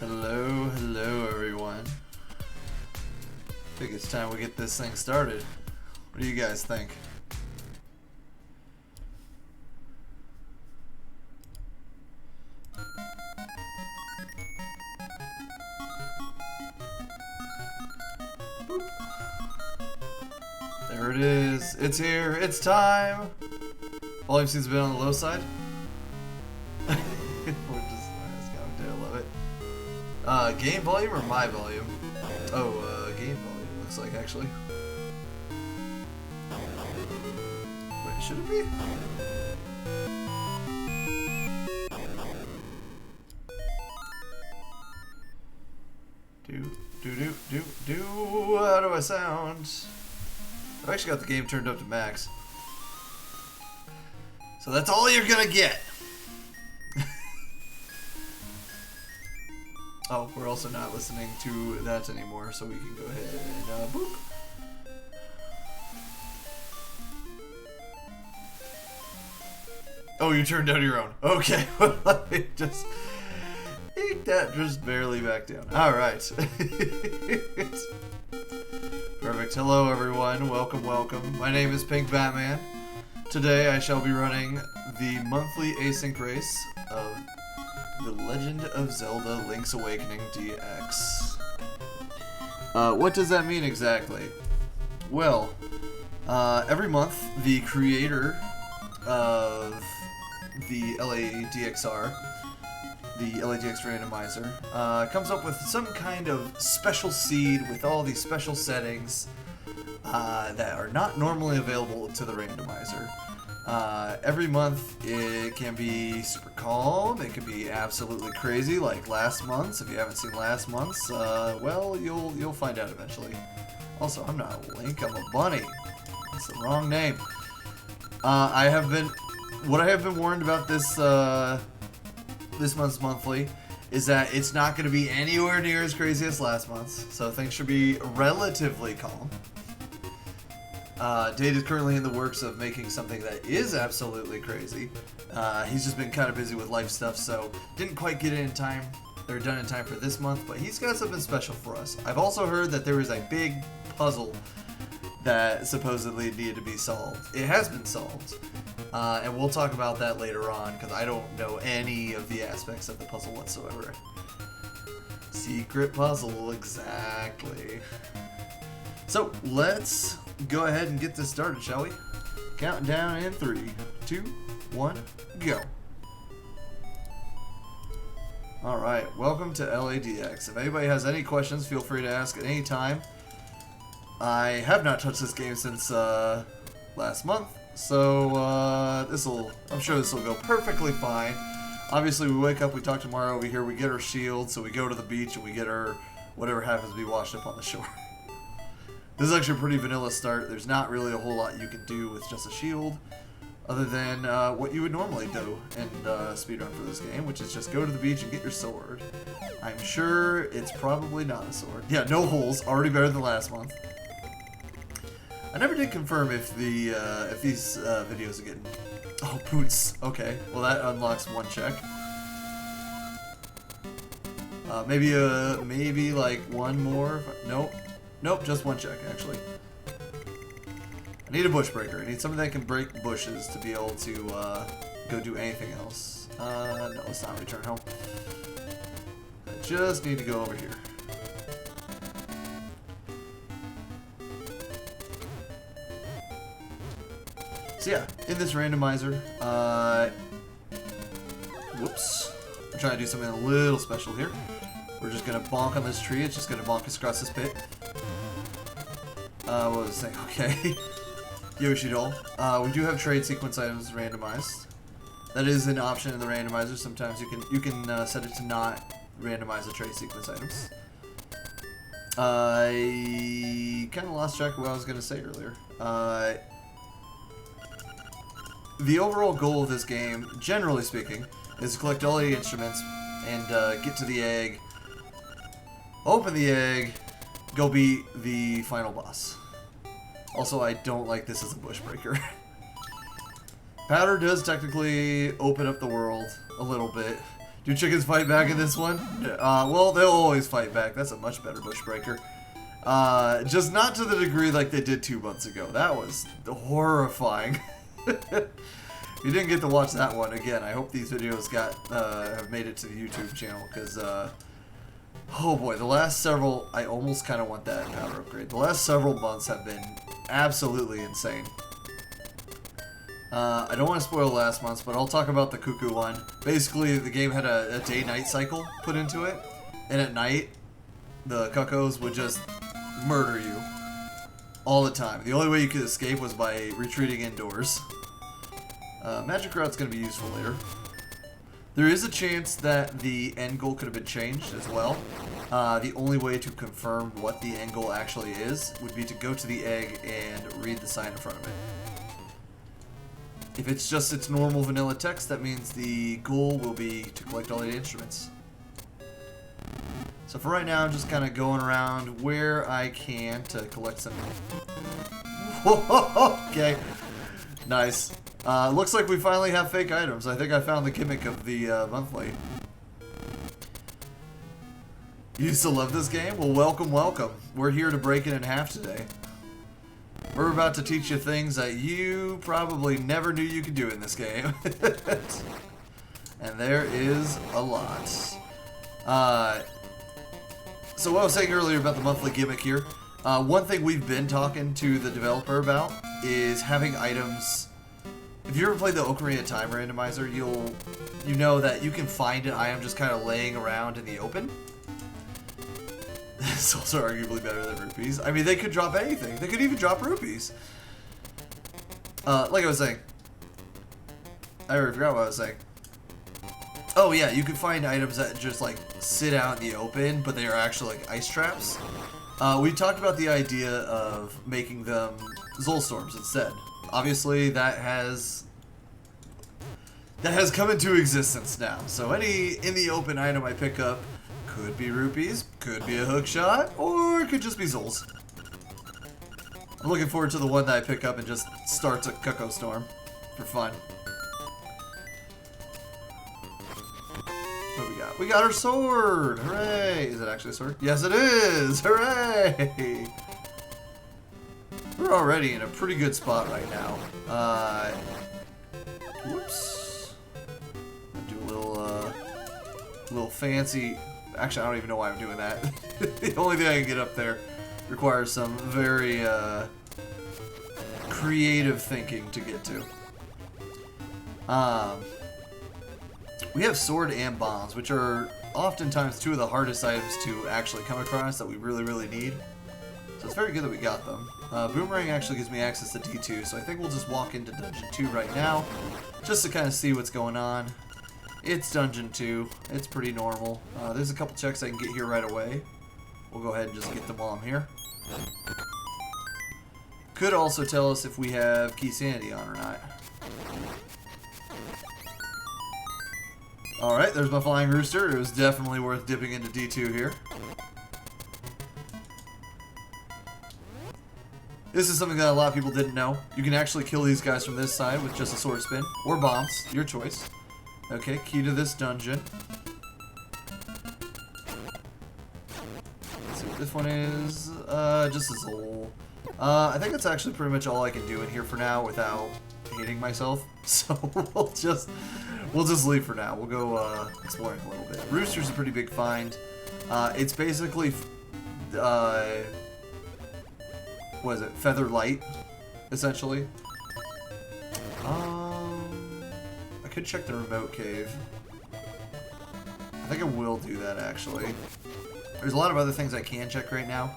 Hello, hello everyone. I think it's time we get this thing started. What do you guys think? Boop. There it is. It's here. It's time. Volume seems to be on the low side. Game volume or my volume? Oh, game volume, looks like, actually. Wait, should it be? How do I sound? I've actually got the game turned up to max. So that's all you're gonna get. Oh, we're also not listening to that anymore, so we can go ahead and boop. Oh, you turned down your own. Okay, well, let me just eke that just barely back down. All right. Perfect. Hello, everyone. Welcome, welcome. My name is Pink Batman. Today, I shall be running the monthly async race of The Legend of Zelda Link's Awakening DX. What does that mean exactly? Well, every month the creator of the LADXR, the LADX Randomizer, comes up with some kind of special seed with all these special settings that are not normally available to the randomizer. Every month it can be super calm, it can be absolutely crazy like last month's. If you haven't seen last month's, well, you'll find out eventually. Also, I'm not a Link, I'm a bunny. That's the wrong name. What I have been warned about this this month's monthly is that it's not going to be anywhere near as crazy as last month's, so things should be relatively calm. Dade is currently in the works of making something that is absolutely crazy. He's just been kind of busy with life stuff, so didn't quite get it in time. They're done in time for this month, but he's got something special for us. I've also heard that there is a big puzzle that supposedly needed to be solved. It has been solved, and we'll talk about that later on, because I don't know any of the aspects of the puzzle whatsoever. Secret puzzle, exactly. So, let's go ahead and get this started, shall we? Counting down in 3, 2, 1, go. Alright, welcome to LADX. If anybody has any questions, feel free to ask at any time. I have not touched this game since last month, so I'm sure this will go perfectly fine. Obviously, we wake up, we talk to Mario over here, we get our shield, so we go to the beach and we get our whatever happens to be washed up on the shore. This is actually a pretty vanilla start. There's not really a whole lot you can do with just a shield, other than what you would normally do in speedrun for this game, which is just go to the beach and get your sword. I'm sure it's probably not a sword. Yeah, no holes. Already better than last month. I never did confirm if the if these videos are getting... Oh, boots. Okay, well that unlocks one check. Maybe like one more. Nope. Nope, just one check, actually. I need a bush breaker. I need something that can break bushes to be able to go do anything else. No, let's not return home. I just need to go over here. So yeah, in this randomizer, whoops. I'm trying to do something a little special here. We're just gonna bonk on this tree. It's just gonna bonk us across this pit. What was I saying? Okay. Yoshi doll. We do have trade sequence items randomized. That is an option in the randomizer. Sometimes you can set it to not randomize the trade sequence items. I kind of lost track of what I was going to say earlier. The overall goal of this game, generally speaking, is to collect all the instruments and get to the egg, open the egg, go beat the final boss. Also, I don't like this as a bush breaker. Powder does technically open up the world a little bit. Do chickens fight back in this one? Well, they'll always fight back. That's a much better bush breaker. Just not to the degree like they did 2 months ago. That was horrifying. If you didn't get to watch that one, again, I hope these videos have made it to the YouTube channel, because, oh boy, the last several, I almost kind of want that powder upgrade. The last several months have been absolutely insane. I don't want to spoil last month's, but I'll talk about the cuckoo one. Basically, the game had a day-night cycle put into it, and at night, the cuckoos would just murder you all the time. The only way you could escape was by retreating indoors. Magic Rout's going to be useful later. There is a chance that the end goal could have been changed as well. The only way to confirm what the end goal actually is would be to go to the egg and read the sign in front of it. If it's just its normal vanilla text, that means the goal will be to collect all the instruments. So for right now, I'm just kind of going around where I can to collect some... Okay. Nice. Looks like we finally have fake items. I think I found the gimmick of the monthly. You used to love this game? Well, welcome, welcome. We're here to break it in half today. We're about to teach you things that you probably never knew you could do in this game. And there is a lot. So what I was saying earlier about the monthly gimmick here, one thing we've been talking to the developer about is having items. If you ever played the Ocarina of Time Randomizer, you know that you can find an item just kind of laying around in the open. It's also arguably better than rupees. I mean, they could drop anything. They could even drop rupees. Like I was saying. I already forgot what I was saying. Oh yeah, you can find items that just like sit out in the open, but they are actually like ice traps. We talked about the idea of making them Zolstorms instead. Obviously, that has come into existence now. So any in the open item I pick up could be rupees, could be a hook shot, or it could just be Zols. I'm looking forward to the one that I pick up and just starts a Cuckoo Storm for fun. What do we got? We got our sword! Hooray! Is it actually a sword? Yes, it is! Hooray! We're already in a pretty good spot right now. Whoops. Do a little fancy... Actually, I don't even know why I'm doing that. The only thing I can get up there requires some very creative thinking to get to. We have sword and bombs, which are oftentimes two of the hardest items to actually come across that we really, really need. So it's very good that we got them. Boomerang actually gives me access to D2, so I think we'll just walk into Dungeon 2 right now, just to kind of see what's going on. It's Dungeon 2. It's pretty normal. There's a couple checks I can get here right away. We'll go ahead and just get them while I'm here. Could also tell us if we have Key Sanity on or not. Alright, there's my Flying Rooster. It was definitely worth dipping into D2 here. This is something that a lot of people didn't know. You can actually kill these guys from this side with just a sword spin. Or bombs, your choice. Okay, key to this dungeon. Let's see what this one is. Just a Zol. I think that's actually pretty much all I can do in here for now without hating myself. So we'll just leave for now. We'll go exploring a little bit. Rooster's a pretty big find. It's basically what is it? Feather Light, essentially. I could check the remote cave. I think I will do that, actually. There's a lot of other things I can check right now.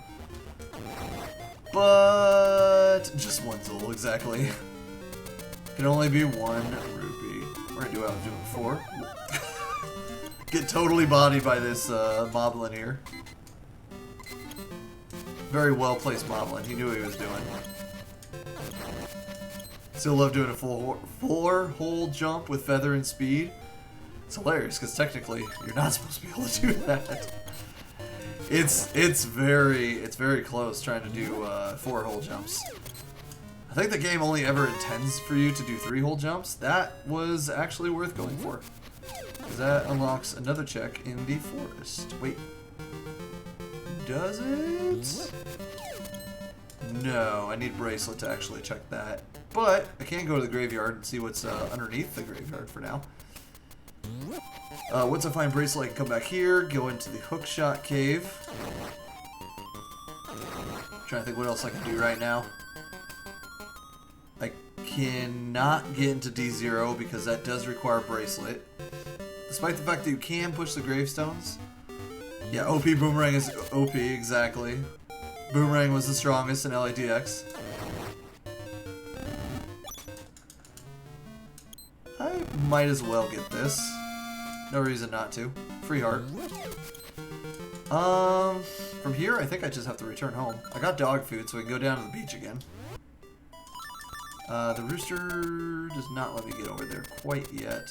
But just one Zol, exactly. Can only be one rupee. We're gonna do what I was doing before. Get totally bodied by this moblin here. Very well placed moblin. He knew what he was doing. Still love doing a four-hole jump with feather and speed. It's hilarious because technically you're not supposed to be able to do that. It's very close trying to do 4-hole jumps. I think the game only ever intends for you to do 3-hole jumps. That was actually worth going for. Because that unlocks another check in the forest. Wait. Does it? No, I need bracelet to actually check that. But I can go to the graveyard and see what's underneath the graveyard for now. Once I find bracelet, I can come back here, go into the hookshot cave. Trying to think what else I can do right now. I cannot get into D0 because that does require bracelet. Despite the fact that you can push the gravestones. Yeah, OP Boomerang is OP, exactly. Boomerang was the strongest in LADX. I might as well get this. No reason not to. Free heart. From here, I think I just have to return home. I got dog food, so we can go down to the beach again. The rooster does not let me get over there quite yet.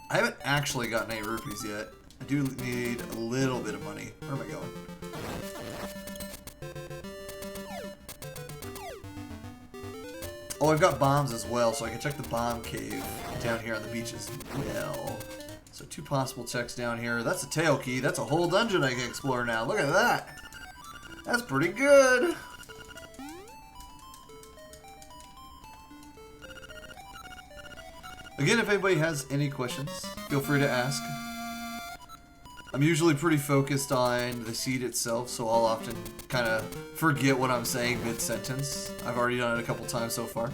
I haven't actually gotten any rupees yet. I do need a little bit of money. Where am I going? Oh, I've got bombs as well, so I can check the bomb cave down here on the beach as well. So 2 possible checks down here. That's a tail key. That's a whole dungeon I can explore now. Look at that. That's pretty good. Again, if anybody has any questions, feel free to ask. I'm usually pretty focused on the seed itself, so I'll often kind of forget what I'm saying mid-sentence. I've already done it a couple times so far.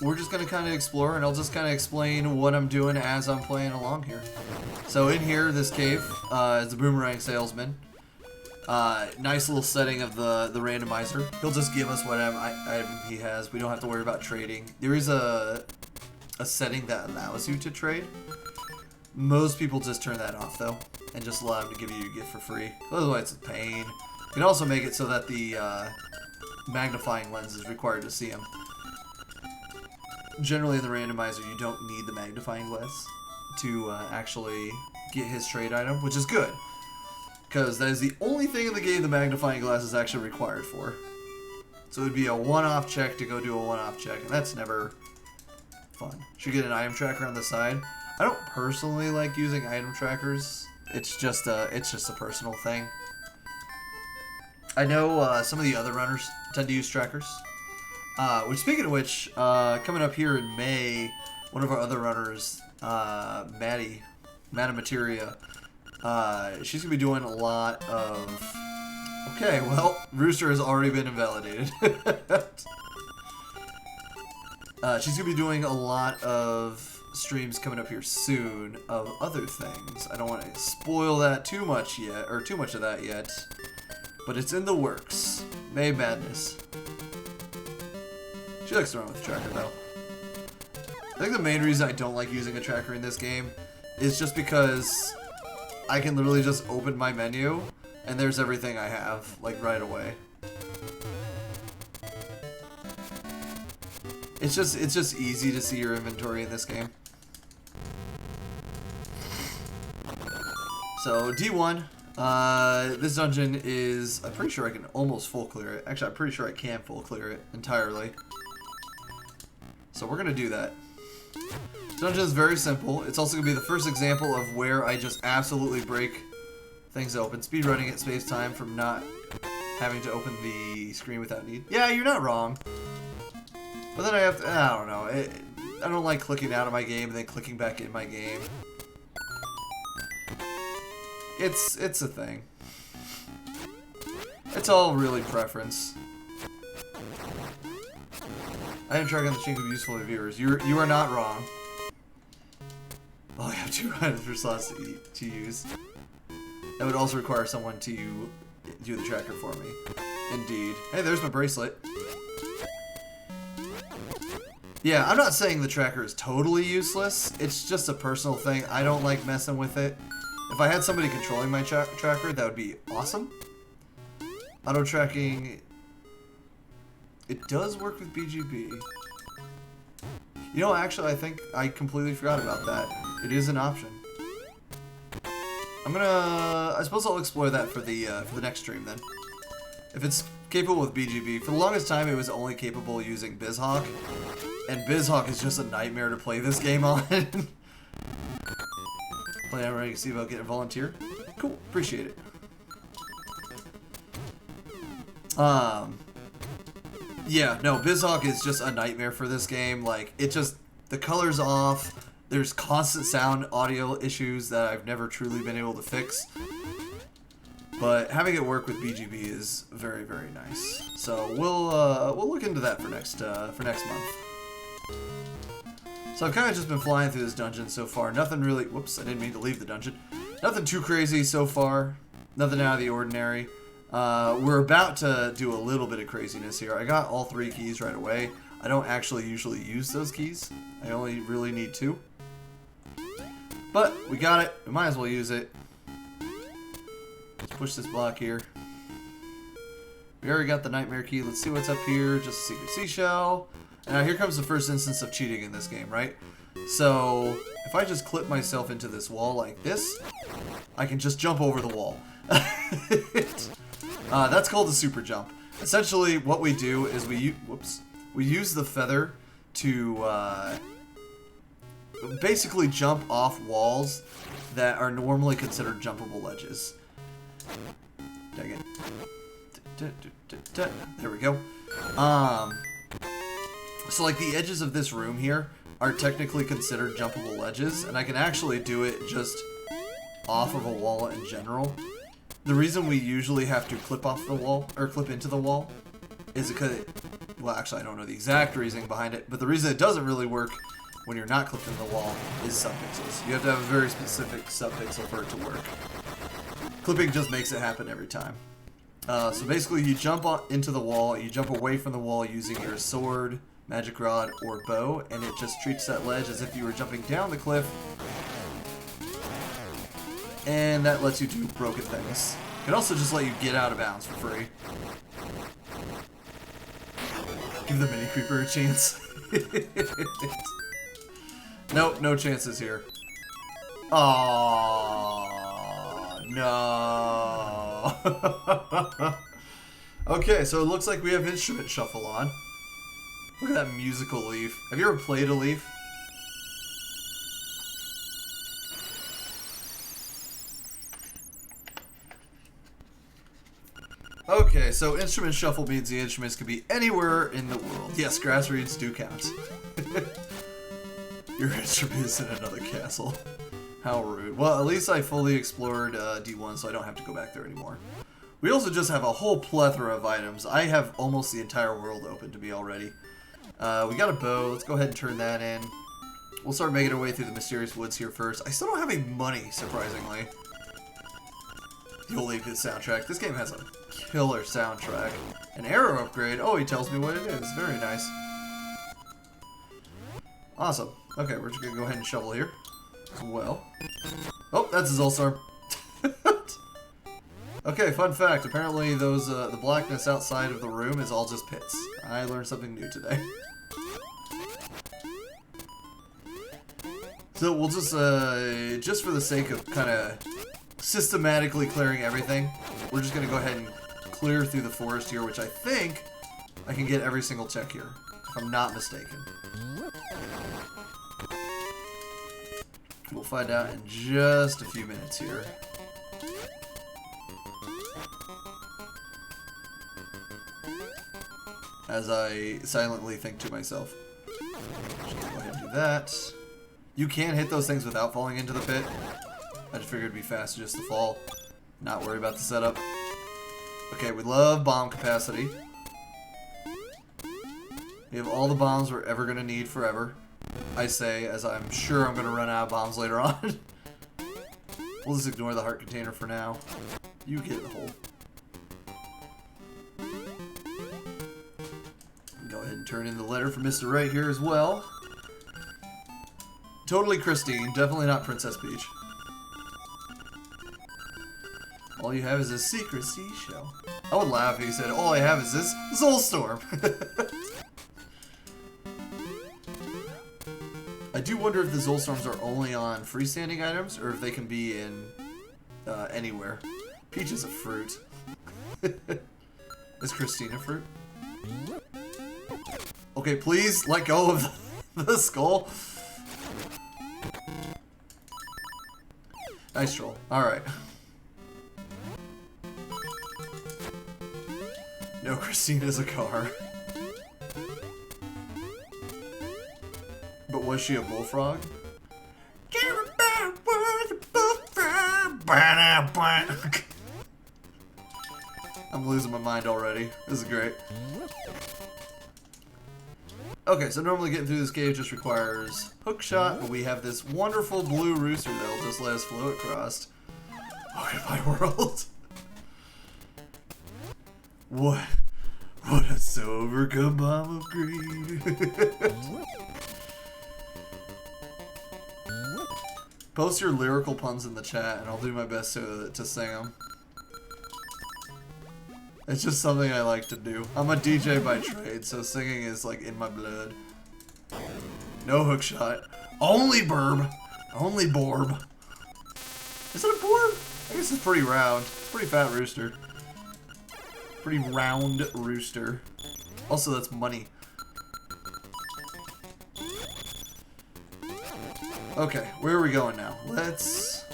We're just going to kind of explore, and I'll just kind of explain what I'm doing as I'm playing along here. So in here, this cave, is the Boomerang Salesman. Nice little setting of the randomizer. He'll just give us whatever item he has. We don't have to worry about trading. There is a setting that allows you to trade. Most people just turn that off, though, and just allow him to give you a gift for free. Otherwise, it's a pain. You can also make it so that the magnifying lens is required to see him. Generally, in the randomizer, you don't need the magnifying glass to actually get his trade item, which is good. Because that is the only thing in the game the magnifying glass is actually required for. So it would be a one-off check to go do a one-off check, and that's never fun. Should get an item tracker on the side. I don't personally like using item trackers. It's just a personal thing. I know some of the other runners tend to use trackers. Which, speaking of which, coming up here in May, one of our other runners, Maddie Materia, she's gonna be doing a lot of. Okay, well, Rooster has already been invalidated. She's gonna be doing a lot of streams coming up here soon of other things. I don't want to spoil that too much yet, or too much of that yet, but it's in the works. May Madness. She likes to run with a tracker, though. I think the main reason I don't like using a tracker in this game is just because I can literally just open my menu and there's everything I have, like, right away. It's just easy to see your inventory in this game. So D1, this dungeon is, I'm pretty sure I can almost full clear it. Actually, I'm pretty sure I can full clear it entirely. So we're gonna do that. This dungeon is very simple. It's also gonna be the first example of where I just absolutely break things open. Speedrunning at space time from not having to open the screen without need. Yeah, you're not wrong. But then I have to, I don't know. I don't like clicking out of my game and then clicking back in my game. It's a thing. It's all really preference. I am tracking the chink of useful to viewers. You are not wrong. Oh, I have 2 items for slots to use. That would also require someone to do the tracker for me. Indeed. Hey, there's my bracelet. Yeah, I'm not saying the tracker is totally useless. It's just a personal thing. I don't like messing with it. If I had somebody controlling my tracker, that would be awesome. Auto tracking, it does work with BGB. You know, actually, I think I completely forgot about that. It is an option. I suppose I'll explore that for the next stream then. If it's capable with BGB. For the longest time, it was only capable using BizHawk. And BizHawk is just a nightmare to play this game on. Play, I'm ready to see about getting a volunteer. Cool, appreciate it. Yeah, no, BizHawk is just a nightmare for this game. Like, it just, the color's off. There's constant sound audio issues that I've never truly been able to fix. But having it work with BGB is very, very nice. So we'll look into that for next month. So I've kind of just been flying through this dungeon so far. Nothing really, whoops, I didn't mean to leave the dungeon. Nothing too crazy so far. Nothing out of the ordinary. We're about to do a little bit of craziness here. I got all 3 keys right away. I don't actually usually use those keys. I only really need 2. But we got it. We might as well use it. Let's push this block here. We already got the nightmare key. Let's see what's up here. Just a secret seashell. And now here comes the first instance of cheating in this game, right? So if I just clip myself into this wall like this, I can just jump over the wall. That's called a super jump. Essentially, what we do is we use the feather to basically jump off walls that are normally considered jumpable ledges. Dang it. There we go. So like the edges of this room here are technically considered jumpable ledges, and I can actually do it just off of a wall in general. The reason we usually have to clip off the wall, or clip into the wall, is because, well, actually I don't know the exact reasoning behind it, but the reason it doesn't really work when you're not clipped into the wall is subpixels. You have to have a very specific subpixel for it to work. Clipping just makes it happen every time. So basically you jump into the wall, you jump away from the wall using your sword, magic rod, or bow, and it just treats that ledge as if you were jumping down the cliff. And that lets you do broken things. It can also just let you get out of bounds for free. Give the mini creeper a chance. Nope, no chances here. Aww, no. Okay, so it looks like we have instrument shuffle on. Look at that musical leaf. Have you ever played a leaf? Okay, so instrument shuffle means the instruments can be anywhere in the world. Yes, grass reeds do count. Your instrument is in another castle. How rude. Well, at least I fully explored D1, so I don't have to go back there anymore. We also just have a whole plethora of items. I have almost the entire world open to me already. We got a bow. Let's go ahead and turn that in. We'll start making our way through the mysterious woods here first. I still don't have any money, surprisingly. You'll leave his soundtrack. This game has a killer soundtrack. An arrow upgrade. Oh, he tells me what it is. Very nice. Awesome. Okay, we're just gonna go ahead and shovel here as well. Oh, that's his Zolstorm. Okay, fun fact. Apparently, those the blackness outside of the room is all just pits. I learned something new today. So we'll just for the sake of kind of systematically clearing everything, we're just gonna go ahead and clear through the forest here, which I think I can get every single check here, if I'm not mistaken. We'll find out in just a few minutes here. As I silently think to myself. Just go ahead and do that. You can hit those things without falling into the pit. I just figured it'd be faster just to fall. Not worry about the setup. Okay, we love bomb capacity. We have all the bombs we're ever going to need forever. I say, as I'm sure I'm going to run out of bombs later on. We'll just ignore the heart container for now. You get the hole. Go ahead and turn in the letter for Mr. Right here as well. Totally Christine, definitely not Princess Peach. All you have is a secret seashell. I would laugh if he said, all I have is this Zolstorm. I do wonder if the Zolstorms are only on freestanding items, or if they can be in anywhere. Peach is a fruit. Is Christine a fruit? Okay, please let go of the skull. Nice troll. Alright. No, Christina's a car. But was she a bullfrog? I'm losing my mind already. This is great. Okay, so normally getting through this cave just requires hookshot, but we have this wonderful blue rooster that'll just let us float across. Oh, goodbye world. What a sober bomb of greed. Post your lyrical puns in the chat, and I'll do my best to sing them. It's just something I like to do. I'm a DJ by trade, so singing is like in my blood. No hookshot. Only burb. Only borb. Is it a borb? I guess it's pretty round. It's a pretty fat rooster. Pretty round rooster. Also, that's money. Okay, where are we going now? Let's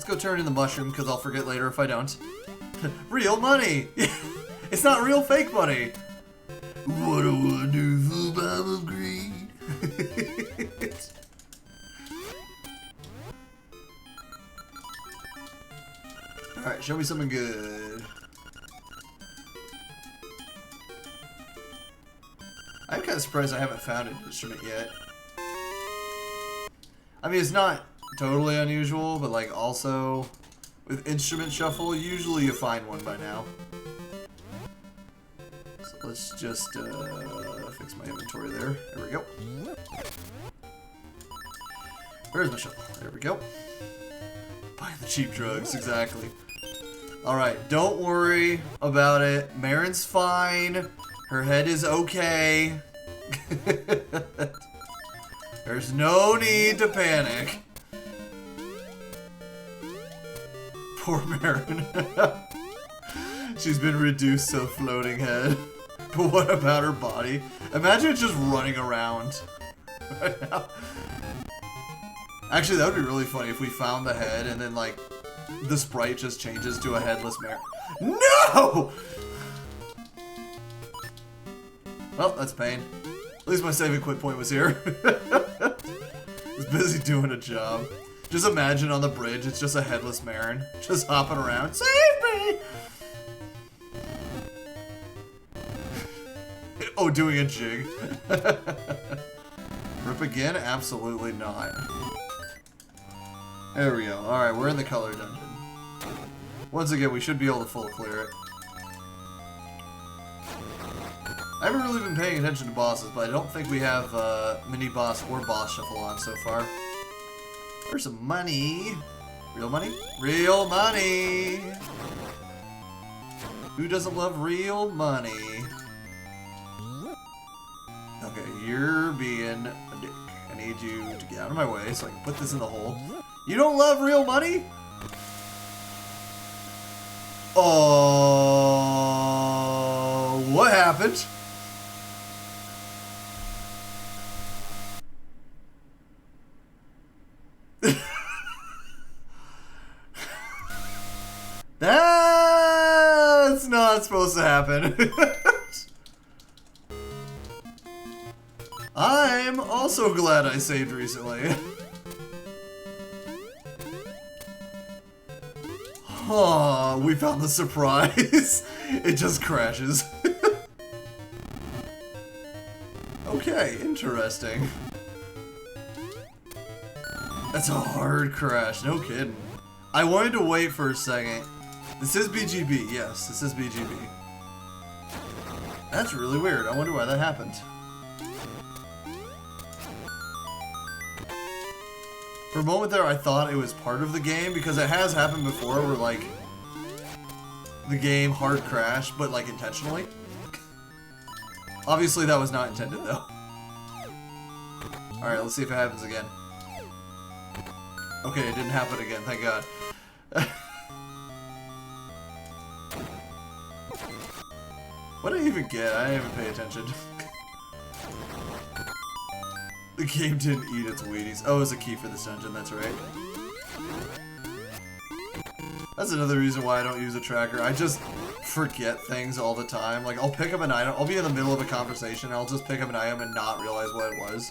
go turn in the mushroom, because I'll forget later if I don't. Real money! It's not real fake money! What a wonderful bomb of greed! Alright, show me something good. I'm kind of surprised I haven't found an instrument yet. I mean, it's not totally unusual, but like also with instrument shuffle, usually you find one by now. So let's just fix my inventory there. There we go. Where's my shuffle? There we go. Buying the cheap drugs, exactly. Alright, don't worry about it. Marin's fine. Her head is okay. There's no need to panic. Poor Marin. She's been reduced to a floating head. But what about her body? Imagine just running around right now. Actually, that would be really funny if we found the head and then, like, the sprite just changes to a headless Marin. No! Well, that's pain. At least my save and quit point was here. I was busy doing a job. Just imagine on the bridge, it's just a headless Marin. Just hopping around. Save me! Oh, doing a jig. Rip again? Absolutely not. There we go. Alright, we're in the color dungeon. Once again, we should be able to full clear it. I haven't really been paying attention to bosses, but I don't think we have mini-boss or boss shuffle on so far. There's some money. Real money? Real money! Who doesn't love real money? Okay, you're being a dick. I need you to get out of my way so I can put this in the hole. You don't love real money? Oh, what happened? That's not supposed to happen. I'm also glad I saved recently. Oh, we found the surprise. It just crashes. Okay, interesting. That's a hard crash, no kidding. I wanted to wait for a second. This is BGB, yes, this is BGB. That's really weird. I wonder why that happened. For a moment there, I thought it was part of the game, because it has happened before where, like, the game hard crashed, but, like, intentionally. Obviously, that was not intended, though. Alright, let's see if it happens again. Okay, it didn't happen again, thank God. What did I even get? I didn't even pay attention. The game didn't eat its Wheaties. Oh, it was a key for this dungeon, that's right. That's another reason why I don't use a tracker. I just forget things all the time. Like, I'll pick up an item. I'll be in the middle of a conversation. I'll just pick up an item and not realize what it was.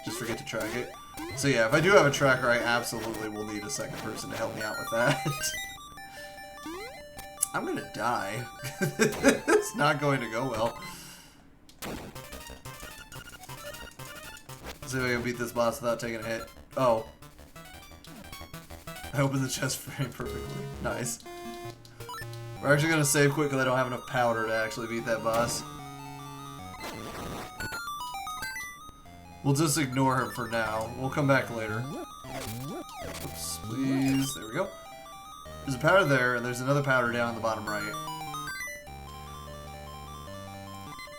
Just forget to track it. So yeah, if I do have a tracker, I absolutely will need a second person to help me out with that. I'm gonna die. It's not going to go well. Let's see if I can beat this boss without taking a hit. Oh. I opened the chest frame perfectly. Nice. We're actually gonna save quick because I don't have enough powder to actually beat that boss. We'll just ignore him for now. We'll come back later. Oops, please. There we go. There's a powder there, and there's another powder down in the bottom right.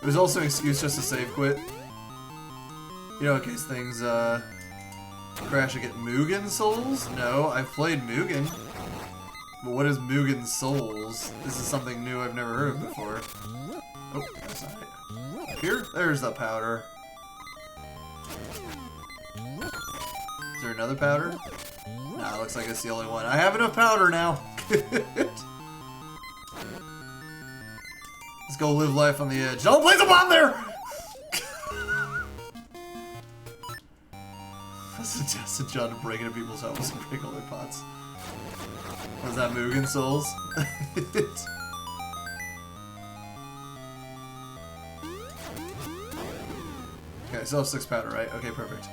It was also an excuse just to save quit. You know, in case things, crash and get Mugen Souls? No, I've played Mugen. But what is Mugen Souls? This is something new I've never heard of before. Oh, that's not it. Up here? There's the powder. Is there another powder? Nah, looks like it's the only one. I have enough powder now. Let's go live life on the edge. Don't place a bomb there! I suggested John to break into people's homes and break all their pots. Was that Mugen Souls? Okay, I still have 6 powder, right? Okay, perfect.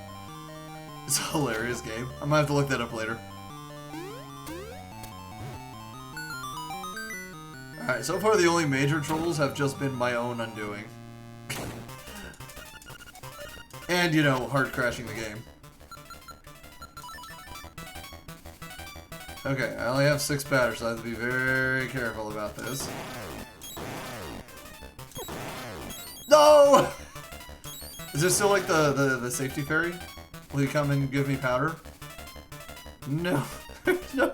It's a hilarious game. I might have to look that up later. Alright, so far the only major trolls have just been my own undoing. And, you know, hard crashing the game. Okay, I only have 6 powder, so I have to be very careful about this. No! Is there still like the safety fairy? Will you come and give me powder? No. No.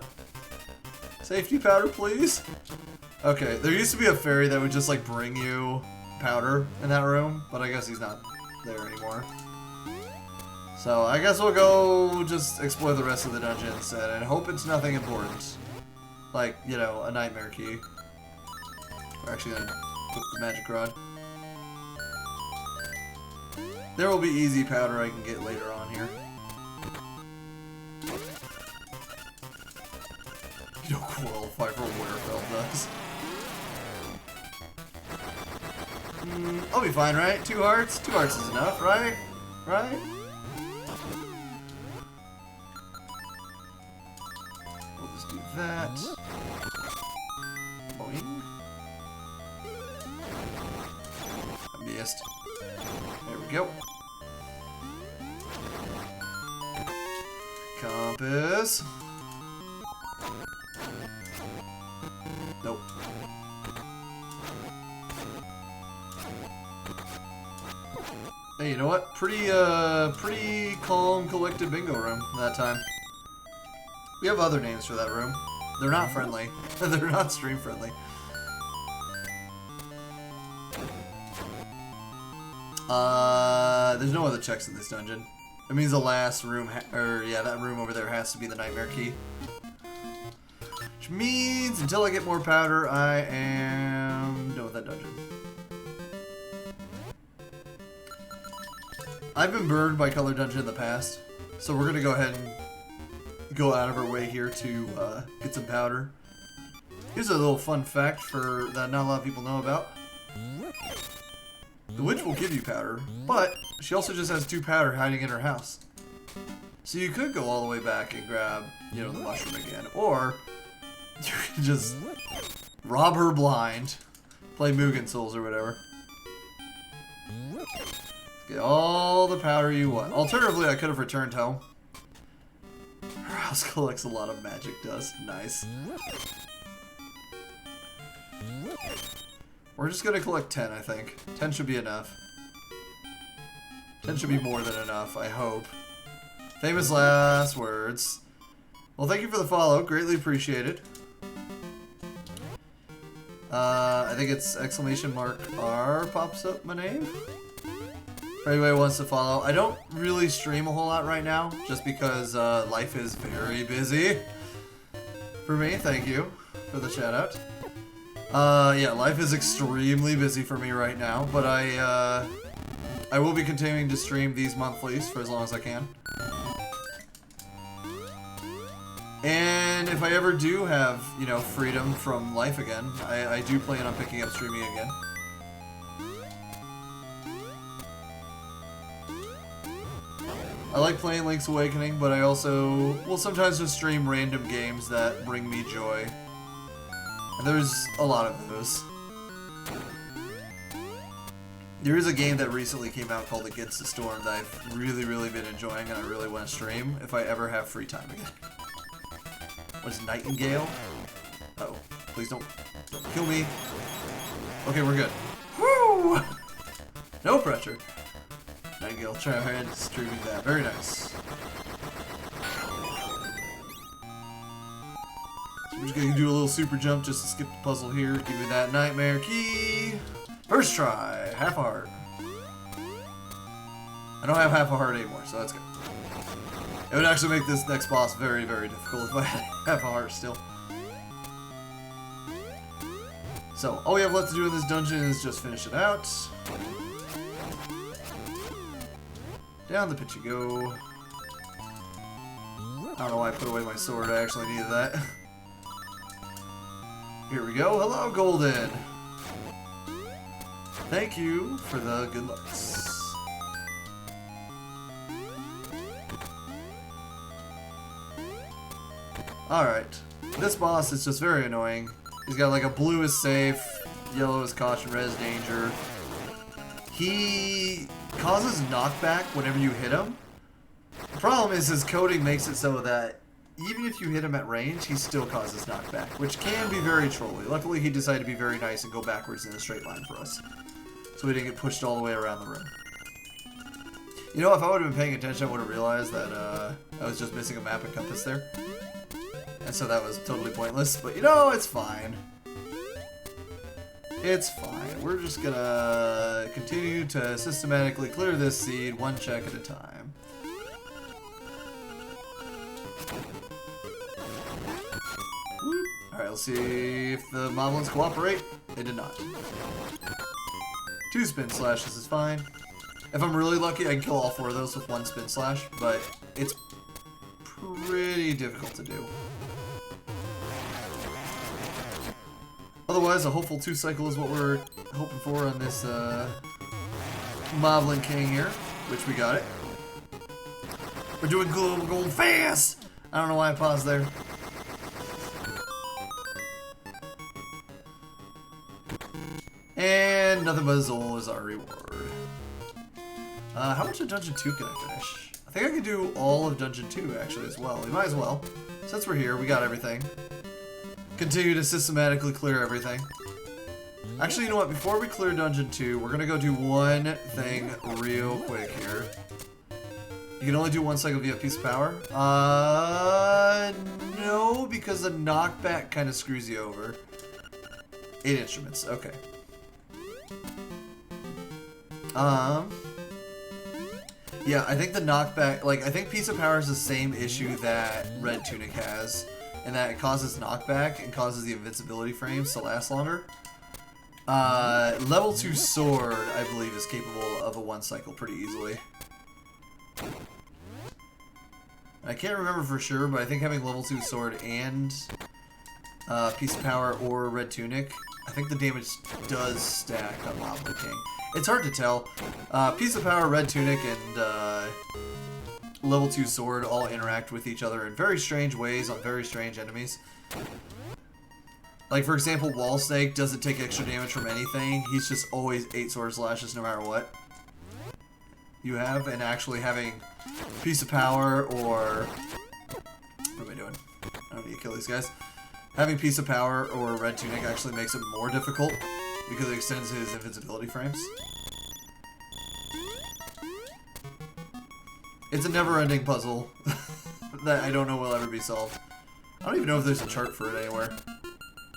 Safety powder, please? Okay, there used to be a fairy that would just like bring you powder in that room, but I guess he's not there anymore. So I guess we'll go just explore the rest of the dungeon instead and hope it's nothing important. Like, you know, a nightmare key. We're actually gonna equip the magic rod. There will be easy powder I can get later on here. You don't qualify for Werefell does. I'll be fine, right? 2 hearts? 2 hearts is enough, right? Right? We'll just do that. Boing. I missed. There we go. Compass. Nope. Hey, you know what? Pretty calm, collected bingo room that time. We have other names for that room. They're not friendly. They're not stream friendly. There's no other checks in this dungeon. It means the last room, that room over there has to be the nightmare key. Which means, until I get more powder, I am done with that dungeon. I've been burned by Color Dungeon in the past, so we're gonna go ahead and go out of our way here to get some powder. Here's a little fun fact that not a lot of people know about. The witch will give you powder, but she also just has 2 powder hiding in her house. So you could go all the way back and grab, you know, the mushroom again, or you can just rob her blind, play Mugen Souls or whatever. Get all the powder you want. Alternatively, I could have returned home. Her house collects a lot of magic dust. Nice. We're just gonna collect 10, I think. 10 should be enough. 10 should be more than enough, I hope. Famous last words. Well, thank you for the follow. Greatly appreciated. I think it's !R pops up my name. For anybody who wants to follow. I don't really stream a whole lot right now, just because life is very busy. For me, thank you for the shout out. Yeah, life is extremely busy for me right now, but I will be continuing to stream these monthlies for as long as I can. And if I ever do have, you know, freedom from life again, I do plan on picking up streaming again. I like playing Link's Awakening, but I also will sometimes just stream random games that bring me joy. And there's a lot of those. There is a game that recently came out called Against the Storm that I've really been enjoying, and I really want to stream if I ever have free time again. What's Nightingale? Uh-oh. Please don't kill me. Okay, we're good. Woo! No pressure. Nightingale, try ahead, streaming that. Very nice. So we're just gonna do a little super jump just to skip the puzzle here. Give me that nightmare key. First try, half a heart. I don't have half a heart anymore, so that's good. It would actually make this next boss very difficult if I had half a heart still. So, all we have left to do in this dungeon is just finish it out. Down the pit you go. I don't know why I put away my sword, I actually needed that. Here we go. Hello, Golden! Thank you for the good looks. Alright. This boss is just very annoying. He's got like a blue is safe, yellow is caution, red is danger. He causes knockback whenever you hit him. The problem is his coding makes it so that even if you hit him at range, he still causes knockback, which can be very trolly. Luckily, he decided to be very nice and go backwards in a straight line for us, so we didn't get pushed all the way around the room. You know, if I would have been paying attention, I would have realized that I was just missing a map and compass there. And so that was totally pointless, but you know, it's fine. It's fine. We're just gonna continue to systematically clear this seed one check at a time. Alright, let's see if the moblins cooperate. They did not. 2 spin slashes is fine. If I'm really lucky, I can kill all 4 of those with 1 spin slash, but it's pretty difficult to do. Otherwise, a hopeful 2 cycle is what we're hoping for on this Moblin King here, which we got it. We're doing global gold fast! I don't know why I paused there. And nothing but Zol is our reward. How much of Dungeon 2 can I finish? I think I can do all of Dungeon 2 actually as well. We might as well. Since we're here, we got everything. Continue to systematically clear everything. Actually, you know what? Before we clear Dungeon 2, we're gonna go do one thing real quick here. You can only do 1 cycle via piece of power? No, because the knockback kind of screws you over. 8 instruments, okay. Yeah, I think the knockback, like, I think piece of power is the same issue that Red Tunic has, in that it causes knockback and causes the invincibility frames to last longer. Level 2 sword, I believe, is capable of a 1 cycle pretty easily. I can't remember for sure, but I think having level 2 sword and piece of power or Red Tunic, I think the damage does stack on Moblin King. It's hard to tell. Piece of power, Red Tunic, and level 2 sword all interact with each other in very strange ways on very strange enemies. Like, for example, Wall Snake doesn't take extra damage from anything. He's just always 8 sword slashes no matter what you have, and actually having piece of power or... What am I doing? I don't need to kill these guys. Having piece of power or Red Tunic actually makes it more difficult because it extends his invincibility frames. It's a never-ending puzzle that I don't know will ever be solved. I don't even know if there's a chart for it anywhere.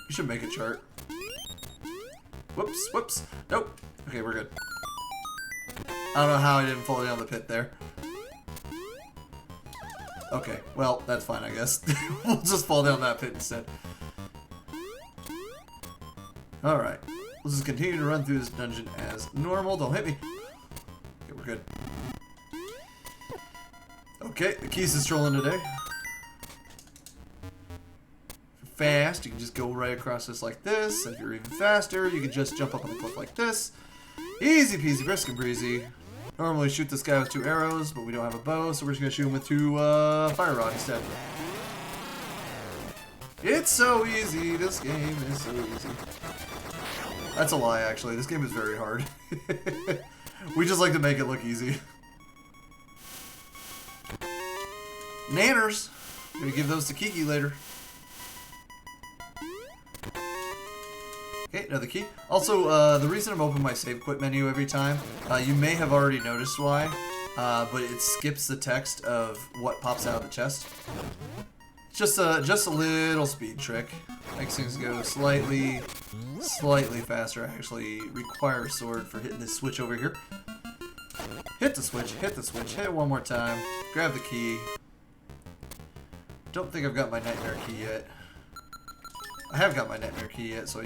You should make a chart. Whoops, whoops. Nope. Okay, we're good. I don't know how I didn't fall down the pit there. Okay, well, that's fine, I guess. We'll just fall down that pit instead. Alright. We'll just continue to run through this dungeon as normal. Don't hit me. Okay, we're good. Okay, the keys is trolling today. Fast, you can just go right across this like this. If you're even faster, you can just jump up on the cliff like this. Easy peasy, brisk and breezy. Normally shoot this guy with 2 arrows, but we don't have a bow, so we're just gonna shoot him with 2 fire rod instead. It's so easy. This game is so easy. That's a lie, actually. This game is very hard. We just like to make it look easy. Nanners. I'm gonna give those to Kiki later. Okay, another key. Also, the reason I'm opening my save quit menu every time, you may have already noticed why, but it skips the text of what pops out of the chest. Just a little speed trick. Makes things go slightly faster. I actually require a sword for hitting this switch over here. Hit the switch, hit it one more time. Grab the key. Don't think I've got my nightmare key yet. I have got my nightmare key yet, so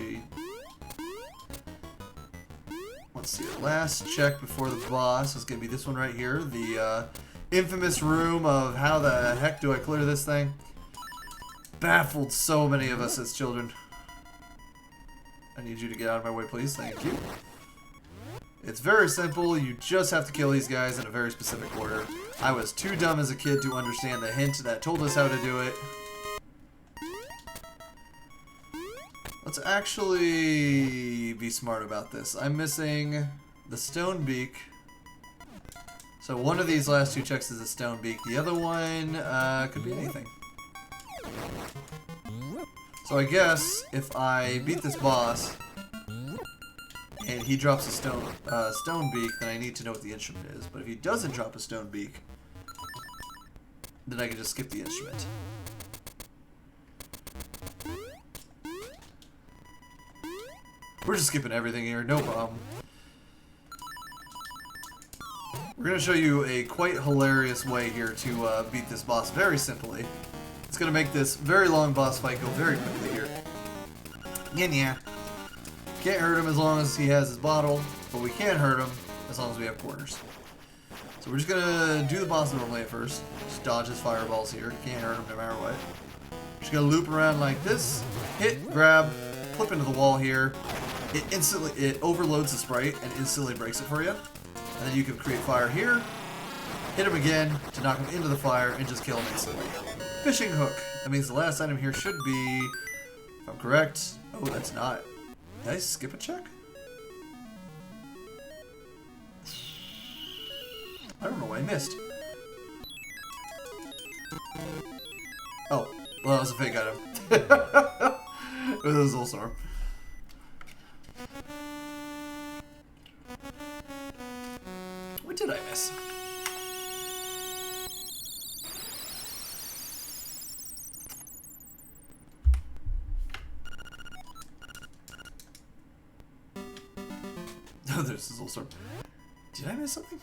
let's see, the last check before the boss is going to be this one right here. The infamous room of how the heck do I clear this thing? Baffled so many of us as children. I need you to get out of my way, please. Thank you. It's very simple. You just have to kill these guys in a very specific order. I was too dumb as a kid to understand the hint that told us how to do it. Let's actually be smart about this. I'm missing the stone beak. So one of these last 2 checks is a stone beak. The other one could be anything. So I guess if I beat this boss and he drops a stone beak, then I need to know what the instrument is. But if he doesn't drop a stone beak, then I can just skip the instrument. We're just skipping everything here, no problem. We're going to show you a quite hilarious way here to beat this boss very simply. It's going to make this very long boss fight go very quickly here. Yeah. Can't hurt him as long as he has his bottle, but we can hurt him as long as we have corners. So we're just going to do the boss normally at first. Just dodge his fireballs here. Can't hurt him no matter what. Just going to loop around like this. Hit, grab, flip into the wall here. It overloads the sprite and instantly breaks it for you. And then you can create fire here. Hit him again to knock him into the fire and just kill him instantly. Fishing hook. That means the last item here should be, if I'm correct. Oh, that's not. Did I skip a check? I don't know what I missed. Oh, well, that was a fake item. It was a little storm. What did I miss? Oh, there's this little storm. Did I miss something?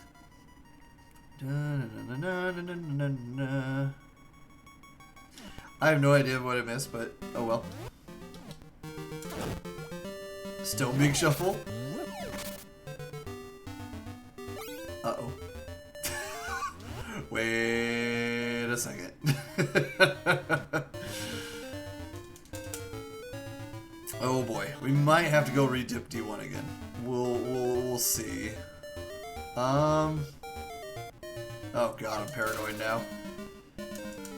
I have no idea what I missed, but oh well. Stone Big Shuffle. Uh-oh. Wait a second. Oh boy, we might have to go redip D1 again. We'll see. Oh god, I'm paranoid now.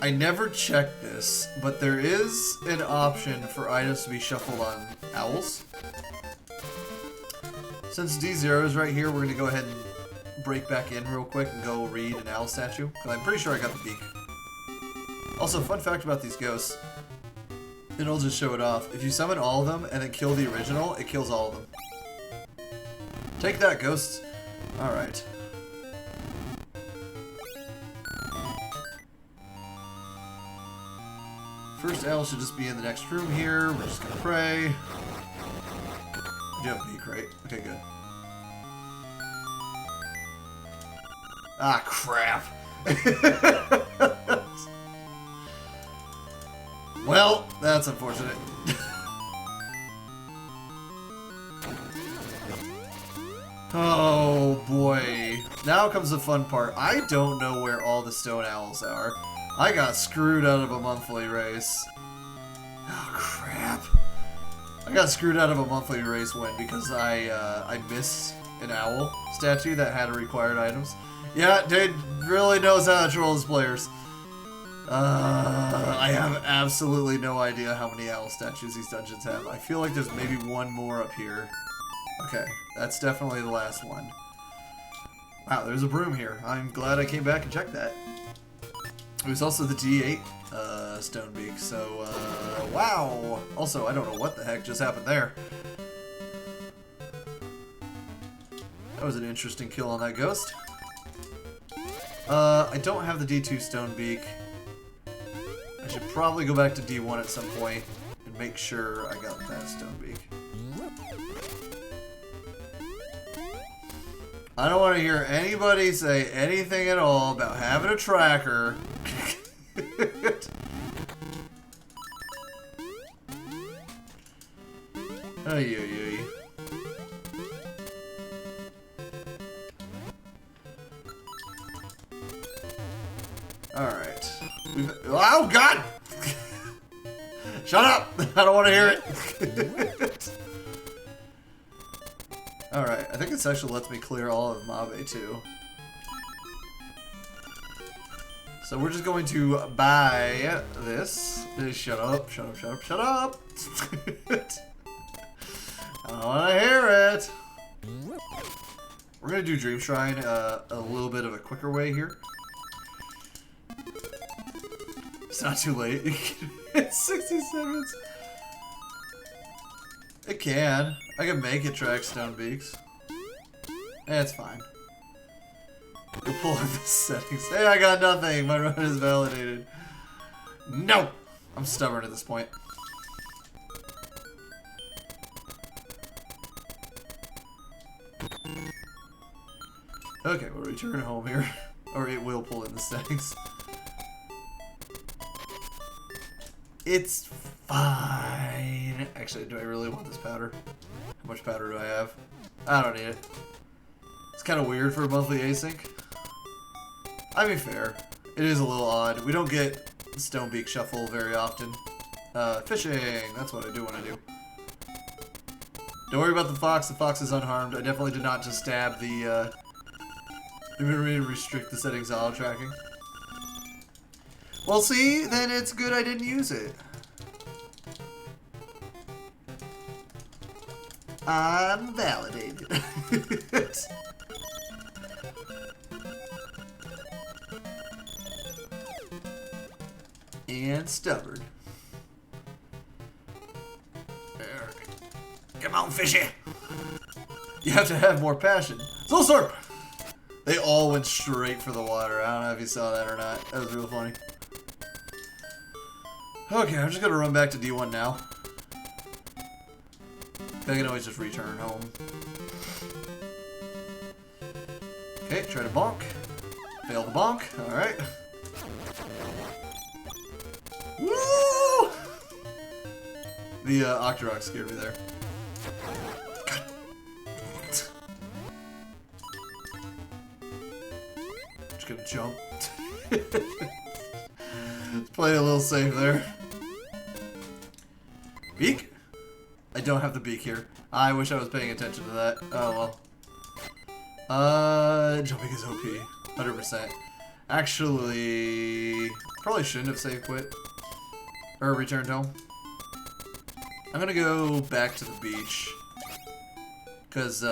I never checked this, but there is an option for items to be shuffled on owls. Since D0 is right here, we're gonna go ahead and break back in real quick and go read an owl statue. I'm pretty sure I got the beak. Also, fun fact about these ghosts, and I'll just show it off. If you summon all of them and then kill the original, it kills all of them. Take that, ghosts. Alright. First owl should just be in the next room here. We're just gonna pray. You have a beak, right? Okay, good. Ah, crap. Well, that's unfortunate. Oh boy. Now comes the fun part. I don't know where all the stone owls are. I got screwed out of a monthly race. Oh crap. I got screwed out of a monthly race win because I missed an owl statue that had required items. Yeah, dude really knows how to troll his players. I have absolutely no idea how many owl statues these dungeons have. I feel like there's maybe one more up here. Okay, that's definitely the last one. Wow, there's a broom here. I'm glad I came back and checked that. It was also the D8 stone beak, so wow. Also, I don't know what the heck just happened there. That was an interesting kill on that ghost. I don't have the D2 stone beak. I should probably go back to D1 at some point and make sure I got that stone beak. I don't want to hear anybody say anything at all about having a tracker. Ay, ay, ay. Alright. Oh, God! Shut up! I don't want to hear it. Alright, I think this actually lets me clear all of Mabe, too. So we're just going to buy this. Shut up, shut up, shut up, shut up! I don't want to hear it! We're going to do Dream Shrine a little bit of a quicker way here. It's not too late. It's 60 seconds. It can. I can make it track stone beaks. It's fine. You'll pull up the settings. Hey, I got nothing. My run is validated. No! I'm stubborn at this point. Okay, we'll return home here. Or it will pull in the settings. It's fine. Actually, do I really want this powder? How much powder do I have? I don't need it. It's kind of weird for a monthly async. I mean, fair. It is a little odd. We don't get Stonebeak Shuffle very often. Fishing. That's what I do when I do. Don't worry about the fox. The fox is unharmed. I definitely did not just stab the, restrict the settings auto tracking. Well, see, then it's good I didn't use it. I'm validated. And stubborn. Come on, fishy. You have to have more passion. Soul Slurp! They all went straight for the water. I don't know if you saw that or not. That was real funny. Okay, I'm just gonna run back to D1 now. I can always just return home. Okay, try to bonk. Fail the bonk. Alright. Woo! The Octorok scared me there. God. Just gonna jump. Let's play a little safe there. Beak? I don't have the beak here. I wish I was paying attention to that. Oh well. Jumping is OP. 100%. Actually, probably shouldn't have saved quit. Or returned home. I'm gonna go back to the beach. Cause,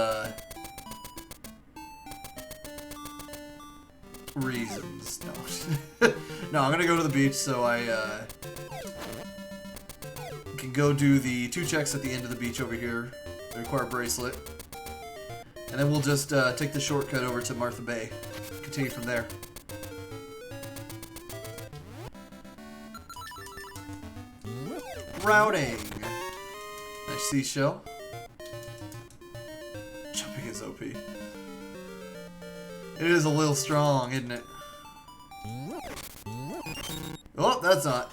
reasons. No. No, I'm gonna go to the beach so I, can go do the 2 checks at the end of the beach over here. They require a bracelet. And then we'll just take the shortcut over to Martha Bay. Continue from there. Routing. Nice seashell. It is a little strong, isn't it? Oh, that's not.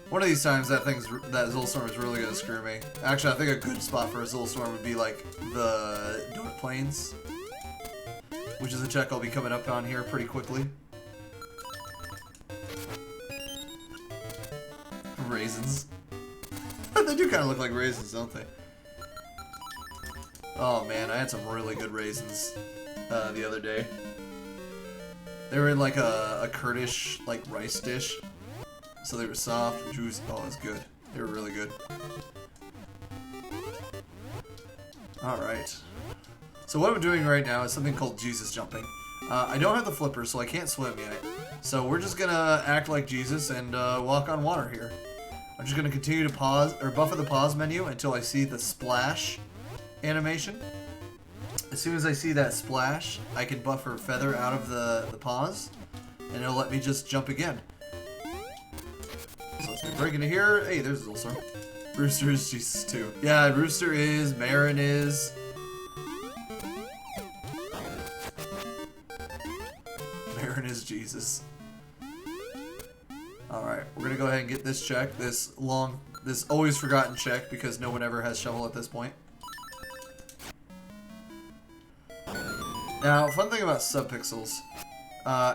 One of these times that Zolstorm is really gonna screw me. Actually, I think a good spot for a Zolstorm would be like the Donut Plains, which is a check I'll be coming up on here pretty quickly. Raisins. They do kind of look like raisins, don't they? Oh man, I had some really good raisins the other day. They were in like a Kurdish like rice dish. So they were soft and juicy. Oh, it was good. They were really good. Alright. So what I'm doing right now is something called Jesus jumping. I don't have the flipper, so I can't swim yet. So we're just gonna act like Jesus and walk on water here. I'm just gonna continue to pause or buffer the pause menu until I see the splash animation. As soon as I see that splash, I can buffer feather out of the pause, and it'll let me just jump again. So let's be breaking it here. Hey, there's a little storm. Rooster is Jesus too. Yeah, Rooster is, Marin is. Marin is Jesus. Alright, we're gonna go ahead and get this check, this always forgotten check, because no one ever has shovel at this point. Now, fun thing about subpixels,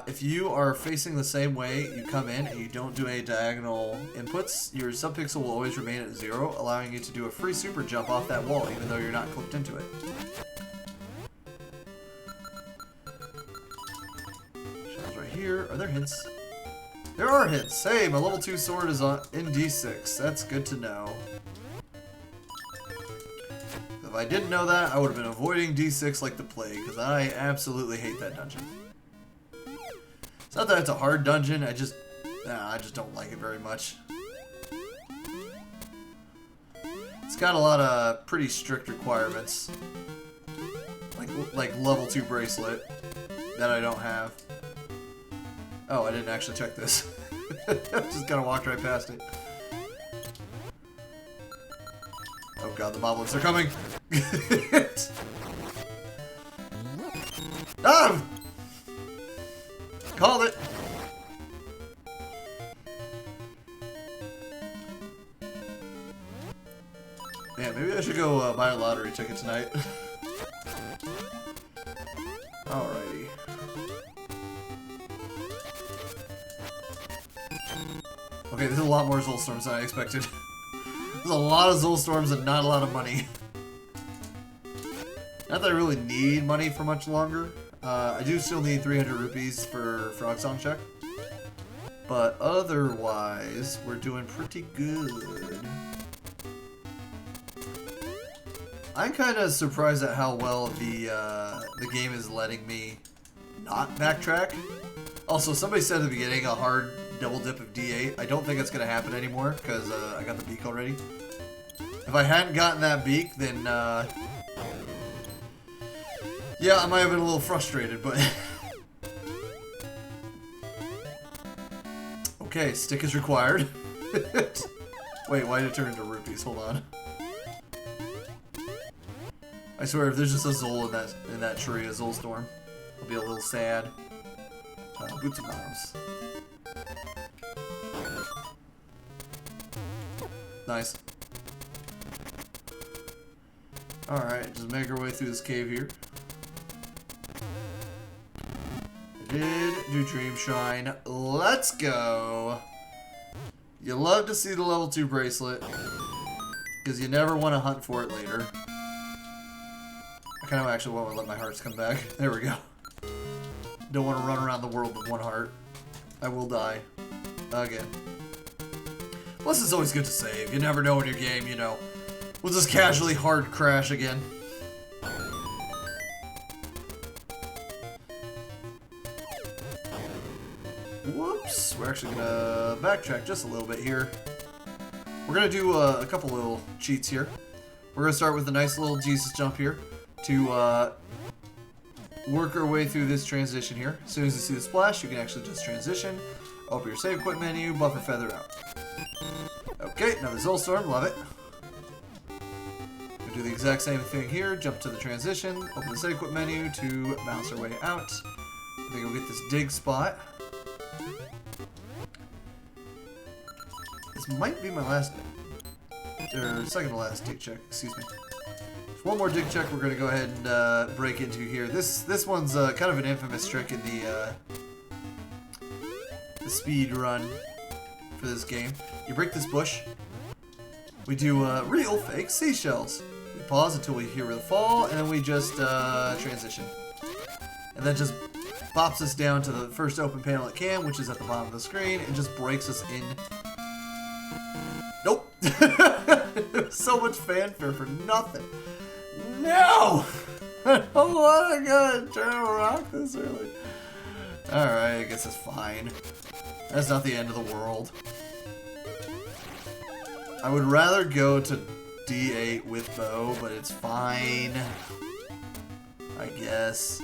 if you are facing the same way you come in and you don't do any diagonal inputs, your subpixel will always remain at 0, allowing you to do a free super jump off that wall, even though you're not clipped into it. Shells right here. Are there hints? There are hints. Hey, my level 2 sword is in D6. That's good to know. If I didn't know that, I would have been avoiding D6 like the plague, because I absolutely hate that dungeon. It's not that it's a hard dungeon, I just don't like it very much. It's got a lot of pretty strict requirements. Like level 2 bracelet that I don't have. Oh, I didn't actually check this. Just kind of walked right past it. Oh god, the moblins are coming! Ah! Called it! Man, maybe I should go buy a lottery ticket tonight. Alrighty. Okay, there's a lot more Zolstorms than I expected. There's a lot of Zolstorms and not a lot of money. Not that I really need money for much longer. I do still need 300 rupees for Frog Song check. But otherwise, we're doing pretty good. I'm kind of surprised at how well the game is letting me not backtrack. Also, somebody said at the beginning a hard double dip of D8. I don't think it's going to happen anymore because I got the beak already. If I hadn't gotten that beak, then yeah, I might have been a little frustrated, but okay, stick is required. Wait, why did it turn into rupees? Hold on. I swear, if there's just a Zol in that tree, a Zolstorm, I'll be a little sad. Boots and bombs. Nice. Alright, just make our way through this cave here. I did do Dream Shrine. Let's go! You love to see the level 2 bracelet, because you never want to hunt for it later. I kind of actually want to let my hearts come back. There we go. Don't want to run around the world with one heart. I will die. Again. Plus, it's always good to save. You never know in your game, you know. We'll just casually hard crash again. Whoops. We're actually going to backtrack just a little bit here. We're going to do a couple little cheats here. We're going to start with a nice little Jesus jump here to work our way through this transition here. As soon as you see the splash, you can actually just transition. Open your save quit menu, buffer feather out. Okay, another Zolstorm, love it. We're Do the exact same thing here. Jump to the transition. Open the save quit menu to bounce our way out. I think we'll get this dig spot. This might be my last, or second to last dig check. Excuse me. So one more dig check. We're going to go ahead and break into here. This one's kind of an infamous trick in the speed run for this game. You break this bush. We do real fake seashells. We pause until we hear the fall, and then we just transition. And that just pops us down to the first open panel it can, which is at the bottom of the screen, and just breaks us in. Nope! So much fanfare for nothing. No! I don't want to go try to rock this early. Alright, I guess it's fine. That's not the end of the world. I would rather go to D8 with bow, but it's fine. I guess.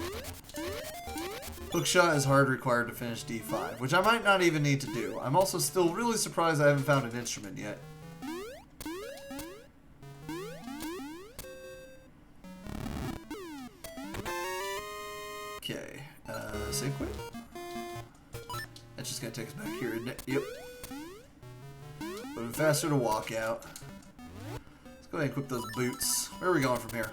Hookshot is hard required to finish D5, which I might not even need to do. I'm also still really surprised I haven't found an instrument yet. Okay, save quit. That's just gonna take us back here, isn't it? Yep. Moving faster to walk out. Let's go ahead and equip those boots. Where are we going from here?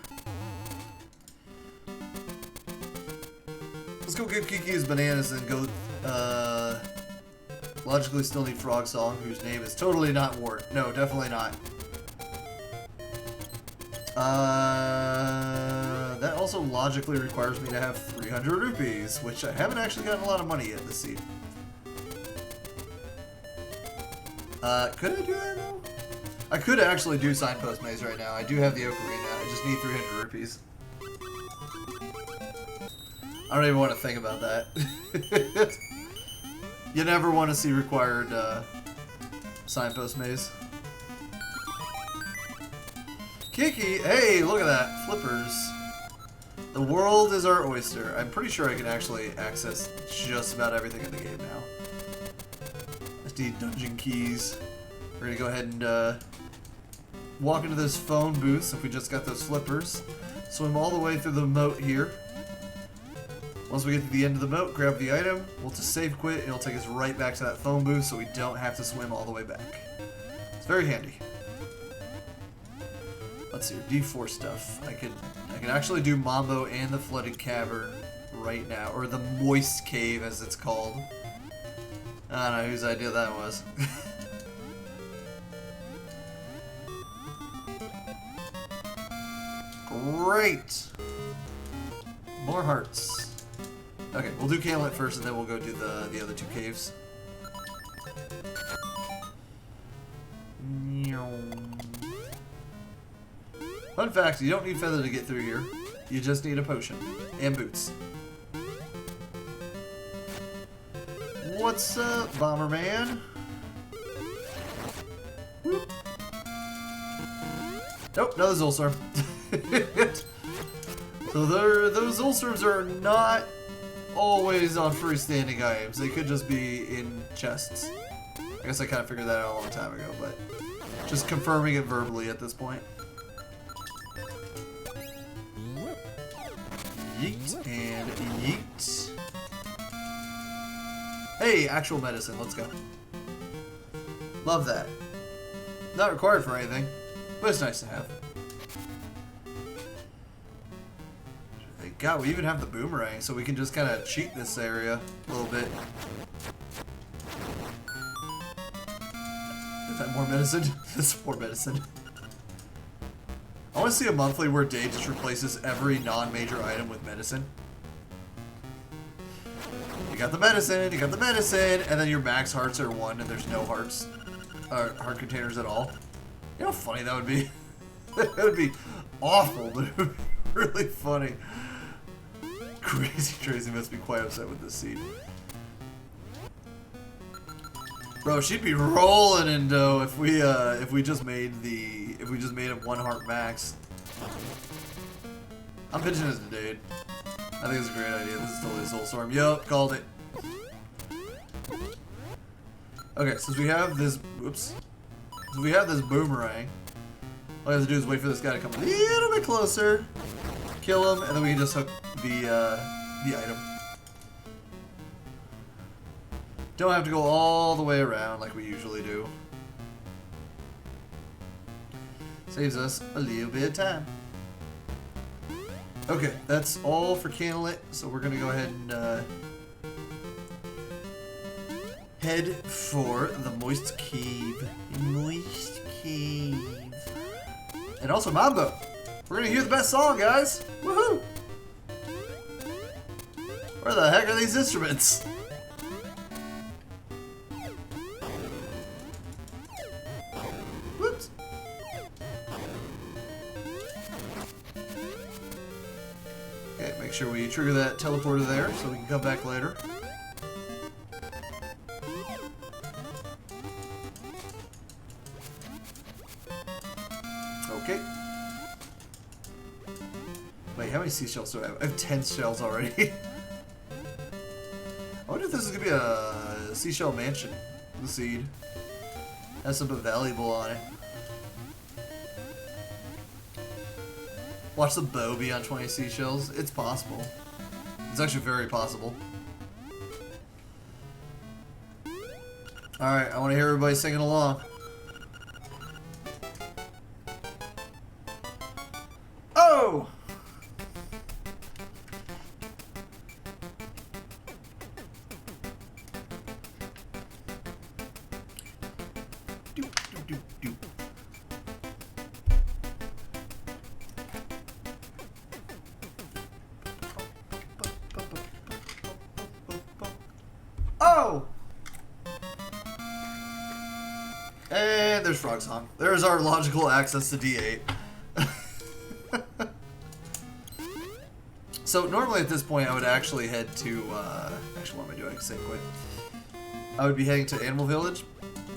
Let's go give Kiki his bananas and go, logically still need Frog Song, whose name is totally not Wart. No, definitely not. That also logically requires me to have 300 rupees, which I haven't actually gotten a lot of money yet this seed. Could I do that though? I could actually do Signpost Maze right now. I do have the Ocarina. I just need 300 rupees. I don't even want to think about that. You never want to see required Signpost Maze. Kiki! Hey, look at that. Flippers. The world is our oyster. I'm pretty sure I can actually access just about everything in the game now. Let's need dungeon keys. We're going to go ahead and walk into those phone booths if we just got those flippers. Swim all the way through the moat here. Once we get to the end of the moat, grab the item. We'll just save quit and it'll take us right back to that phone booth so we don't have to swim all the way back. It's very handy. Let's see, D4 stuff. I can actually do Mambo and the Flooded Cavern right now, or the Moist Cave as it's called. I don't know whose idea that was. Great! More hearts. Okay, we'll do Canlet first and then we'll go do the other two caves. Fun fact, you don't need Feather to get through here. You just need a potion. And boots. What's up, Bomberman? Whoop. Nope, another Zulstorm. So those Zulstorms are not always on freestanding items. They could just be in chests. I guess I kind of figured that out a long time ago, but just confirming it verbally at this point. Yeet and yeet. Hey, actual medicine. Let's go. Love that. Not required for anything, but it's nice to have. Thank God, we even have the boomerang, so we can just kind of cheat this area a little bit. Is that more medicine? That's more medicine. I want to see a monthly where Day just replaces every non-major item with medicine. You got the medicine, and then your max hearts are 1 and there's no hearts, heart containers at all. You know how funny that would be? That would be awful, but it would be really funny. Crazy Tracy must be quite upset with this seed. Bro, she'd be rolling in dough if we just made a 1 heart max. I'm pitching this to Dade. I think it's a great idea. This is totally a Soulstorm. Yup, called it. Okay, since we have this boomerang, All I have to do is wait for this guy to come a little bit closer, kill him, and then we can just hook the item. Don't have to go all the way around like we usually do. Saves us a little bit of time. Okay, that's all for Candlelit, so we're gonna go ahead and head for the Moist Cave. Moist Cave. And also Mambo. We're gonna hear the best song, guys. Woohoo! Where the heck are these instruments? Whoops. Okay, make sure we trigger that teleporter there so we can come back later. Okay. Wait, how many seashells do I have? I have 10 shells already. I wonder if this is going to be a seashell mansion. The seed has something valuable on it. Watch the bow be on 20 seashells. It's possible. It's actually very possible. Alright, I want to hear everybody singing along. Oh! Oh! And there's Frog Song. There's our logical access to D8. So normally at this point I would actually head to, actually what am I doing? Save quick. I would be heading to Animal Village,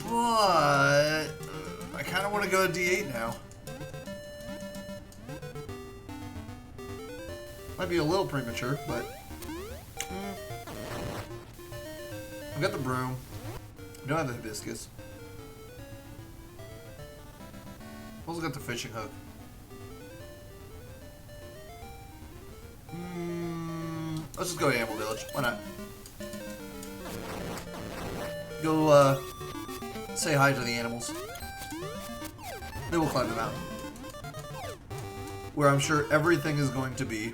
but I kind of want to go to D8 now. Might be a little premature, but I've got the broom. I don't have the hibiscus. I've also got the fishing hook. Let's just go to Animal Village. Why not? Go, say hi to the animals. Then we'll climb the mountain. Where I'm sure everything is going to be.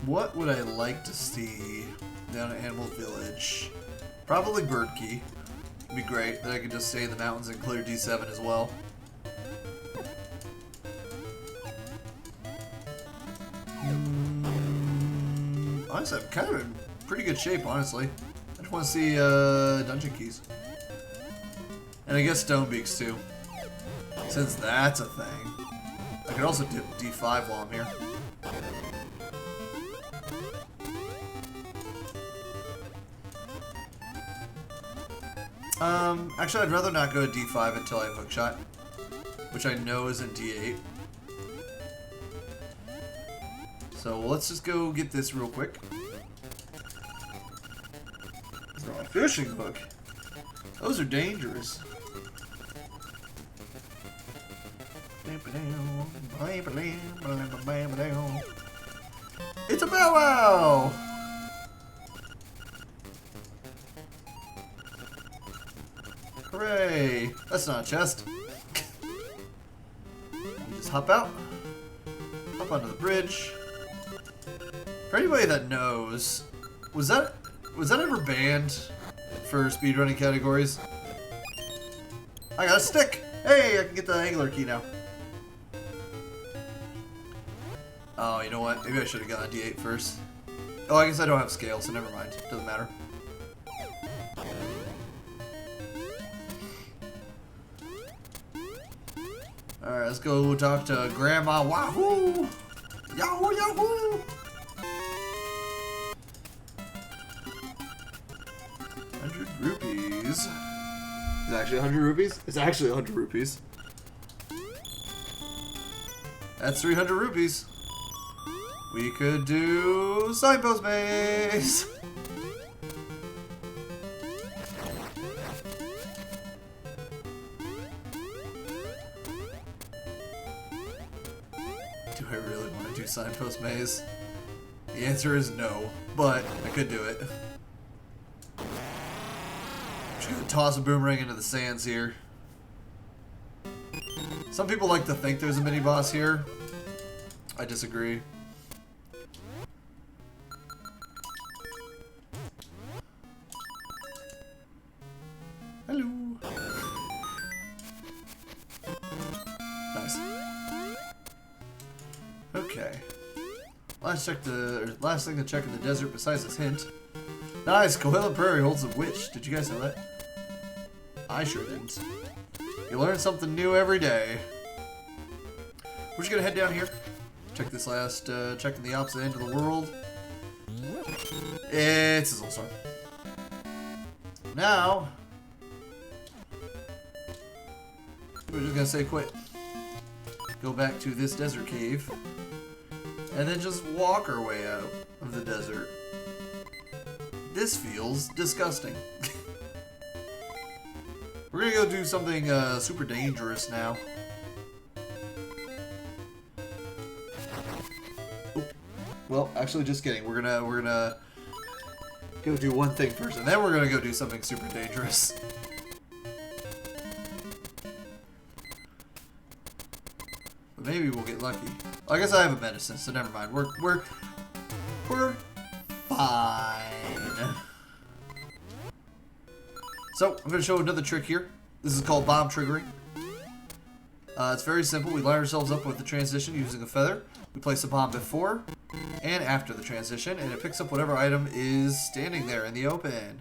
What would I like to see down at Animal Village? Probably Bird Key. It'd be great. Then I could just stay in the mountains and clear D7 as well. Honestly, I'm kind of in pretty good shape, honestly. I just want to see dungeon keys. And I guess stone beaks too. Since that's a thing. I could also do D5 while I'm here. Actually I'd rather not go to D5 until I have hookshot. Which I know is in D8. So let's just go get this real quick. Oh, a fishing hook. Those are dangerous. It's a bow wow! Hooray! That's not a chest. Just hop out. Hop onto the bridge. For anybody that knows, was that ever banned for speedrunning categories? I got a stick! Hey, I can get the angler key now. Oh, you know what? Maybe I should have gotten a D8 first. Oh, I guess I don't have scale, so never mind. Doesn't matter. Alright, let's go talk to Grandma Wahoo! Yahoo, yahoo! 100 rupees. Is it actually 100 rupees? It's actually 100 rupees. That's 300 rupees. We could do signpost maze. want to do signpost maze? The answer is no, but I could do it. I'm just gonna toss a boomerang into the sands here. Some people like to think there's a mini boss here. I disagree. Hello. Nice. Okay. Last thing to check in the desert besides this hint. Nice, Coquitlam Prairie holds a witch. Did you guys know that? I sure didn't. You learn something new every day. We're just gonna head down here. Check this last, checking the opposite end of the world. It's a Zolstorm. Now, we're just gonna say quit. Go back to this desert cave. And then just walk our way out of the desert. This feels disgusting. We're gonna go do something super dangerous now. Oop. Well, actually, just kidding. We're gonna go do one thing first, and then we're gonna go do something super dangerous. But maybe we'll get lucky. I guess I have a medicine, so never mind. We're fine. So, I'm going to show another trick here. This is called bomb triggering. It's very simple. We line ourselves up with the transition using a feather. We place a bomb before and after the transition, and it picks up whatever item is standing there in the open.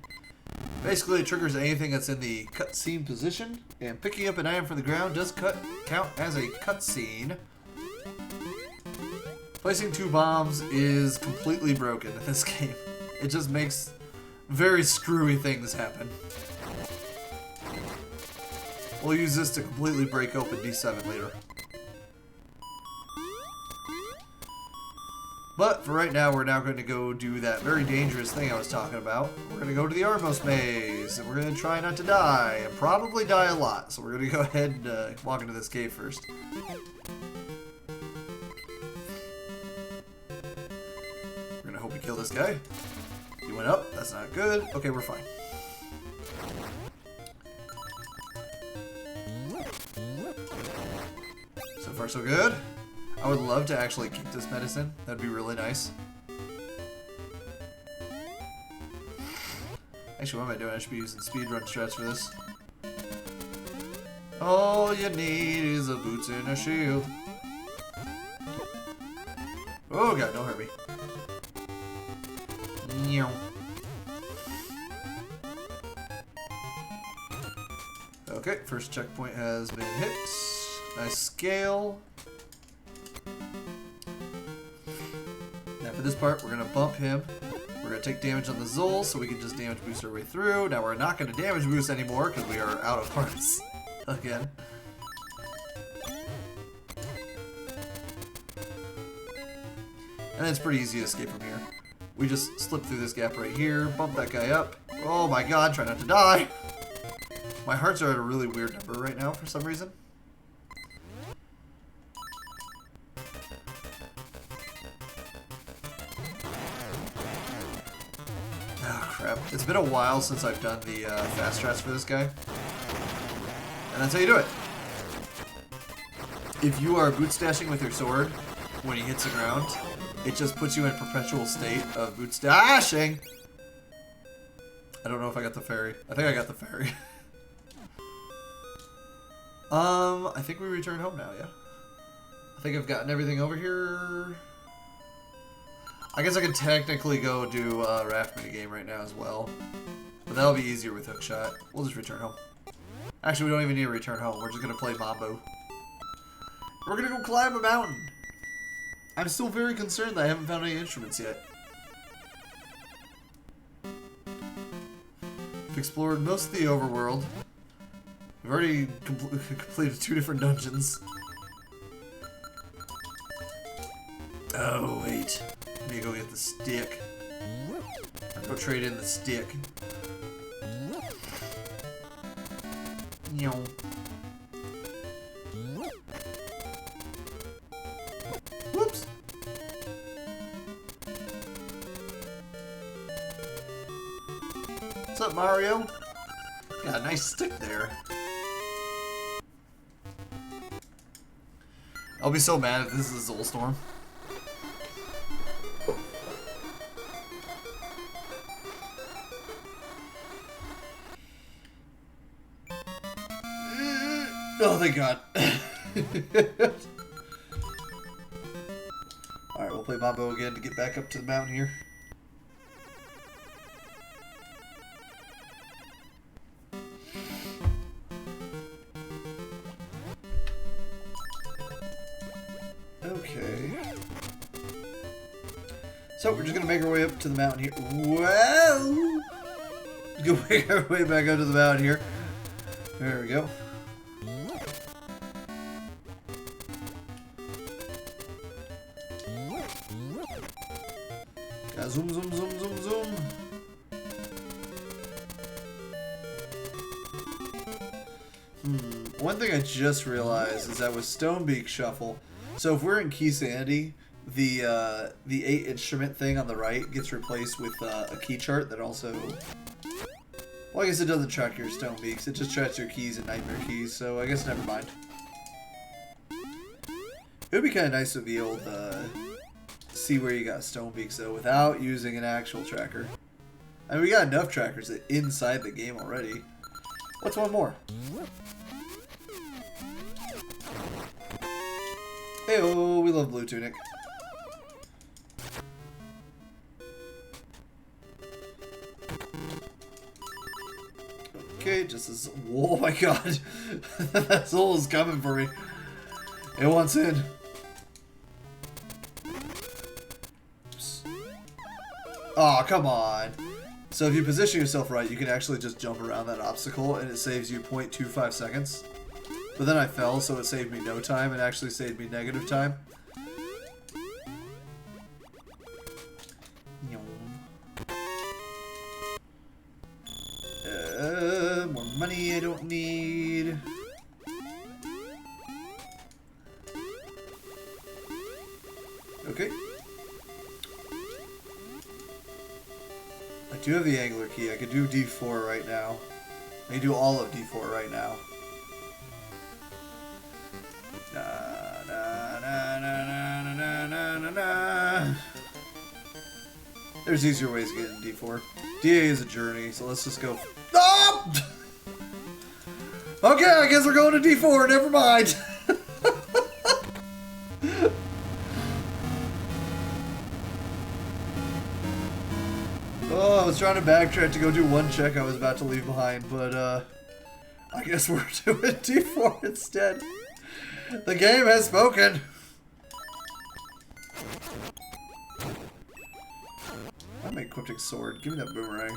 Basically, it triggers anything that's in the cutscene position, and picking up an item from the ground does count as a cutscene. Placing 2 bombs is completely broken in this game. It just makes very screwy things happen. We'll use this to completely break open D7 later. But for right now, we're now going to go do that very dangerous thing I was talking about. We're going to go to the Armos Maze, and we're going to try not to die, and probably die a lot. So we're going to go ahead and walk into this cave first. We're going to hope we kill this guy. He went up. That's not good. Okay, we're fine. So far, so good. I would love to actually keep this medicine. That'd be really nice. Actually, what am I doing? I should be using speedrun strats for this. All you need is a boots and a shield. Oh god, don't hurt me. Meow. Okay, first checkpoint has been hit. Nice scale. Now for this part, we're going to bump him. We're going to take damage on the Zol, so we can just damage boost our way through. Now we're not going to damage boost anymore, because we are out of hearts. Again. And it's pretty easy to escape from here. We just slip through this gap right here, bump that guy up. Oh my god, try not to die! My hearts are at a really weird number right now for some reason. Oh crap. It's been a while since I've done the fast strats for this guy. And that's how you do it. If you are boot stashing with your sword when he hits the ground, it just puts you in a perpetual state of boot stashing. I don't know if I got the fairy. I think I got the fairy. I think we return home now, yeah. I think I've gotten everything over here. I guess I could technically go do a raft minigame right now as well. But that'll be easier with hookshot. We'll just return home. Actually, we don't even need to return home. We're just going to play Mambo. We're going to go climb a mountain. I'm still very concerned that I haven't found any instruments yet. We've explored most of the overworld. We've already completed 2 different dungeons. Oh, wait. I need to go get the stick. Or go trade in the stick. Meow. Whoops. What's up, Mario? Got a nice stick there. I'll be so mad if this is a Zolstorm. Oh, thank God. Alright, we'll play Mambo again to get back up to the mountain here. Okay. So, we're just going to make our way up to the mountain here. Whoa! Go make our way back up to the mountain here. There we go. Zoom, zoom, zoom, zoom, zoom. One thing I just realized is that with Stonebeak Shuffle, so if we're in Key Sanity, the 8 instrument thing on the right gets replaced with a key chart that also... Well, I guess it doesn't track your Stonebeaks, it just tracks your keys and Nightmare keys, so I guess never mind. It would be kind of nice to be able to see where you got Stonebeaks though without using an actual tracker. I mean, we got enough trackers inside the game already. What's one more? Heyo, we love Blue Tunic. Okay, just as... Oh my God. That soul is coming for me. It wants in. Oh, come on. So if you position yourself right, you can actually just jump around that obstacle and it saves you 0.25 seconds. But then I fell, so it saved me no time and actually saved me negative time. More money I don't need. Okay. I do have the angler key. I could do D4 right now. I can do all of D4 right now. Na na na na na na na na na. There's easier ways to get in D4. DA is a journey, so let's just go. Oh! Okay, I guess we're going to D4. Never mind. Oh, I was trying to backtrack to go do one check I was about to leave behind, but I guess we're doing D4 instead. The game has spoken. I make Cryptic Sword. Give me that boomerang.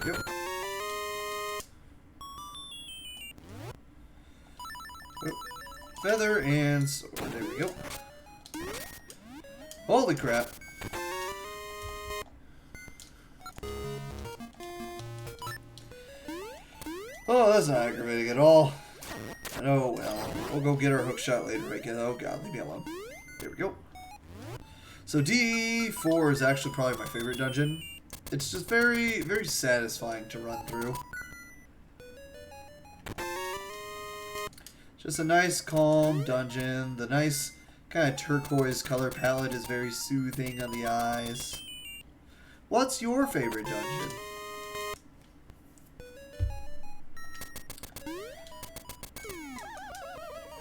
There we go. Feather and sword. There we go. Holy crap. Oh, that's not aggravating at all. Oh well. We'll go get our hook shot later, I guess. Oh god, leave me alone. There we go. So D4 is actually probably my favorite dungeon. It's just very, very satisfying to run through. Just a nice, calm dungeon. The nice kind of turquoise color palette is very soothing on the eyes. What's your favorite dungeon?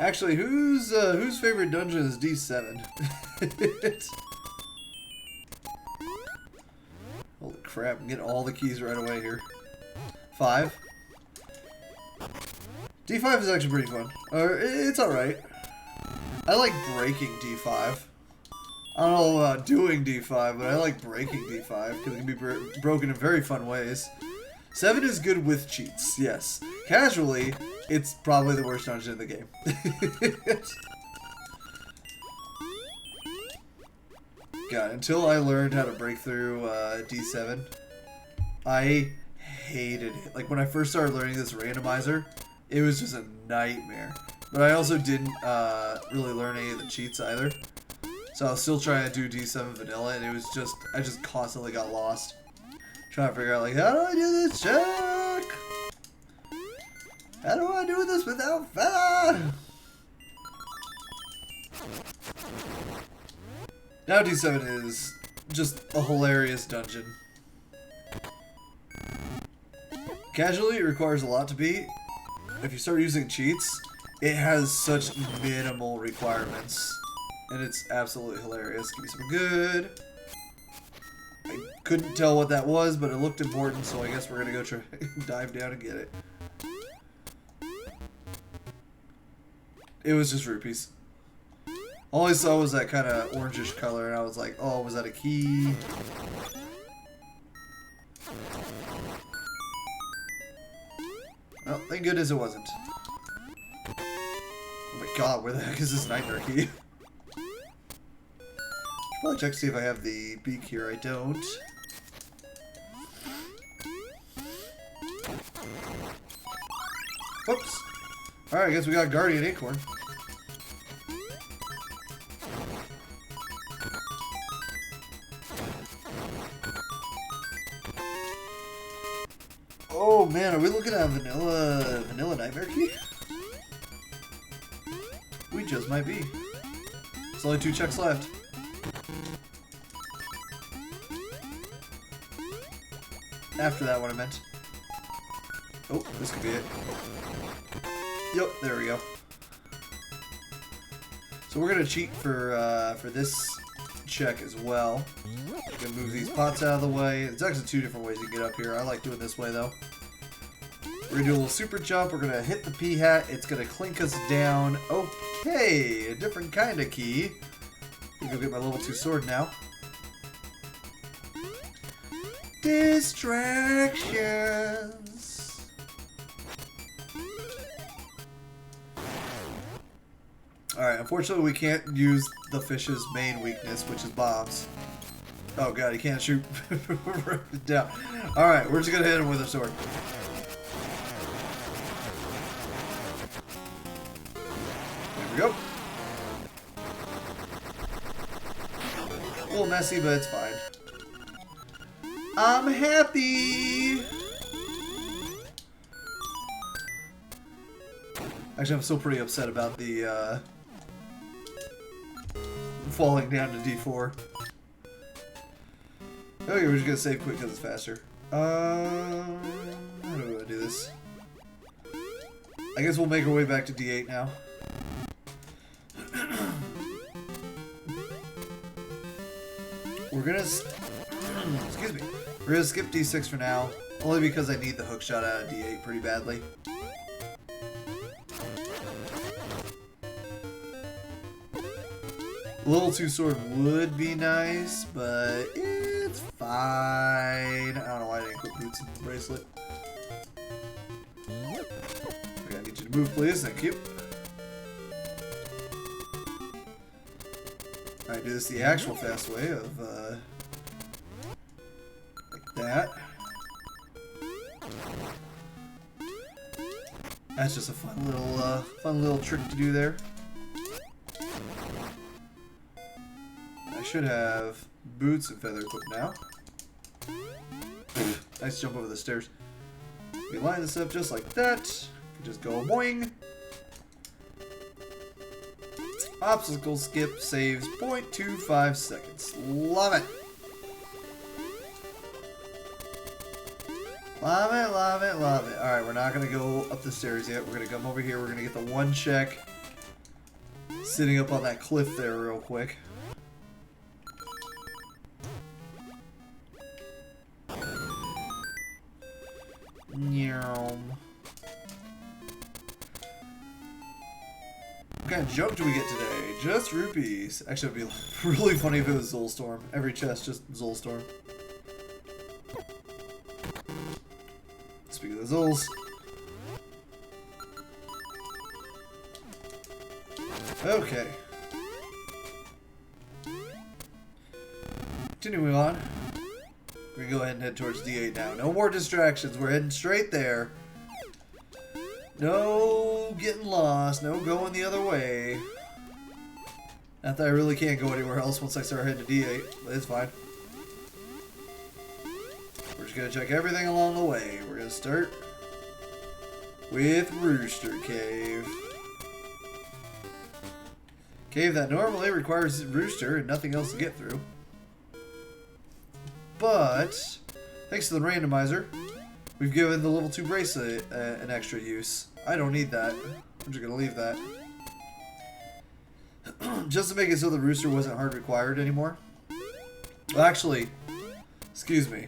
Actually, whose favorite dungeon is D7? Holy crap! I'm getting all the keys right away here. 5. D5 is actually pretty fun. It's alright. I like breaking D5. I don't know about doing D5, but I like breaking D5 because it can be broken in very fun ways. 7 is good with cheats, yes. Casually, it's probably the worst dungeon in the game. God, until I learned how to break through D7, I hated it. Like when I first started learning this randomizer, it was just a nightmare. But I also didn't really learn any of the cheats either. So I was still trying to do D7 vanilla, and it was just, I just constantly got lost. Trying to figure out, like, how do I do this check? How do I do this without fella? Now D7 is just a hilarious dungeon. Casually, it requires a lot to beat. If you start using cheats, it has such minimal requirements. And it's absolutely hilarious. Give me some good. I couldn't tell what that was, but it looked important, so I guess we're gonna go try dive down and get it. It was just rupees. All I saw was that kind of orangish color, and I was like, oh, was that a key? Well, thank goodness it wasn't. Oh my god, where the heck is this nightmare key? Probably check to see if I have the beak here. I don't. Whoops. Alright, I guess we got Guardian Acorn. Oh man, are we looking at vanilla nightmare key? We just might be. There's only 2 checks left. After that one, I meant. Oh, this could be it. Yep, there we go. So we're gonna cheat for this check as well. We're gonna move these pots out of the way. There's actually 2 different ways you can get up here. I like doing this way though. We're gonna do a little super jump. We're gonna hit the P hat. It's gonna clink us down. Okay, a different kind of key. I'm gonna go get my level 2 sword now. Distractions. Alright, unfortunately we can't use the fish's main weakness, which is bombs. Oh god, he can't shoot down. Alright, we're just gonna hit him with a sword. There we go. A little messy, but it's fine. I'm happy! Actually, I'm still pretty upset about the, falling down to D4. Okay, we're just gonna save quick because it's faster. How do I do this? I guess we'll make our way back to D8 now. We're gonna... excuse me. We're gonna skip D6 for now, only because I need the hook shot out of D8 pretty badly. A level 2 sword would be nice, but it's fine. I don't know why I didn't equip boots and bracelet. Okay, I need you to move, please. Thank you. Alright, do this the actual fast way of, like that. That's just a fun little trick to do there. I should have boots and feather equipped now. Nice jump over the stairs. We line this up just like that. We just go boing. Obstacle skip saves 0.25 seconds. Love it. Love it, love it, love it. Alright, we're not going to go up the stairs yet. We're going to come over here. We're going to get the one check. Sitting up on that cliff there real quick. What kind of jump do we get today? Just rupees. Actually, it'd be really funny if it was Zolstorm. Every chest, just Zolstorm. Speaking of the Zols. Okay. Continuing on. We're gonna go ahead and head towards D8 now. No more distractions. We're heading straight there. No getting lost. No going the other way. Not that I really can't go anywhere else once I start heading to D8, but it's fine. We're just going to check everything along the way. We're going to start with Rooster Cave. Cave that normally requires Rooster and nothing else to get through. But, thanks to the randomizer, we've given the level 2 bracelet an extra use. I don't need that. I'm just going to leave that. Just to make it so the Rooster wasn't hard required anymore. Well, actually, excuse me.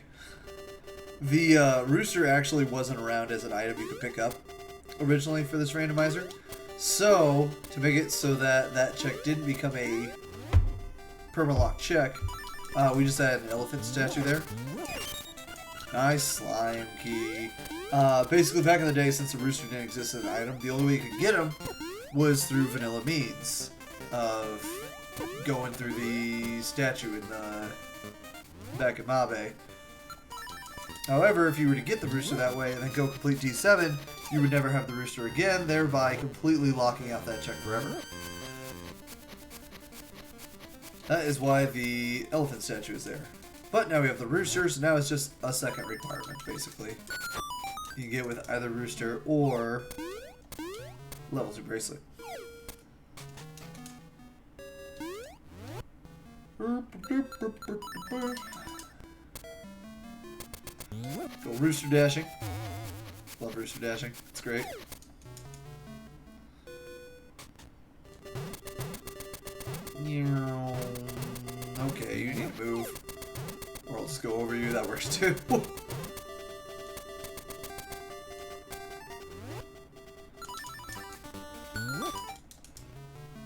The Rooster actually wasn't around as an item you could pick up originally for this randomizer. So, to make it so that that check didn't become a perma-lock check, we just had an elephant statue there. Nice slime key. Basically, back in the day, since the Rooster didn't exist as an item, the only way you could get him was through vanilla means of going through the statue in the back at Mabe. However, if you were to get the Rooster that way and then go complete D7, you would never have the Rooster again, thereby completely locking out that check forever. That is why the elephant statue is there. But now we have the Rooster, so now it's just a second requirement, basically. You can get with either Rooster or level 2 bracelet. Go Rooster dashing. Love Rooster dashing. It's great. Okay, you need to move. Or I'll just go over you. That works too.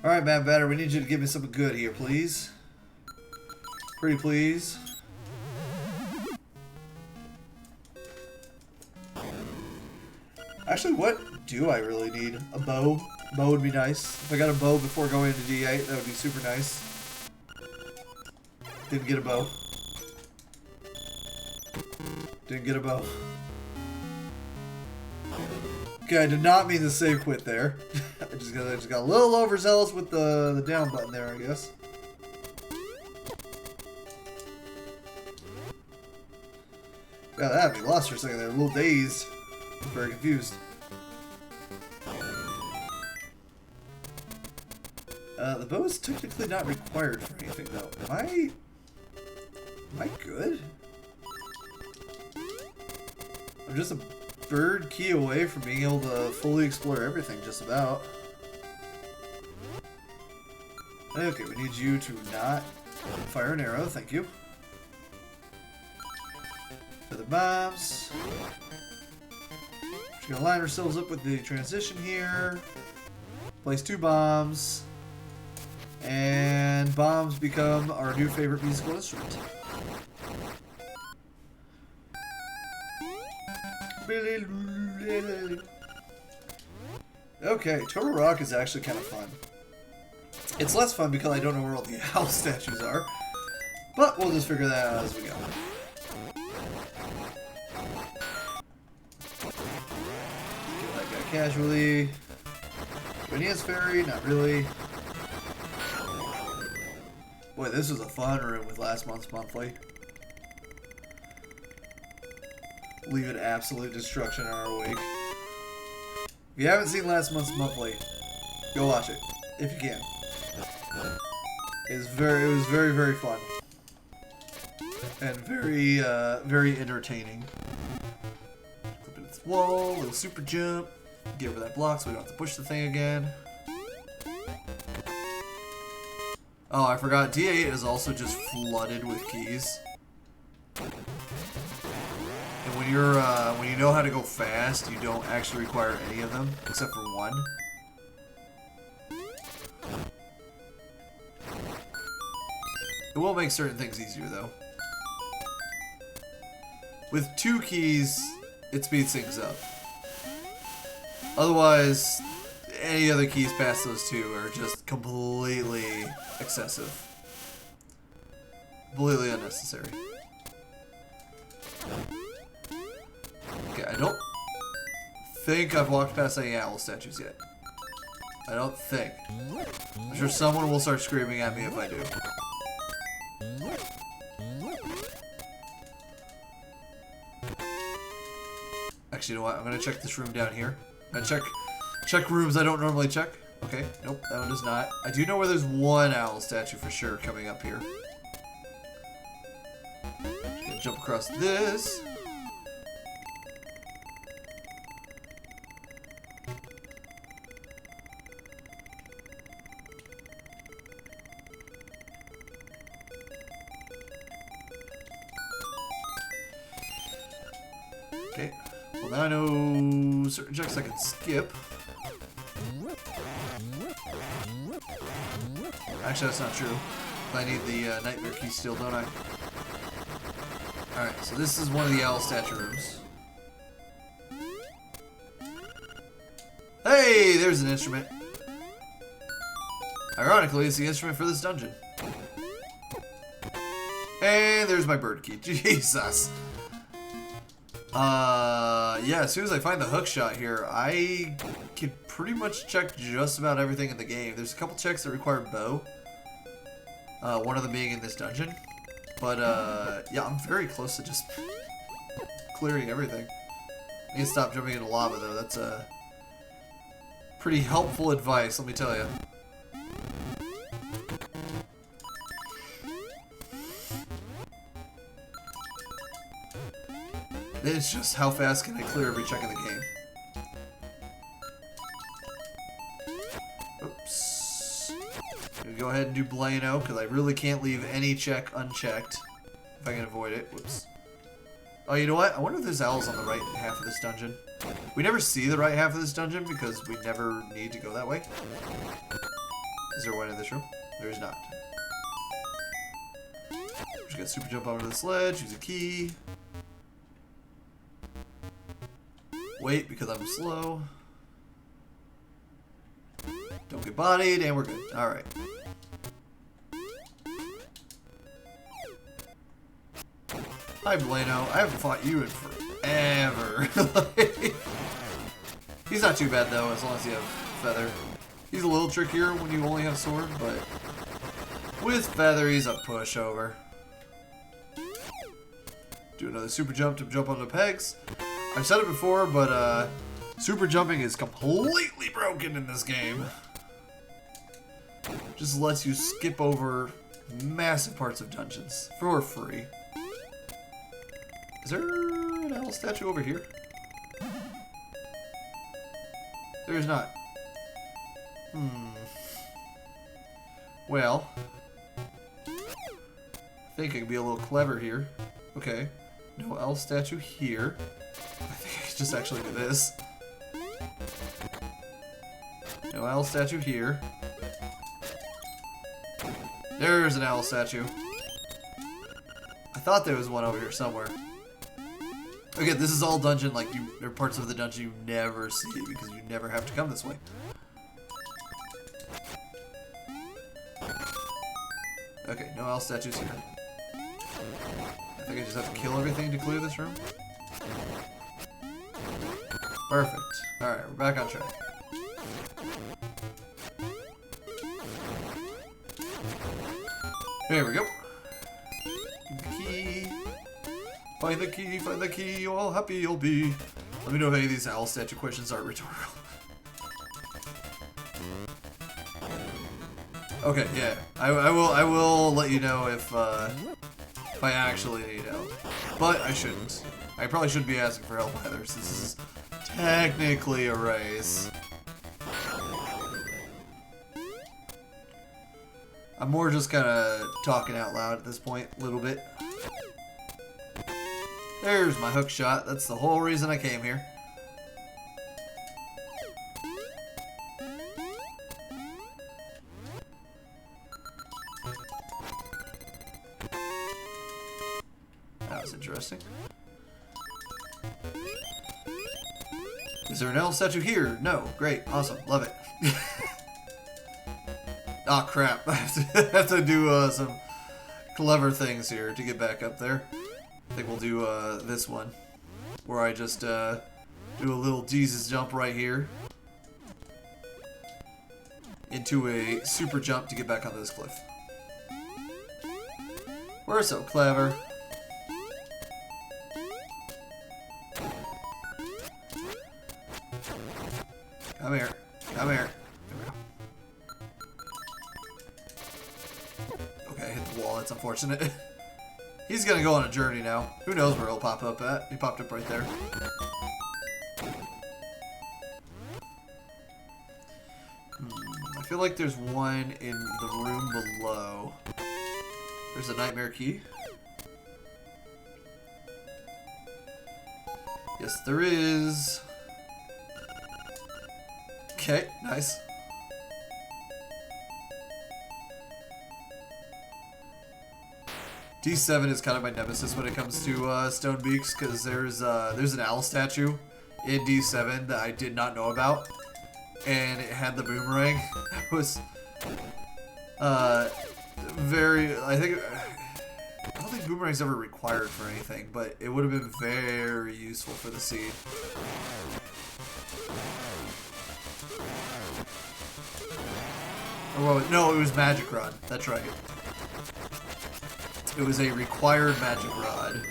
Alright, Mad Batter, we need you to give me something good here, please. Pretty please. Actually, what do I really need? A bow? Bow would be nice. If I got a bow before going into D8, that would be super nice. Didn't get a bow. Didn't get a bow. Okay, I did not mean to save quit there. I just got a little overzealous with the down button there, I guess. Yeah, that had me lost for a second there. A little dazed. Very confused. The bow is technically not required for anything, though. Am I good? I'm just a bird key away from being able to fully explore everything, just about. Okay, we need you to not fire an arrow, thank you. For the bombs. We're gonna line ourselves up with the transition here. Place 2 bombs. And bombs become our new favorite musical instrument. Okay, Turtle Rock is actually kind of fun. It's less fun because I don't know where all the owl statues are. But we'll just figure that out as we go. Kill that guy casually. Winnie's Fairy, not really. Boy, this was a fun room with last month's monthly. Leaving absolute destruction in our wake. If you haven't seen last month's monthly, go watch it if you can. It was very, very fun and very, very entertaining. Clip it its wall, little super jump, get over that block so we don't have to push the thing again. Oh, I forgot. D8 is also just flooded with keys. And when you know how to go fast, you don't actually require any of them except for one. It will make certain things easier though. With 2 keys, it speeds things up. Otherwise, any other keys past those 2 are just completely excessive. Completely unnecessary. Okay, I don't think I've walked past any owl statues yet. I don't think. I'm sure someone will start screaming at me if I do. Actually, you know what? I'm gonna check this room down here. I'm gonna check rooms I don't normally check. Okay, nope, that one does not. I do know where there's one owl statue for sure coming up here. Just gonna jump across this. Okay, well now I know certain checks I can skip. Actually, that's not true. I need the nightmare key still, don't I? Alright, so this is one of the owl statue rooms. Hey, there's an instrument. Ironically, it's the instrument for this dungeon. And there's my bird key. Jesus. Yeah, as soon as I find the hook shot here, I can pretty much check just about everything in the game. There's a couple checks that require bow. One of them being in this dungeon. But, yeah, I'm very close to just clearing everything. I need to stop jumping into lava, though. That's, pretty helpful advice, let me tell you. It's just how fast can I clear every check in the game. Oops. I'm gonna go ahead and do Blano, because I really can't leave any check unchecked. If I can avoid it. Whoops. Oh, you know what? I wonder if there's owls on the right half of this dungeon. We never see the right half of this dungeon because we never need to go that way. Is there one in this room? There is not. Just gotta super jump onto the sledge, use a key. Wait, because I'm slow. Don't get bodied, and we're good. Alright. Hi, Blano. I haven't fought you in forever. He's not too bad, though, as long as you have Feather. He's a little trickier when you only have Sword, but with Feather, he's a pushover. Do another super jump to jump onto pegs. I've said it before, but super jumping is completely broken in this game. Just lets you skip over massive parts of dungeons for free. Is there an owl statue over here? There is not. Well, I think I can be a little clever here. Okay, no owl statue here. I think I could just actually do this. No owl statue here. There's an owl statue. I thought there was one over here somewhere. Okay, this is all dungeon, like, there are parts of the dungeon you never see because you never have to come this way. Okay, no owl statues here. I think I just have to kill everything to clear this room. Perfect. Alright, we're back on track. There we go. Key. Find the key, all happy you'll be. Let me know if any of these owl statue questions are rhetorical. Okay, yeah. I will let you know if I actually need help. But I shouldn't. I probably shouldn't be asking for help either, since this is technically a race. I'm more just kind of talking out loud at this point, a little bit. There's my hook shot. That's the whole reason I came here. That was interesting. Is there an owl statue here? No. Great. Awesome. Love it. Oh crap. I have to do some clever things here to get back up there. I think we'll do this one, where I just Do a little Jesus jump right here. Into a super jump to get back onto this cliff. We're so clever. Come here. Come here. Okay, hit the wall. That's unfortunate. He's gonna go on a journey now. Who knows where he'll pop up at? He popped up right there. I feel like there's one in the room below. There's a nightmare key. Yes, there is. Okay, nice. D7 is kind of my nemesis when it comes to stone beaks, because there's an owl statue in D7 that I did not know about, and it had the boomerang. It was very. I don't think boomerang's ever required for anything, but it would have been very useful for the seed. Oh, no, it was magic rod. That's right. It was a required magic rod,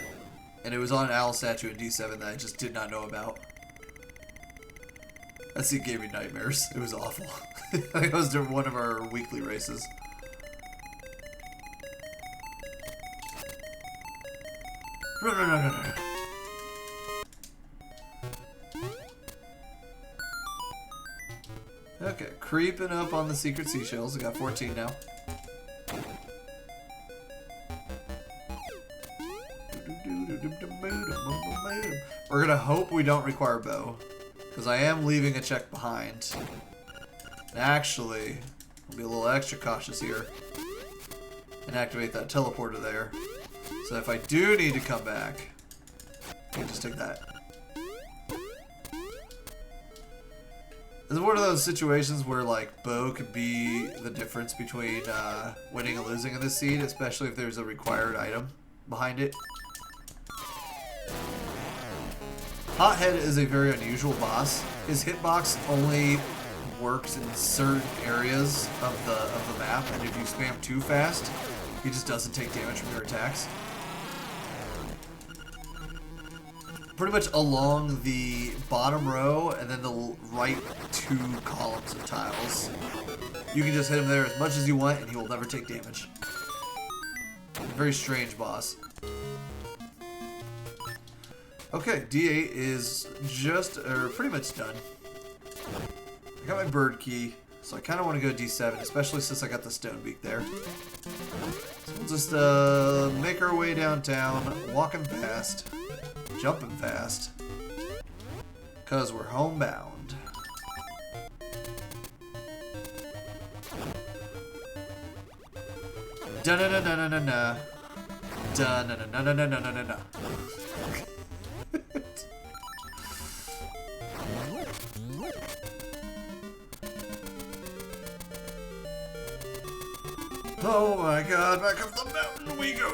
and it was on an owl statue in D7 that I just did not know about. That seat gave me nightmares. It was awful. I think it was during one of our weekly races. No. Okay, creeping up on the secret seashells. I got 14 now. We're gonna hope we don't require bow, because I am leaving a check behind. And actually, I'll be a little extra cautious here and activate that teleporter there. So if I do need to come back, I can just take that. It's one of those situations where like bow could be the difference between winning and losing in this seed, especially if there's a required item behind it. Hothead is a very unusual boss. His hitbox only works in certain areas of the map, and if you spam too fast, he just doesn't take damage from your attacks. Pretty much along the bottom row and then the right 2 columns of tiles. You can just hit him there as much as you want and he will never take damage. Very strange boss. Okay, D8 is just, or pretty much done. I got my bird key, so I kind of want to go D7, especially since I got the stone beak there. So we'll just make our way downtown, walking fast. Jumping fast, because we're homebound. Da-na-na-na-na-na-na. Da-na-na-na-na-na-na-na-na. Oh my god, back up the mountain we go.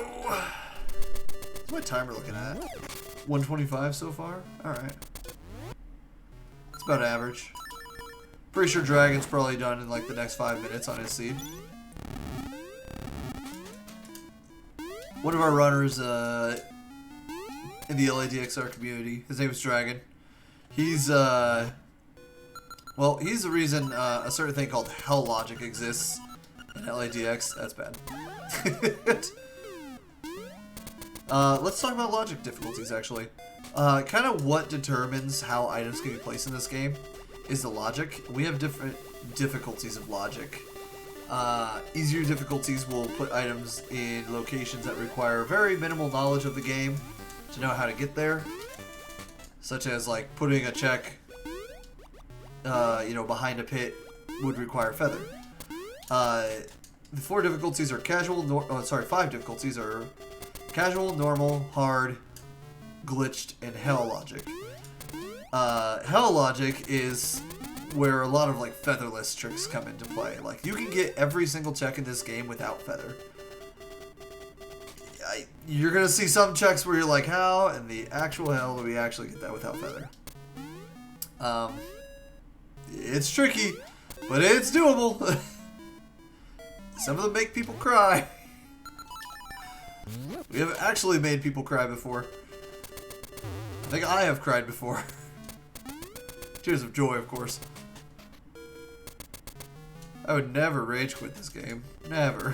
What's my timer looking at? 125 so far? Alright. It's about average. Pretty sure Dragon's probably done in like the next 5 minutes on his seed. One of our runners in the LADXR community, his name is Dragon. He's well, he's the reason a certain thing called Hell Logic exists in LADX. That's bad. Let's talk about logic difficulties, actually. Kind of what determines how items can be placed in this game is the logic. We have different difficulties of logic. Easier difficulties will put items in locations that require very minimal knowledge of the game to know how to get there. Such as, like, putting a check, behind a pit would require feather. The 4 difficulties are casual, 5 difficulties are casual, normal, hard, glitched, and hell logic. Hell logic is where a lot of like featherless tricks come into play. Like you can get every single check in this game without feather. You're gonna see some checks where you're like, how in the actual hell do we actually get that without feather? It's tricky, but it's doable. Some of them make people cry. We have actually made people cry before. I think I have cried before. Tears of joy, of course. I would never rage quit this game. Never.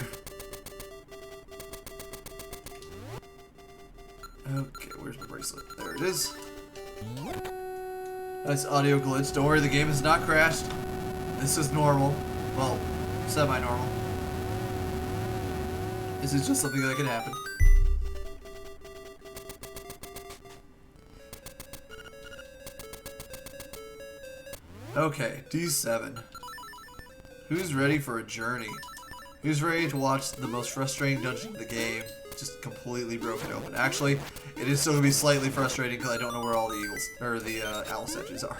Okay, where's my bracelet? There it is. Nice audio glitch. Don't worry, the game has not crashed. This is normal. Well, semi-normal. This is just something that can happen. Okay, D7. Who's ready for a journey? Who's ready to watch the most frustrating dungeon in the game just completely broken open? Actually, it is still going to be slightly frustrating because I don't know where all the eagles, or the owl statues are.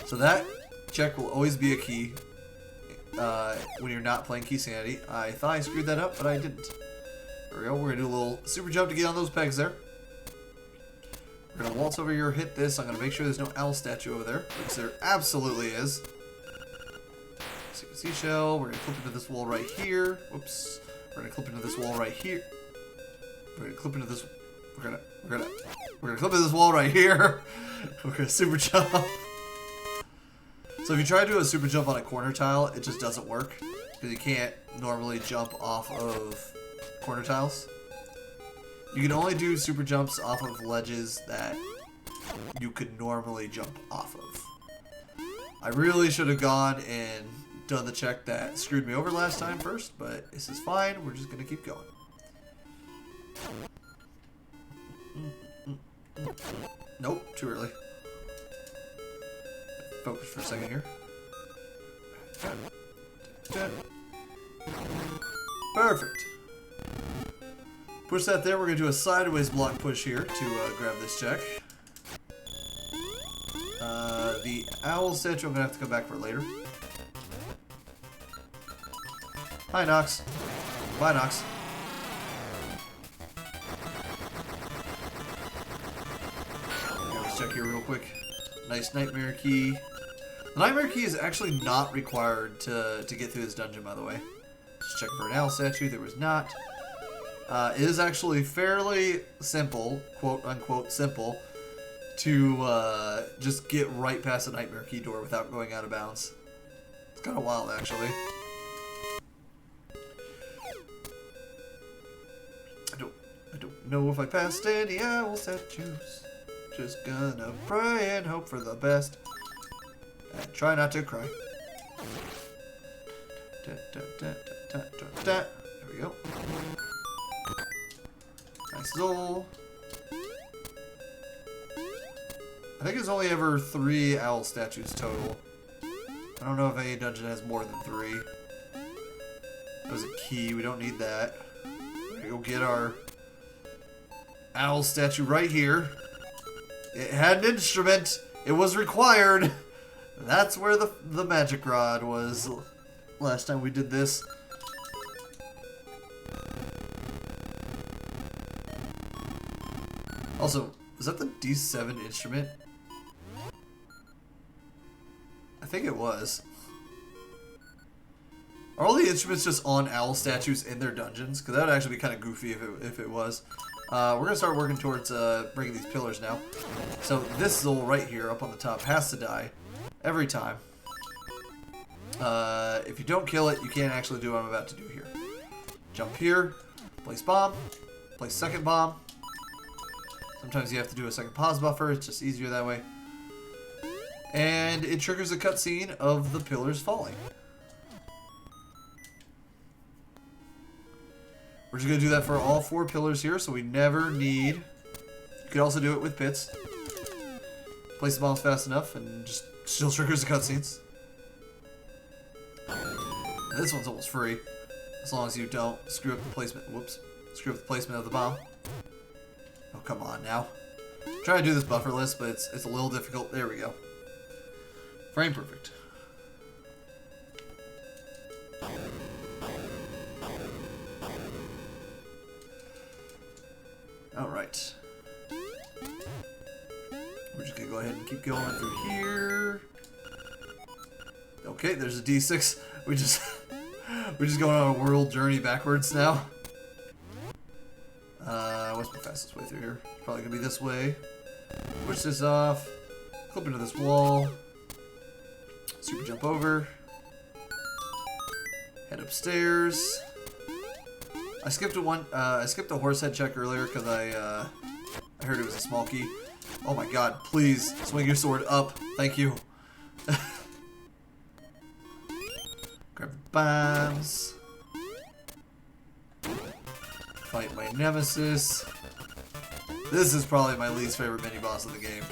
So that check will always be a key when you're not playing Key Sanity. I thought I screwed that up, but I didn't. There we go. We're going to do a little super jump to get on those pegs there. We're going to waltz over here, hit this. I'm going to make sure there's no owl statue over there, because there absolutely is. Seashell. We're going to clip into this wall right here. Whoops. We're going to clip into this wall right here. We're going to clip into this. We're going to clip into this wall right here. We're going to super jump. So if you try to do a super jump on a corner tile, it just doesn't work because you can't normally jump off of corner tiles. You can only do super jumps off of ledges that you could normally jump off of. I really should have gone and done the check that screwed me over last time first, but this is fine. We're just going to keep going. Nope, too early. Focus for a second here. Perfect. Push that there. We're going to do a sideways block push here to grab this check. The owl statue I'm going to have to come back for later. Hi, Nox. Bye, Nox. Let's check here real quick. Nice nightmare key. The nightmare key is actually not required to get through this dungeon, by the way. Just check for an owl statue. There was not. It is actually fairly simple, quote unquote simple, to just get right past the nightmare key door without going out of bounds. It's kind of wild, actually. I don't know if I passed any owl statues. Just gonna pray and hope for the best. And try not to cry. There we go. Nice Zol. I think there's only ever 3 owl statues total. I don't know if any dungeon has more than 3. That was a key. We don't need that. We're gonna go get our owl statue right here. It had an instrument. It was required. That's where the magic rod was last time we did this. Also, is that the D7 instrument? I think it was. Are all the instruments just on owl statues in their dungeons? Because that would actually be kind of goofy if it was. We're going to start working towards breaking these pillars now. So this Zol right here up on the top has to die every time. If you don't kill it, you can't actually do what I'm about to do here. Jump here, place bomb, place second bomb. Sometimes you have to do a second pause buffer. It's just easier that way. And it triggers a cutscene of the pillars falling. We're just going to do that for all 4 pillars here, so we never need... You could also do it with pits. Place the bombs fast enough, and just still triggers the cutscenes. This one's almost free, as long as you don't screw up the placement. Whoops. Screw up the placement of the bomb. Oh, come on now. I'm trying to do this bufferless, but it's a little difficult. There we go. Frame perfect. Alright. We're just just gonna go ahead and keep going through here. Okay, there's a D6. We're just going on a world journey backwards now. What's the fastest way through here? Probably gonna be this way. Push this off. Clip into this wall. Super jump over. Head upstairs. I skipped a horse head check earlier because I heard it was a small key. Oh my god, please swing your sword up. Thank you. Grab the bombs. Fight my nemesis. This is probably my least favorite mini-boss of the game.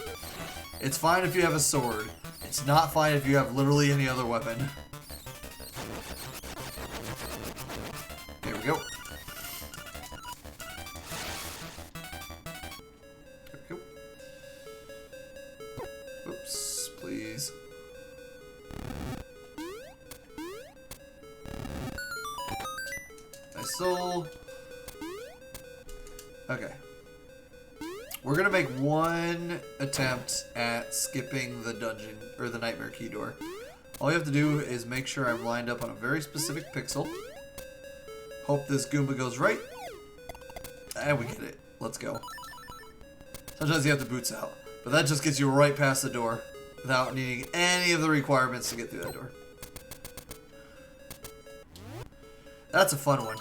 It's fine if you have a sword. It's not fine if you have literally any other weapon. There we go. There we go. Oops, please. Nice soul. Okay. We're gonna make one attempt at skipping the dungeon, or the Nightmare Key door. All you have to do is make sure I'm lined up on a very specific pixel. Hope this Goomba goes right. And we get it. Let's go. Sometimes you have to boots out. But that just gets you right past the door without needing any of the requirements to get through that door. That's a fun one.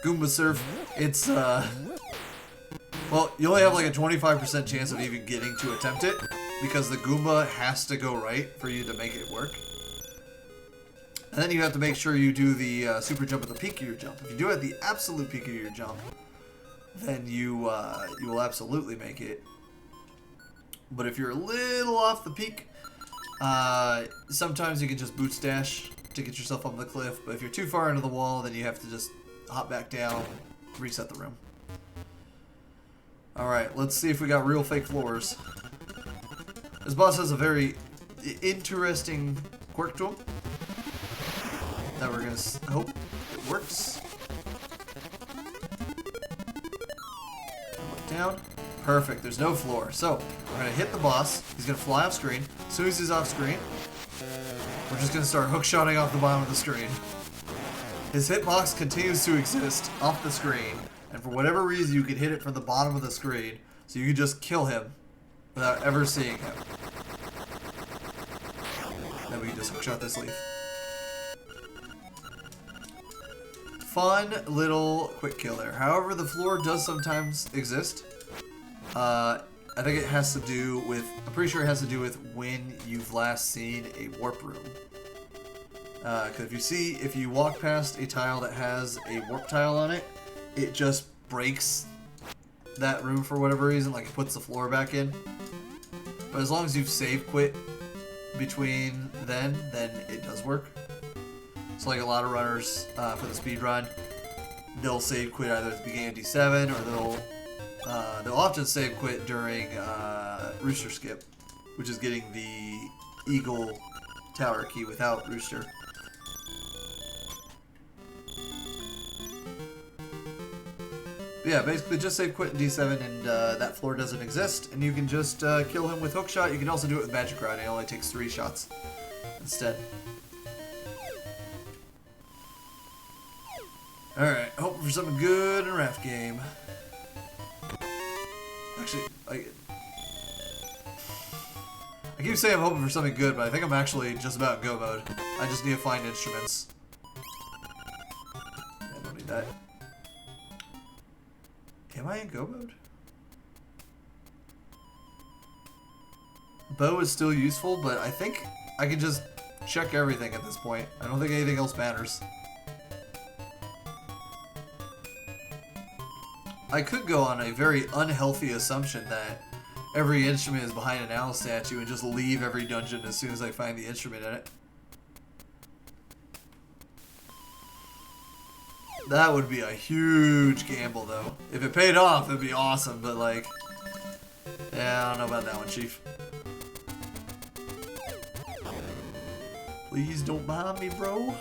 Goomba Surf. It's, well, you only have like a 25% chance of even getting to attempt it because the Goomba has to go right for you to make it work. And then you have to make sure you do the super jump at the peak of your jump. If you do it at the absolute peak of your jump, then you will absolutely make it. But if you're a little off the peak, sometimes you can just boot stash to get yourself up the cliff. But if you're too far into the wall, then you have to just hop back down, reset the room. Alright, let's see if we got real fake floors. This boss has a very interesting quirk to him that we're going to hope it works. Look down. Perfect, there's no floor. So, we're going to hit the boss. He's going to fly off screen. As soon as he's off screen, we're just going to start hookshotting off the bottom of the screen. His hitbox continues to exist off the screen. And for whatever reason, you can hit it from the bottom of the screen, so you can just kill him without ever seeing him. Then we can just hookshot this leaf. Fun little quick kill there. However, the floor does sometimes exist. I think it has to do with, I'm pretty sure it has to do with when you've last seen a warp room. Because if you walk past a tile that has a warp tile on it, it just breaks that room for whatever reason, like it puts the floor back in. But as long as you've save quit between then it does work. So like a lot of runners for the speed run, they'll save quit either at the beginning of D7 or they'll often save quit during Rooster Skip, which is getting the Eagle Tower key without Rooster. But yeah, basically just save quit in D7 and that floor doesn't exist, and you can just kill him with hookshot. You can also do it with magic rod. It only takes 3 shots instead. Alright, hoping for something good in a raft game. Actually, I keep saying I'm hoping for something good, but I think I'm actually just about in go mode. I just need to find instruments. I don't need that. Am I in go mode? Bow is still useful, but I think I can just check everything at this point. I don't think anything else matters. I could go on a very unhealthy assumption that every instrument is behind an owl statue and just leave every dungeon as soon as I find the instrument in it. That would be a huge gamble, though. If it paid off, it'd be awesome, but like... Yeah, I don't know about that one, Chief. Please don't bomb me, bro.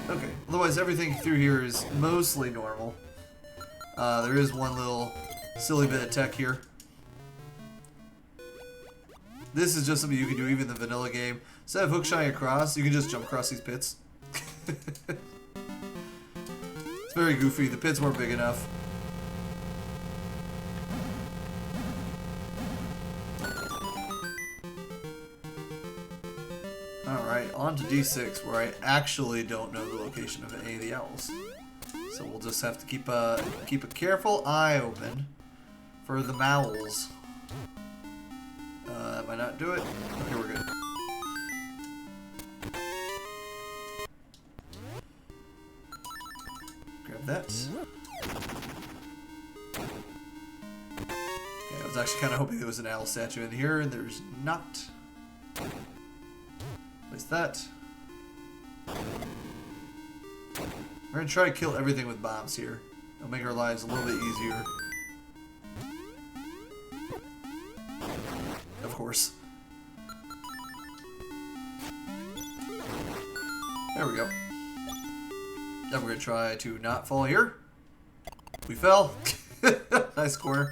Okay, otherwise, everything through here is mostly normal. There is one little silly bit of tech here. This is just something you can do even in the vanilla game. Instead of hook shining across, you can just jump across these pits. It's very goofy. The pits weren't big enough. Alright, on to D6, where I actually don't know the location of any of the owls. So we'll just have to keep a careful eye open for the mowls. That might not do it. Okay, we're good. Grab that. Okay, I was actually kind of hoping there was an owl statue in here, and there's not. Place that. We're gonna try to kill everything with bombs here. It'll make our lives a little bit easier. Of course. There we go. Then we're gonna try to not fall here. We fell. Nice corner.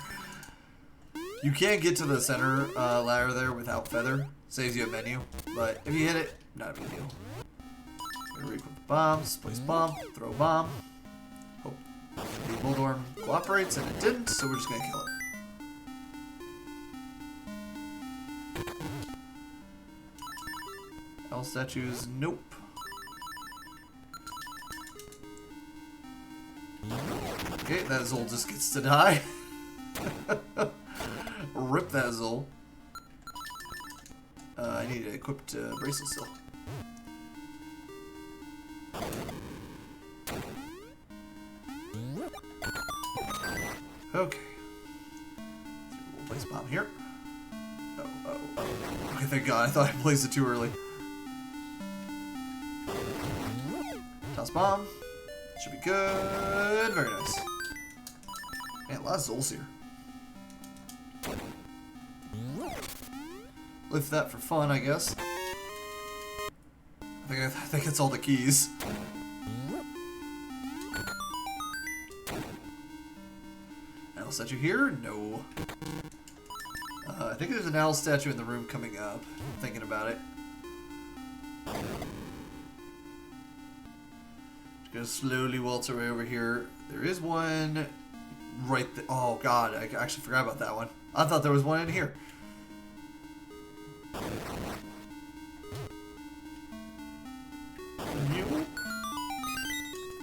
You can't get to the center ladder there without feather. Saves you a menu, but if you hit it, not a big deal. Gonna re-equip bombs, place bomb, throw bomb. Hope the Bulldoorn cooperates, and it didn't, so we're just gonna kill it. Owl statues, nope. Okay, that Zol just gets to die. Rip that Zol. I need an equipped bracelet still. Okay. We'll place bomb here. Oh. Okay, thank God. I thought I placed it too early. Toss bomb. Should be good. Very nice. Man, a lot of Zols here. Lift that for fun, I guess. I think it's all the keys. Owl statue here? No. I think there's an owl statue in the room coming up. I'm thinking about it. Just gonna slowly waltz our way over here. There is one right there. Oh God, I actually forgot about that one. I thought there was one in here.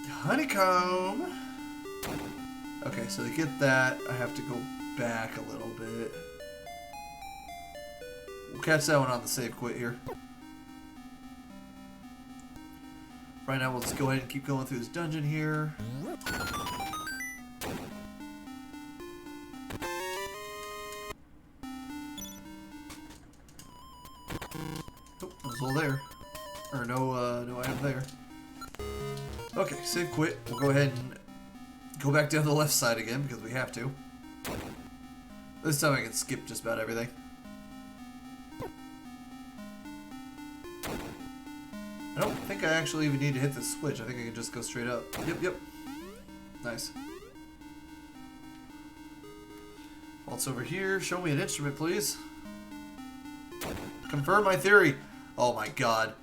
Honeycomb! Okay, so to get that, I have to go back a little bit. We'll catch that one on the save quit here. Right now, we'll just go ahead and keep going through this dungeon here. Oh, no soul there. Or no item there. Okay, save quit. We'll go ahead and go back down the left side again because we have to. This time I can skip just about everything. I don't think I actually even need to hit the switch. I think I can just go straight up. Yep. Nice. Waltz over here. Show me an instrument, please. Confirm my theory. Oh my God.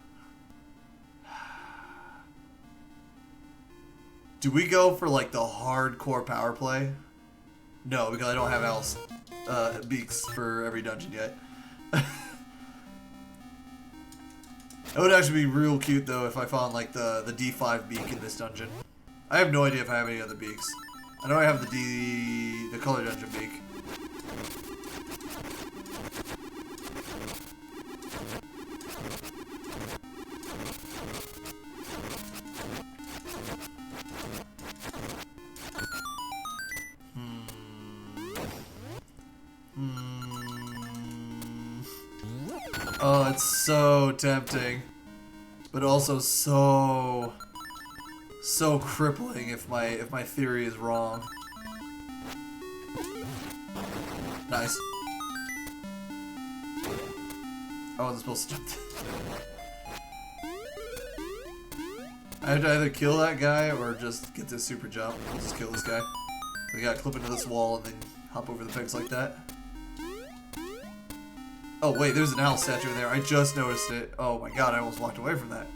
Do we go for like the hardcore power play? No, because I don't have else beaks for every dungeon yet. It would actually be real cute though if I found like the D5 beak in this dungeon. I have no idea if I have any other beaks. I know I have the color dungeon beak. Oh, it's so tempting, but also so crippling if my theory is wrong. Nice. I wasn't supposed to jump. I I have to either kill that guy or just get this super jump. We'll just kill this guy. We gotta clip into this wall and then hop over the pegs like that. Oh wait, there's an owl statue in there. I just noticed it. Oh my god, I almost walked away from that.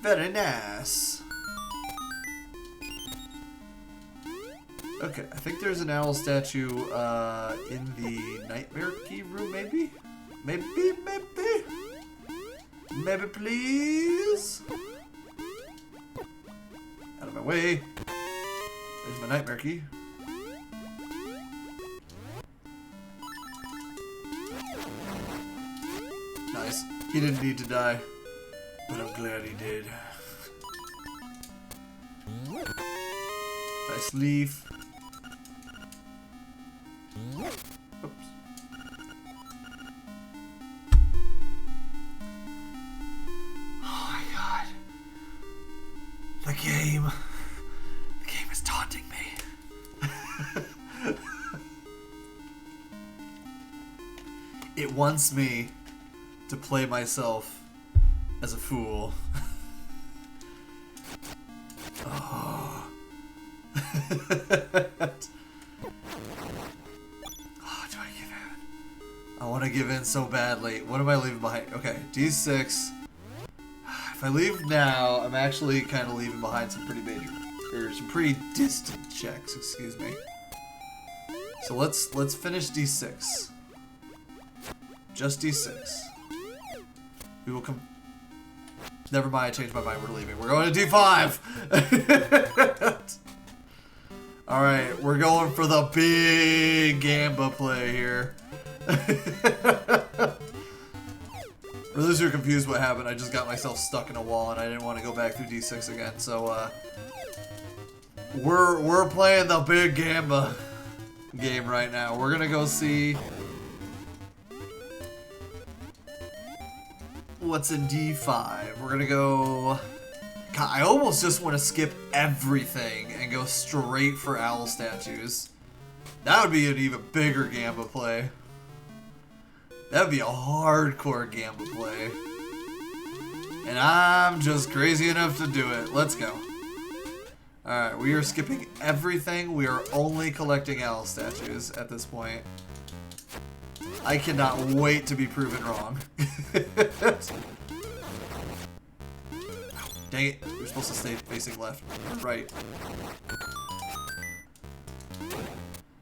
Very nice. Okay, I think there's an owl statue in the Nightmare Key room, maybe? Maybe? Maybe, please? Out of my way. There's my Nightmare Key. Nice. He didn't need to die, but I'm glad he did. Nice leaf. Oops. Oh my god. The game is taunting me. It wants me to play myself as a fool. Oh. I want to give in so badly. What am I leaving behind? Okay, D6. If I leave now, I'm actually kind of leaving behind some pretty major, or some pretty distant checks, excuse me. So let's finish D6. Just D6. We will come. Never mind, I changed my mind. We're leaving. We're going to D5. All right, we're going for the big Gamba play here. For those who are confused what happened, I just got myself stuck in a wall and I didn't want to go back through D6 again. So we're playing the big Gamba game right now. We're gonna go see what's in D5. We're gonna go. God, I almost just want to skip everything and go straight for owl statues. That would be an even bigger Gamba play. That would be a hardcore Gamba play. And I'm just crazy enough to do it. Let's go. Alright, we are skipping everything. We are only collecting owl statues at this point. I cannot wait to be proven wrong. Dang it. You're supposed to stay facing left. Right.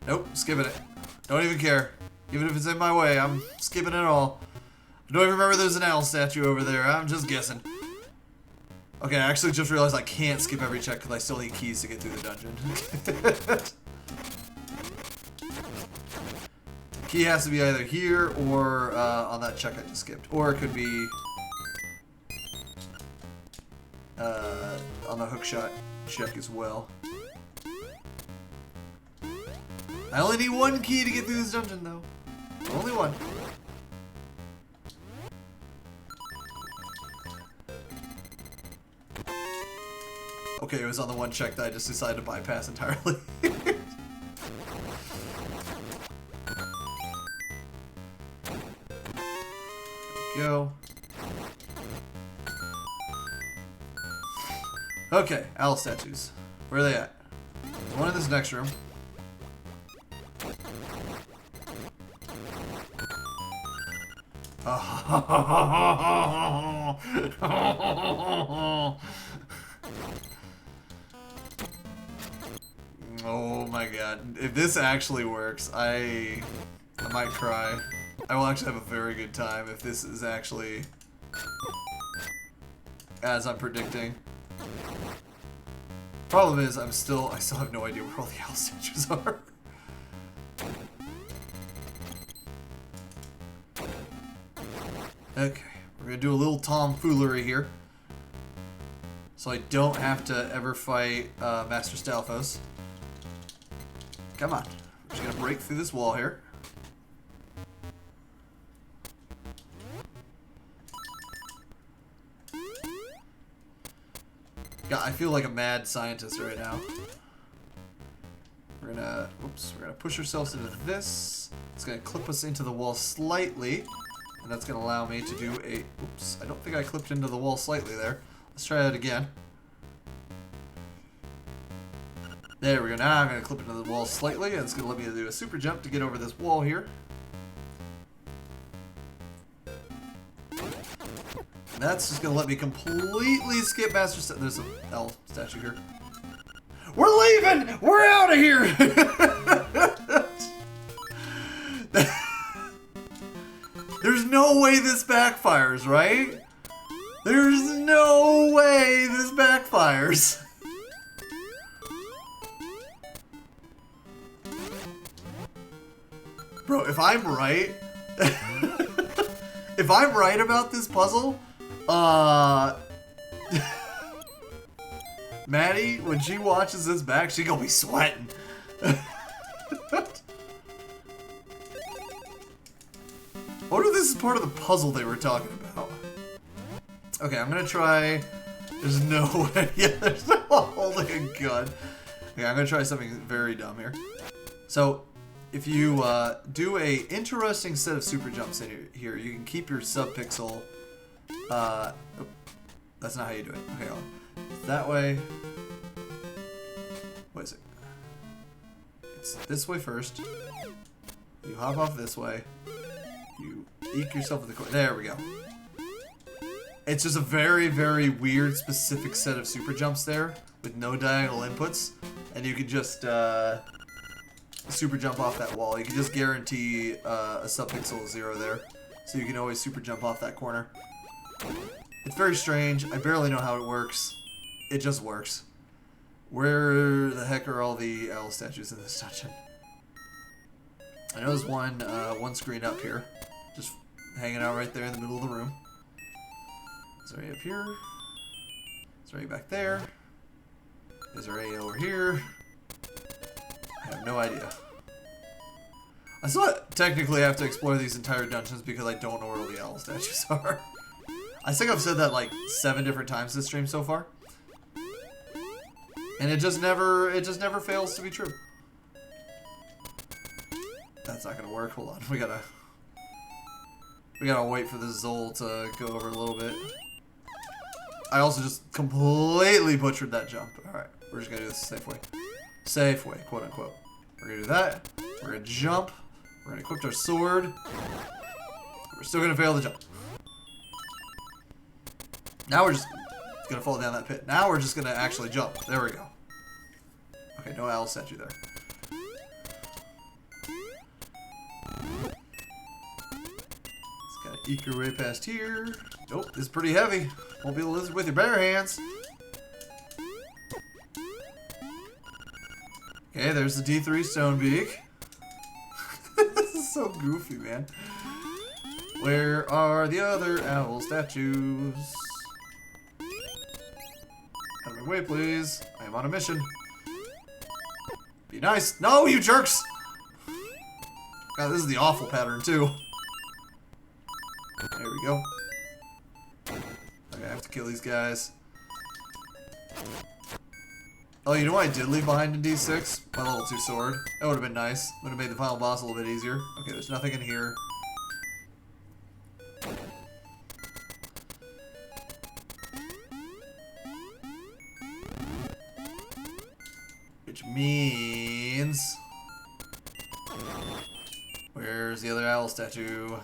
Nope, skipping it. Don't even care. Even if it's in my way, I'm skipping it all. I don't even remember there's an owl statue over there. I'm just guessing. Okay, I actually just realized I can't skip every check because I still need keys to get through the dungeon. Key has to be either here or on that check I just skipped. Or it could be on the hookshot check as well. I only need one key to get through this dungeon, though. Only one. Okay, it was on the one check that I just decided to bypass entirely. There we go. Okay, owl statues. Where are they at? There's one in this next room. Oh my god. If this actually works, I might cry. I will actually have a very good time if this is actually as I'm predicting. Problem is, I still have no idea where all the owl statues are. Okay, we're gonna do a little tomfoolery here. So I don't have to ever fight Master Stalfos. Come on. We're just gonna break through this wall here. God, I feel like a mad scientist right now. We're gonna push ourselves into this. It's gonna clip us into the wall slightly. and that's going to allow me to do a... Oops, I don't think I clipped into the wall slightly there. Let's try that again. There we go. Now I'm going to clip into the wall slightly, and it's going to let me do a super jump to get over this wall here. And that's just going to let me completely skip Master Statue. There's an L statue here. We're leaving! We're out of here! There's no way this backfires, right? There's no way this backfires. Bro, if I'm right... if I'm right about this puzzle, Maddie, when she watches this back, she gonna be sweating. I wonder if this is part of the puzzle they were talking about. Okay, I'm gonna try... There's no way. Yeah, there's no holding a gun. Okay, I'm gonna try something very dumb here. So, if you do a interesting set of super jumps in here, you can keep your sub-pixel... oh, that's not how you do it. Okay, hold on. That way... What is it? It's this way first. You hop off this way. You eke yourself in the corner. There we go. It's just a very, very weird, specific set of super jumps there with no diagonal inputs. And you can just super jump off that wall. You can just guarantee a sub-pixel of 0 there. So you can always super jump off that corner. It's very strange. I barely know how it works. It just works. Where the heck are all the owl statues in this dungeon? I know there's one screen up here. Just hanging out right there in the middle of the room. Is there any up here? Is there any back there? Is there any over here? I have no idea. I still technically have to explore these entire dungeons because I don't know where all the owl statues are. I think I've said that like 7 different times this stream so far. And it just never fails to be true. That's not gonna work. Hold on. We gotta wait for this Zol to go over a little bit. I also just completely butchered that jump. Alright, we're just gonna do this the safe way. Safe way, quote unquote. We're gonna do that. We're gonna jump. We're gonna equip our sword. We're still gonna fail the jump. Now we're just gonna fall down that pit. Now we're just gonna actually jump. There we go. Okay, no owl statue there. Just gotta eke your way past here. Nope, this is pretty heavy. Won't be able to lift it with your bare hands. Okay, there's the D3 stone beak. This is so goofy, man. Where are the other owl statues? Out of my way, please. I am on a mission. Be nice. No, you jerks! God, this is the awful pattern, too. There we go. Okay, I have to kill these guys. Oh, you know what I did leave behind in D6? My level 2 sword. That would have been nice. Would have made the final boss a little bit easier. Okay, there's nothing in here. Which means... Where's the other owl statue?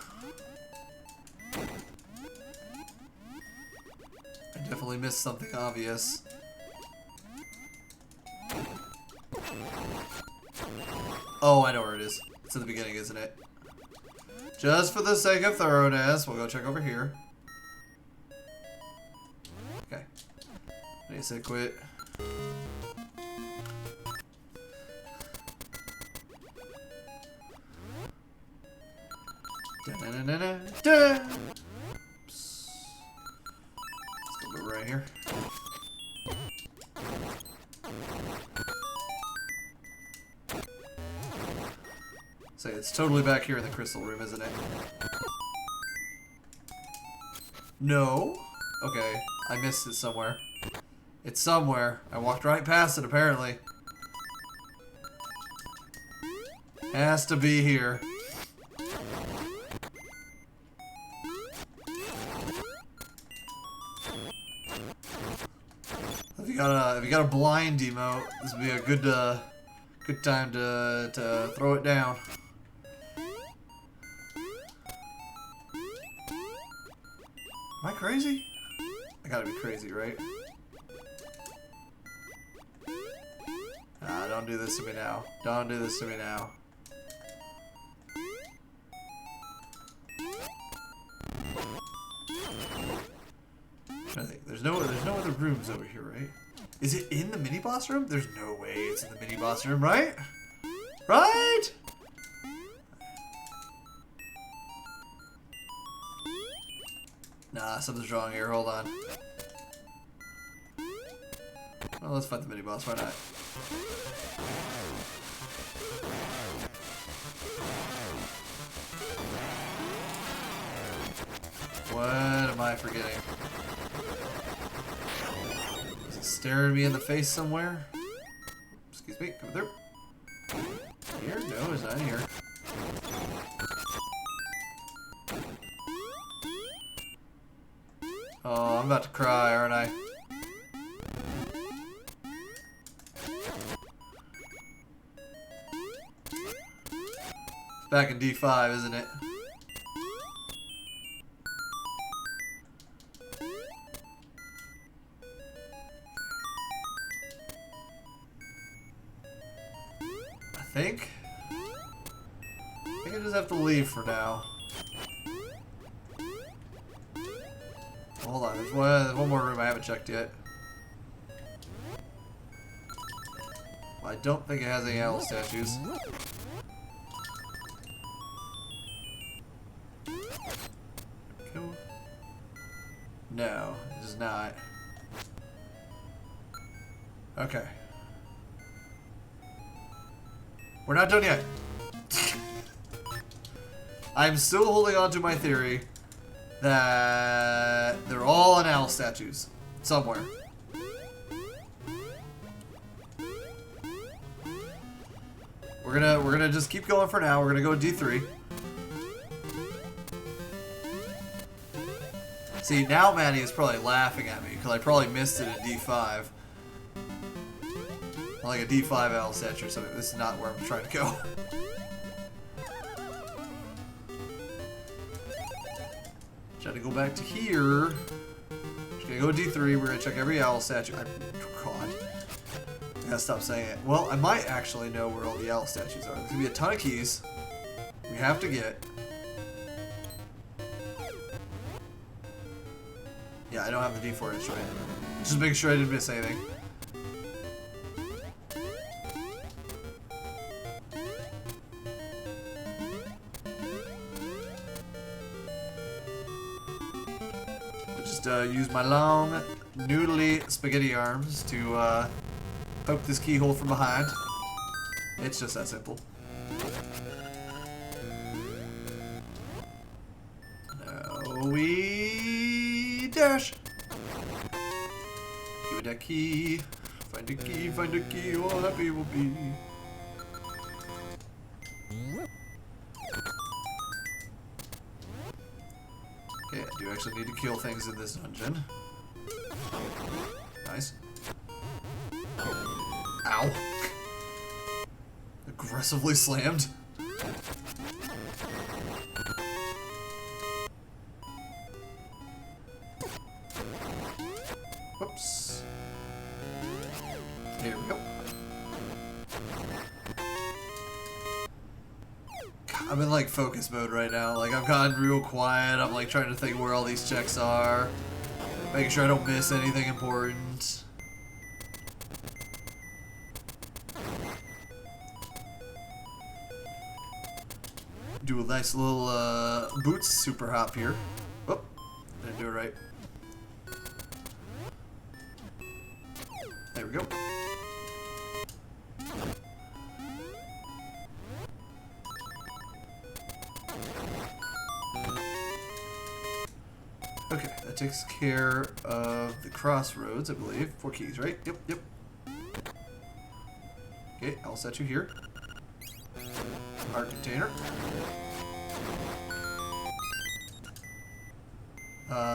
I definitely missed something obvious. Oh, I know where it is. It's in the beginning, isn't it? Just for the sake of thoroughness, we'll go check over here. Okay. I need to say quit. Da-na-na-na-na-da. Oops. Let's go over right here. So it's totally back here in the crystal room, isn't it? No? Okay, I missed it somewhere. It's somewhere. I walked right past it, apparently. Has to be here. If you got a blind emote, this would be a good time to throw it down. Am I crazy? I gotta be crazy, right? Nah, don't do this to me now. Don't do this to me now. I think there's no other rooms over here, right? Is it in the mini boss room? There's no way it's in the mini boss room, right? Right? Nah, something's wrong here. Hold on. Well, let's fight the mini boss. Why not? What am I forgetting? Is it staring me in the face somewhere? Excuse me, come through. Here? No, it's not here. Oh, I'm about to cry, aren't I? It's back in D5, isn't it? I think I just have to leave for now. Hold on, there's one more room I haven't checked yet. Well, I don't think it has any owl statues. No, it does not. Okay. We're not done yet. I'm still holding on to my theory that they're all on owl statues somewhere. We're gonna just keep going for now. We're gonna go D3. See, now Maddie is probably laughing at me because I probably missed it at D5. Like a D5 owl statue or something. This is not where I'm trying to go. Trying to go back to here. Just gonna go D3. We're gonna check every owl statue. God. I gotta stop saying it. Well, I might actually know where all the owl statues are. There's gonna be a ton of keys we have to get. Yeah, I don't have the D4 instrument. Just making sure I didn't miss anything. Use my long, noodly spaghetti arms to poke this keyhole from behind. It's just that simple. Now we dash. Give it that key. Find a key, find a key, all happy will be. Okay, I do actually need to kill things in this dungeon. Nice. Ow. Aggressively slammed. Whoops. Here we go. I'm in like focus mode right now. Like I've gotten real quiet. I'm like trying to think where all these checks are. Making sure I don't miss anything important. Do a nice little boots super hop here. Oh, didn't do it right. There we go. Okay, that takes care of the crossroads, I believe. 4 keys, right? Yep, yep. Okay, I'll set you here. Art container.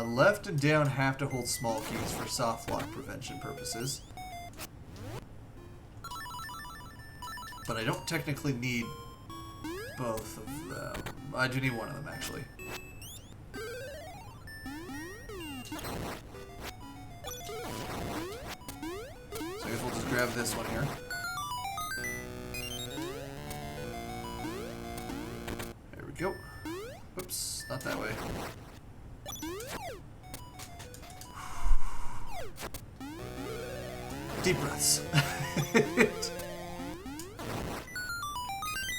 Left and down have to hold small keys for soft lock prevention purposes. But I don't technically need both of them. I do need one of them, actually. So I guess we'll just grab this one here. There we go. Oops, not that way. Deep breaths.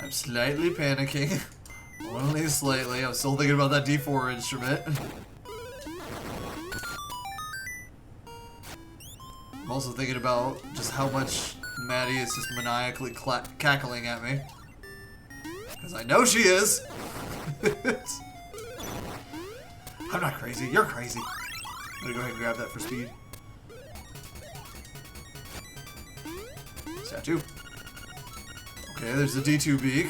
I'm slightly panicking. Only slightly. I'm still thinking about that D4 instrument. I'm also thinking about just how much Maddie is just maniacally cackling at me. Because I know she is. I'm not crazy. You're crazy. I'm gonna go ahead and grab that for speed. Statue. Okay, there's the D2 beak.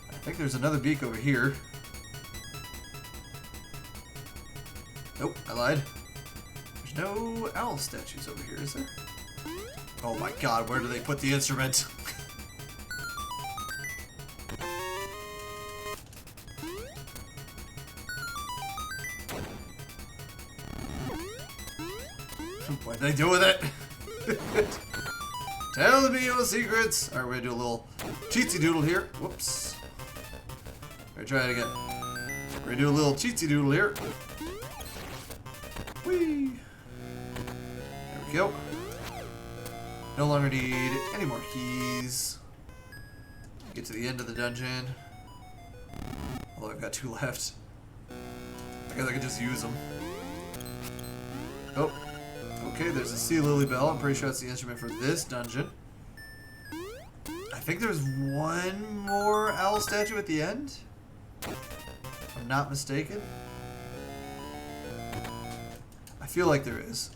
I think there's another beak over here. Nope, I lied. There's no owl statues over here, is there? Oh my god, where do they put the instrument? What did they do with it? Tell me your secrets! Alright, we're gonna do a little cheatsy doodle here. Whoops. We're gonna try it again. We're gonna do a little cheatsy doodle here. Whee! There we go. No longer need any more keys. Get to the end of the dungeon. Although I've got 2 left. I guess I could just use them. Oh. Okay, there's a sea lily bell. I'm pretty sure that's the instrument for this dungeon. I think there's one more owl statue at the end. If I'm not mistaken. I feel like there is.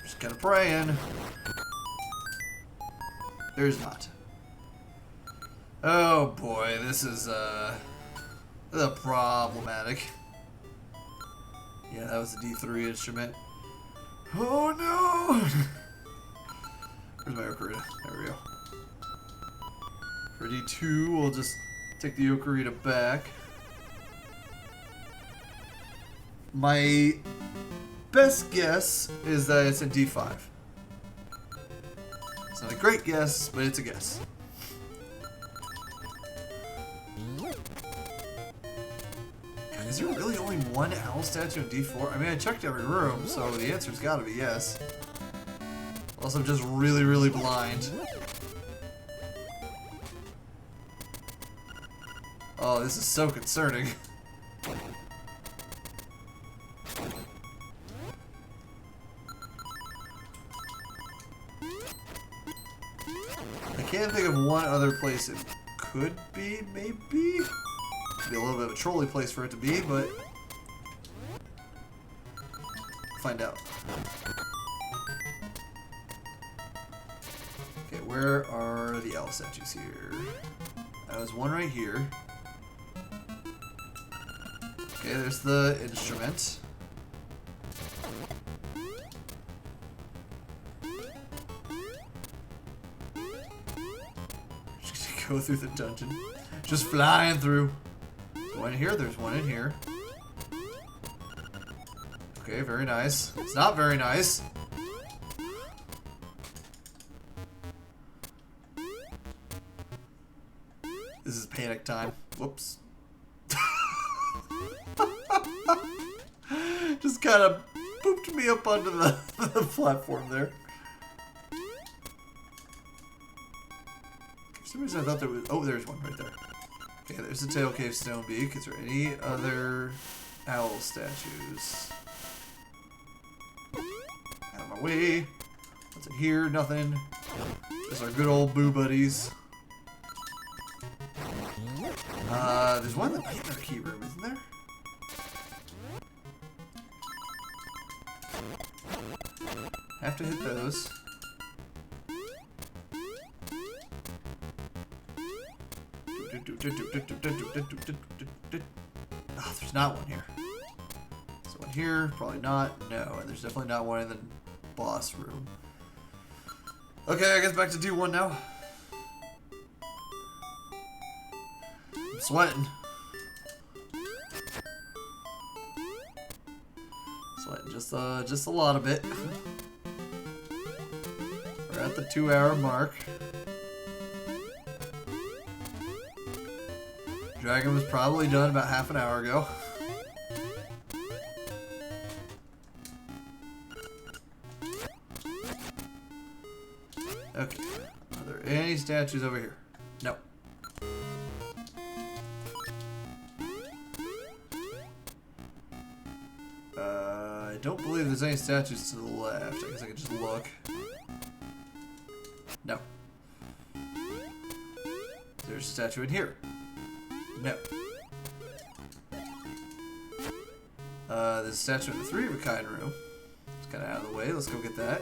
Just kind of praying. There's not. Oh boy, this is problematic. Yeah, that was the D3 instrument. Oh no! Where's my ocarina? There we go. For D2, we'll just take the ocarina back. My best guess is that it's in D5. It's not a great guess, but it's a guess. God, is there really only one owl statue in D4? I mean, I checked every room, so the answer's gotta be yes. Unless I'm just really, really blind. Oh, this is so concerning. I can't think of one other place it could be, maybe? Be a little bit of a trolley place for it to be, but find out. Okay, where are the owl statues here? There's one right here. Okay, there's the instrument. Just go through the dungeon. Just flying through. One in here, there's one in here. Okay, very nice. It's not very nice. This is panic time. Whoops. Just kind of booped me up onto the platform there. For some reason I thought there was... Oh, there's one right there. Okay, there's the Tail Cave Stone Beak. Is there any other owl statues? Out of my way. What's in here? Nothing. Just our good old boo buddies. There's one in the nightmare key room, isn't there? have to hit those. Oh, there's not one here. So one here, probably not. No, and there's definitely not one in the boss room. Okay, I guess back to D1 now. I'm sweating. Sweating just a lot of it. We're at the 2-hour mark. Dragon was probably done about half an hour ago. Okay. Are there any statues over here? No. I don't believe there's any statues to the left. I guess I could just look. No. There's a statue in here. No. There's a statue in the 3-of-a-kind room. It's kind of out of the way. Let's go get that.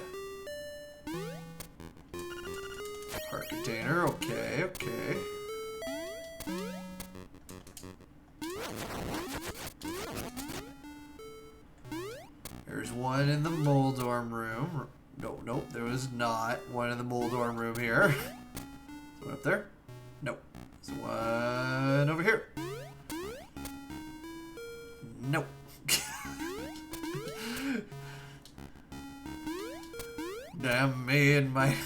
Heart container. Okay, okay. There's one in the Moldorm room. No, nope, there was not one in the Moldorm room here. Is one up there? Nope. There's one over here. Nope. Damn me and my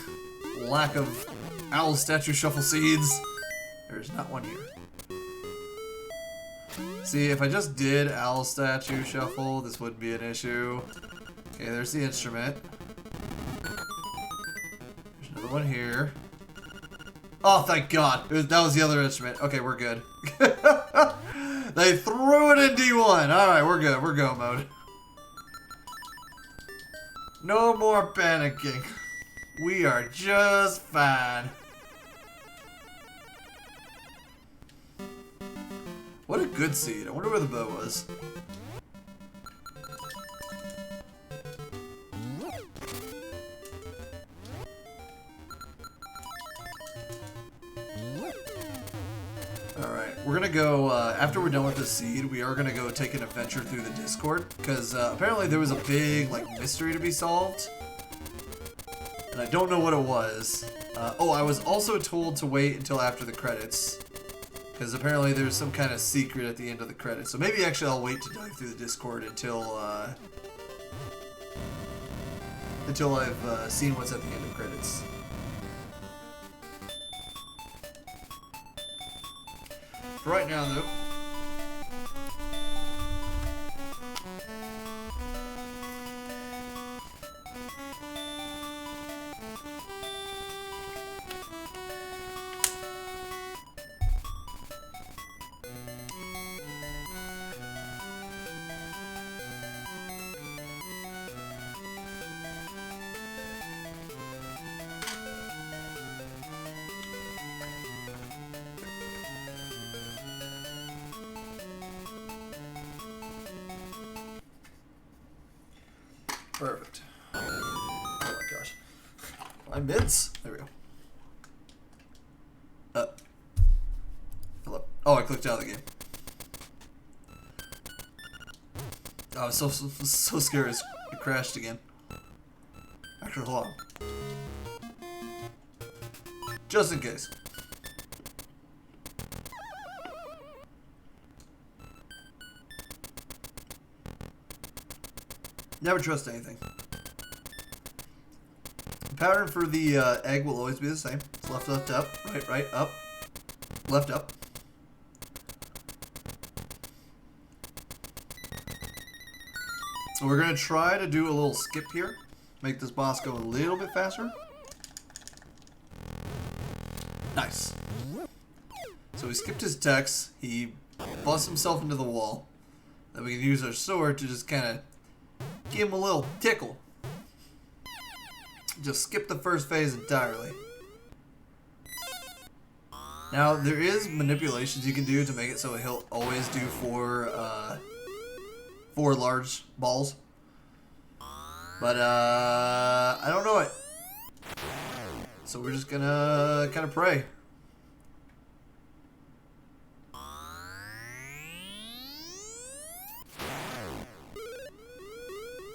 lack of owl statue shuffle seeds. There's not one here. See, if I just did owl statue shuffle, this wouldn't be an issue. Okay, there's the instrument. There's another one here. Oh, thank God. That was the other instrument. Okay, we're good. They threw it in D1. Alright, we're good. We're go mode. No more panicking. We are just fine. What a good seed. I wonder where the bow was. Alright, we're gonna go, after we're done with the seed, we are gonna go take an adventure through the Discord, because apparently there was a big, like, mystery to be solved, and I don't know what it was. Oh, I was also told to wait until after the credits, because apparently there's some kind of secret at the end of the credits, so maybe actually I'll wait to dive through the Discord until I've seen what's at the end of credits. For right now, though, perfect. Oh my gosh. My mids. There we go. Hello. Oh, I clicked out of the game. I was so scared it crashed again. Actually, hold on. Just in case. Never trust anything. The pattern for the egg will always be the same. It's left, left, up, right, right, up, left, up. So we're going to try to do a little skip here. Make this boss go a little bit faster. Nice. So we skipped his text. He busts himself into the wall. Then we can use our sword to just kind of give him a little tickle. Just skip the first phase entirely. Now, there is manipulations you can do to make it so he'll always do four large balls. But, I don't know it. So we're just gonna kind of pray.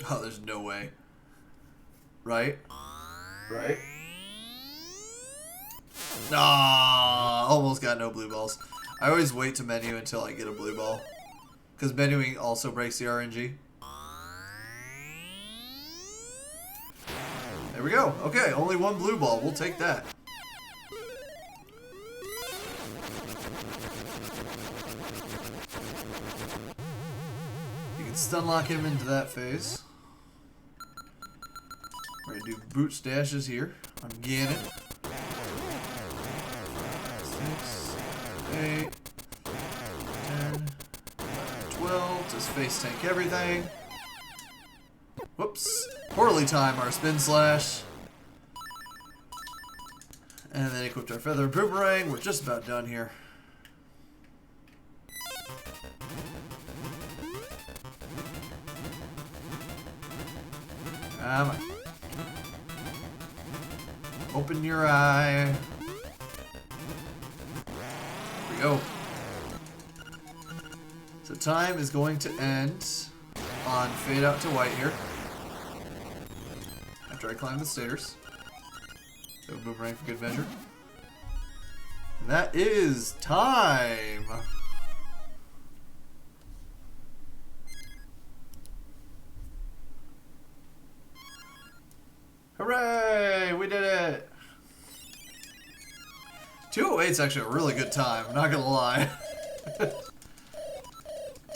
Oh, there's no way. Right? Right? Ah, almost got no blue balls. I always wait to menu until I get a blue ball. Because menuing also breaks the RNG. There we go. Okay, only one blue ball. We'll take that. You can stun lock him into that phase. We're going to do boots dashes here on Ganon. 6, 8, 10, 12. Just face tank everything. Whoops. Poorly timed our spin slash. And then equipped our feather and boomerang. We're just about done here. Come on. Open your eye. Here we go. So time is going to end on fade out to white here. After I climb the stairs. So boomerang for good measure. And that is time. Hooray! We did it! 208 is actually a really good time, I'm not gonna lie.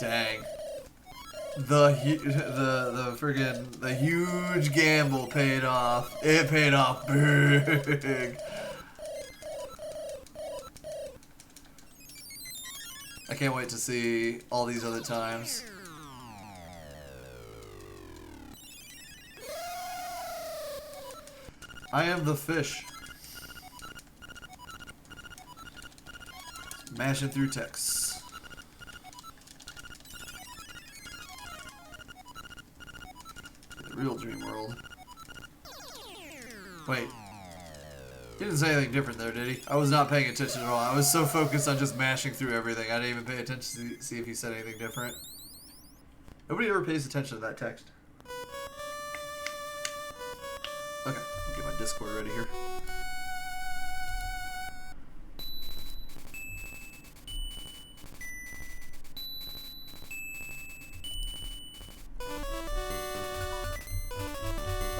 Dang. The huge gamble paid off. It paid off big. I can't wait to see all these other times. I am the fish. Mashing through text. The real dream world. Wait. He didn't say anything different there, did he? I was not paying attention at all. I was so focused on just mashing through everything. I didn't even pay attention to see if he said anything different. Nobody ever pays attention to that text. Okay, I'll get my Discord ready here.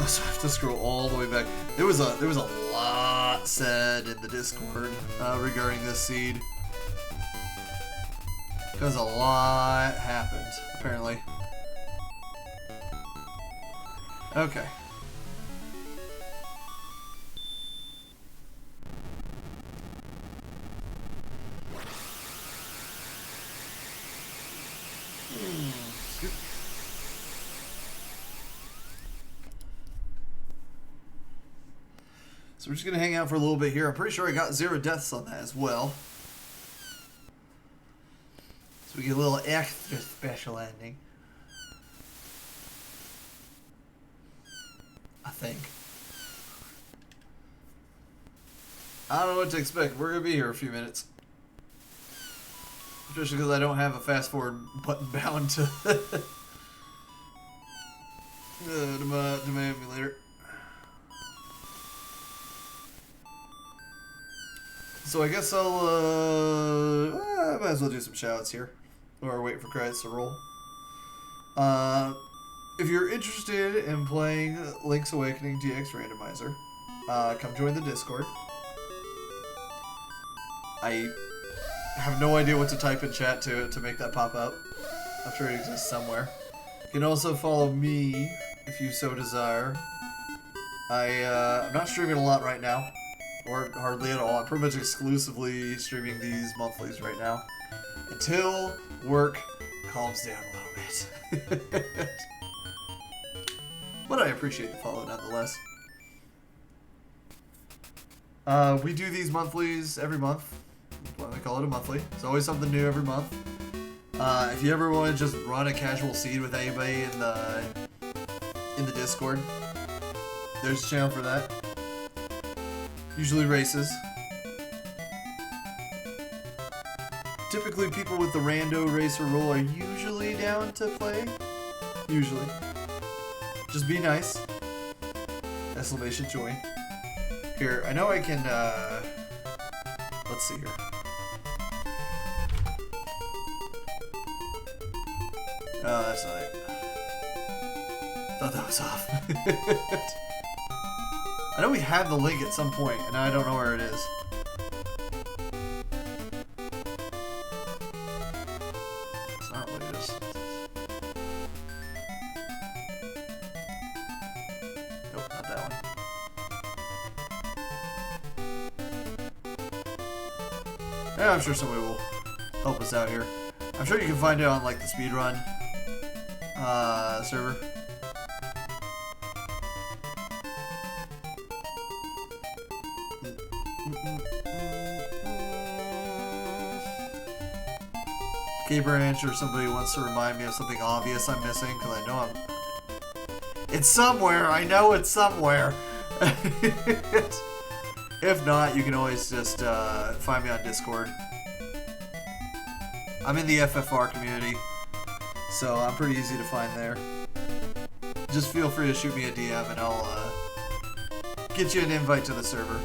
So I have to scroll all the way back. There was a lot said in the Discord regarding this seed. Because a lot happened, apparently. Okay. So we're just going to hang out for a little bit here. I'm pretty sure I got 0 deaths on that as well. So we get a little extra special ending. I think. I don't know what to expect. We're going to be here a few minutes. Especially because I don't have a fast forward button bound to, to my emulator. So I guess I might as well do some shoutouts here. Or wait for credits to roll. If you're interested in playing Link's Awakening DX Randomizer, come join the Discord. I have no idea what to type in chat to make that pop up. I'm sure it exists somewhere. You can also follow me if you so desire. I'm not streaming a lot right now. Or hardly at all. I'm pretty much exclusively streaming these monthlies right now. Until work calms down a little bit. But I appreciate the follow nonetheless. We do these monthlies every month. That's why they call it a monthly. It's always something new every month. If you ever want to just run a casual seed with anybody in in the Discord. There's a channel for that. Usually races. Typically people with the rando racer role are usually down to play. Usually. Just be nice. Exclamation join. Here, I know I can, let's see here. Oh, that's not it. Thought that was off. I know we had the link at some point, and I don't know where it is. It's not what it is. Nope, not that one. Yeah, I'm sure somebody will help us out here. I'm sure you can find it on like the speedrun server. Gaber Ranch or somebody wants to remind me of something obvious I'm missing, because I know it's somewhere. I know it's somewhere. If not, you can always just find me on Discord. I'm in the FFR community, so I'm pretty easy to find there. Just feel free to shoot me a DM and I'll get you an invite to the server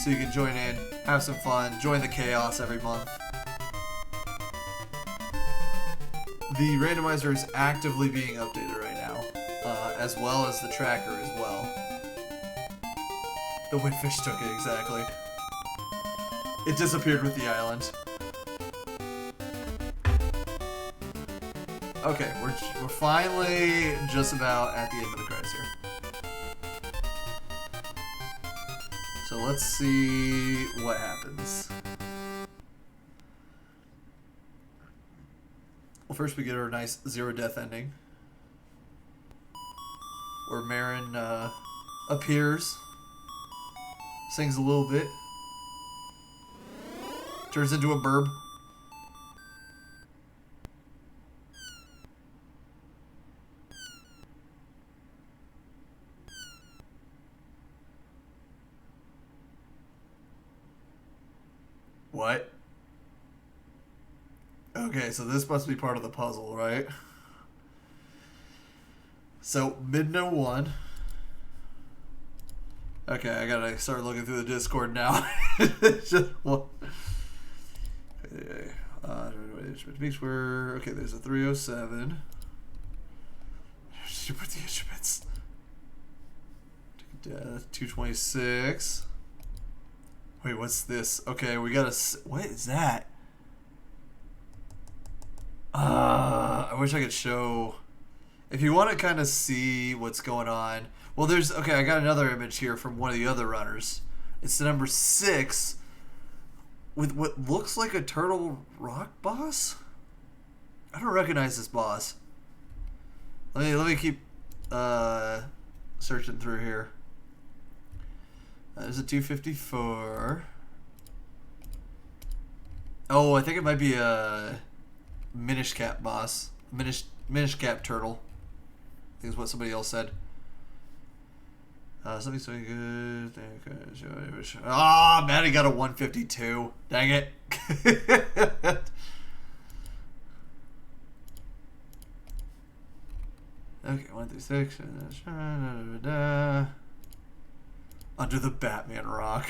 so you can join in, have some fun, join the chaos every month. The randomizer is actively being updated right now, as well as the tracker as well. The windfish took it, exactly. It disappeared with the island. Okay, we're finally just about at the end of the credits here. So let's see what happens. Well, first we get our nice zero-death ending, where Marin appears, sings a little bit, turns into a burb. What? Okay, so this must be part of the puzzle, right? So, Midno won. Okay, I gotta start looking through the Discord now. Just what? Okay, there's a 307. Did you put the instruments? 226. Wait, what's this? Okay, we gotta. What is that? I wish I could show. If you want to kind of see what's going on, well, there's. Okay, I got another image here from one of the other runners. It's the number 6 with what looks like a turtle rock boss. I don't recognize this boss. Let me keep searching through here. There's a 254. Oh, I think it might be a Minish Cap boss. Minish Cap turtle. I think is what somebody else said. Something's so good. Ah, oh, Maddie got a 152. Dang it. Okay, 1 through 6. Under the Batman rock.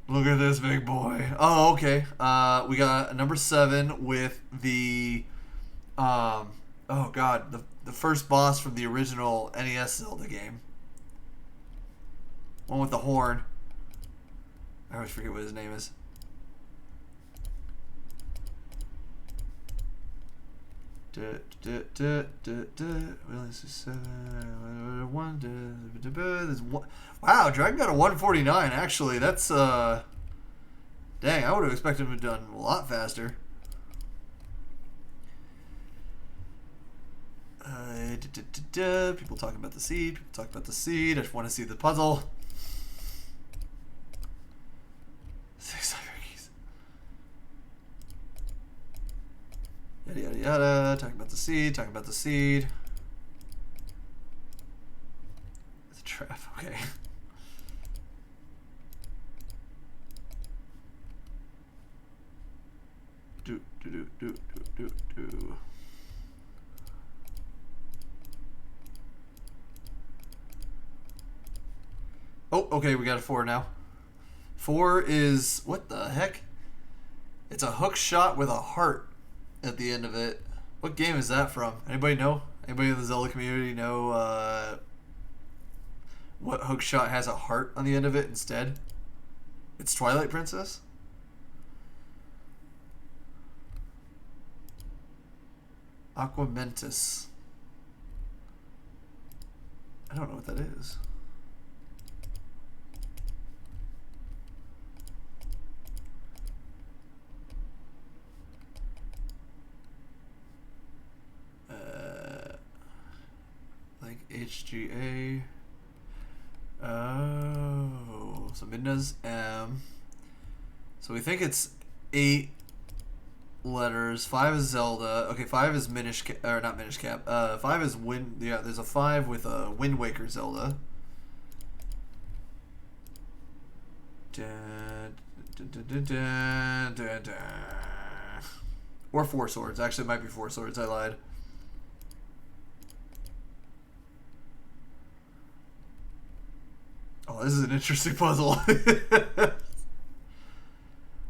Look at this big boy. Oh, okay. We got a number 7 with the oh god, the first boss from the original NES Zelda game. One with the horn. I always forget what his name is. Wow, Dragon got a 149. Actually, that's dang. I would have expected him to have done a lot faster. People talking about the seed. People talking about the seed. I just want to see the puzzle. 6 hierarchies. Yada yada yada. Talking about the seed. Talking about the seed. It's a trap. Okay. Do. Oh, okay, we got a 4 now. 4 is... What the heck? It's a hook shot with a heart at the end of it. What game is that from? Anybody know? Anybody in the Zelda community know what hook shot has a heart on the end of it instead? It's Twilight Princess? Aquamentus. I don't know what that is. Like HGA. Oh, so Midna's M. So we think it's 8 letters. 5 is Zelda. Okay, 5 is Minish Cap, or not Minish Cap. 5 is Wind. Yeah, there's a 5 with a Wind Waker Zelda. Or 4 swords. Actually, it might be 4 swords. I lied. Oh, this is an interesting puzzle.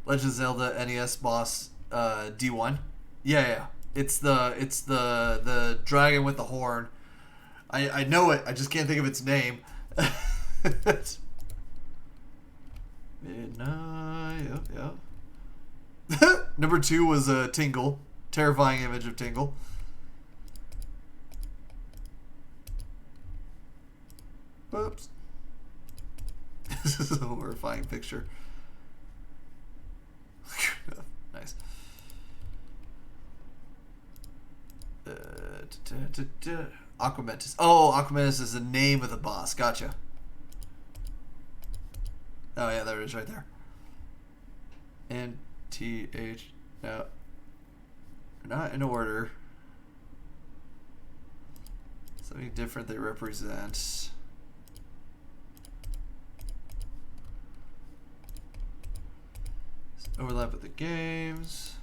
Legend of Zelda NES boss D1. Yeah. It's the dragon with the horn. I know it. I just can't think of its name. Midnight. Yep. Number 2 was Tingle. Terrifying image of Tingle. Whoops. This is a horrifying picture. Nice. Aquamentus. Oh, Aquamentus is the name of the boss. Gotcha. Oh, yeah, there it is right there. NTH. No. Not in order. Something different they represent. Overlap with the games.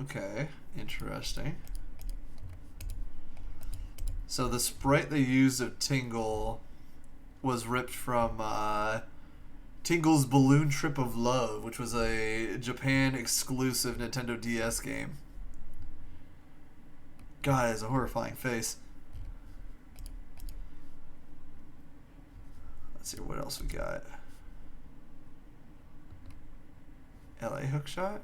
Okay, interesting. So the sprite they used of Tingle was ripped from Tingle's Balloon Trip of Love, which was a Japan exclusive Nintendo DS game. God, it has a horrifying face. Let's see what else we got. LA hookshot?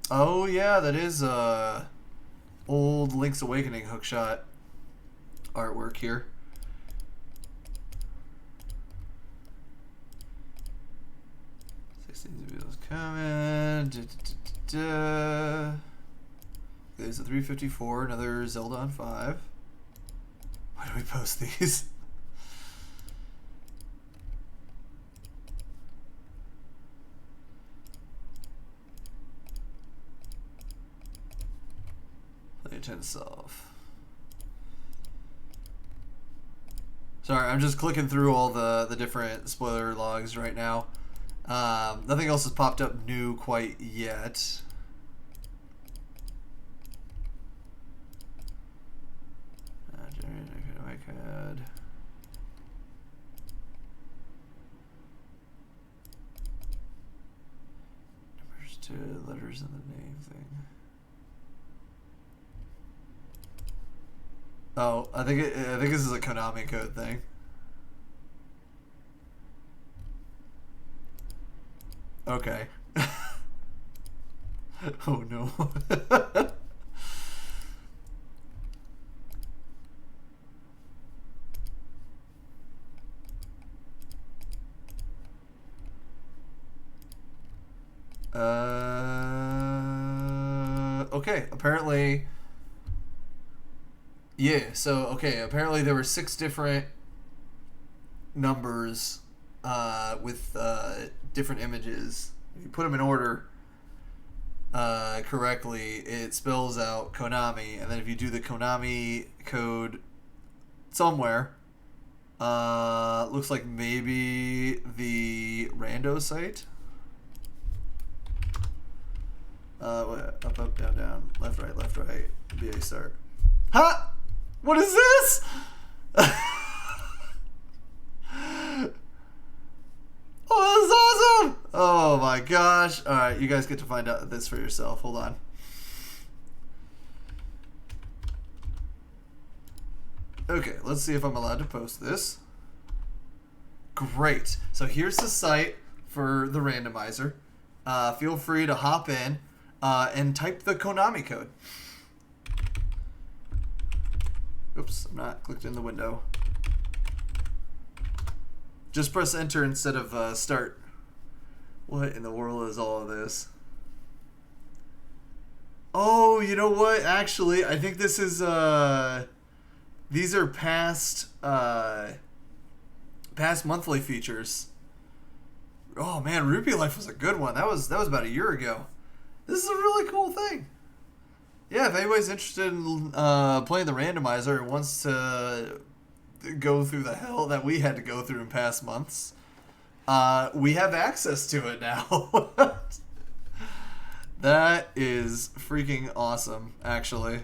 Oh yeah, that is old Link's Awakening hookshot artwork here. Videos coming. There's a 354, another Zelda on 5. Why do we post these? Play it itself. Sorry, I'm just clicking through all the different spoiler logs right now. Nothing else has popped up new quite yet. Numbers to letters in the name thing. Oh, I think this is a Konami code thing. Okay. Oh no. Okay, apparently. Yeah, so okay, apparently there were 6 different numbers with different images. If you put them in order correctly, it spells out Konami, and then if you do the Konami code somewhere, looks like maybe the Rando site. Up, up, down, down, left, right, BA start. Ha! What is this? Oh, that's awesome! Oh my gosh. Alright, you guys get to find out this for yourself. Hold on. Okay, let's see if I'm allowed to post this. Great. So here's the site for the randomizer. Feel free to hop in and type the Konami code. Oops, I'm not clicked in the window. Just press enter instead of start. What in the world is all of this? Oh, you know what? Actually, I think this is these are past monthly features. Oh man, Rupee Life was a good one. That was about a year ago. This is a really cool thing. Yeah, if anybody's interested in playing the randomizer and wants to go through the hell that we had to go through in past months, we have access to it now. That is freaking awesome, actually.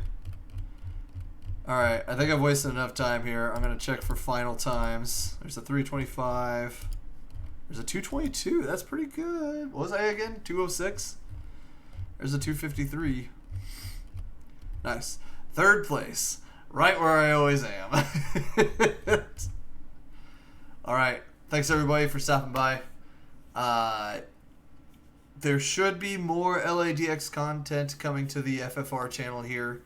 Alright, I think I've wasted enough time here. I'm going to check for final times. There's a 325. There's a 222. That's pretty good. What was I again? 206? There's a 253. Nice. Third place. Right where I always am. Alright. Thanks everybody for stopping by. There should be more LADX content coming to the FFR channel here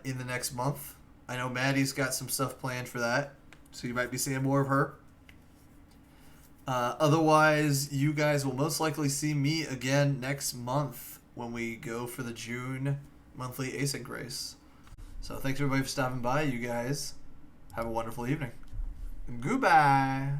in the next month. I know Maddie's got some stuff planned for that, so you might be seeing more of her. Otherwise, you guys will most likely see me again next month when we go for the June monthly async race. So thanks everybody for stopping by. You guys have a wonderful evening. Goodbye.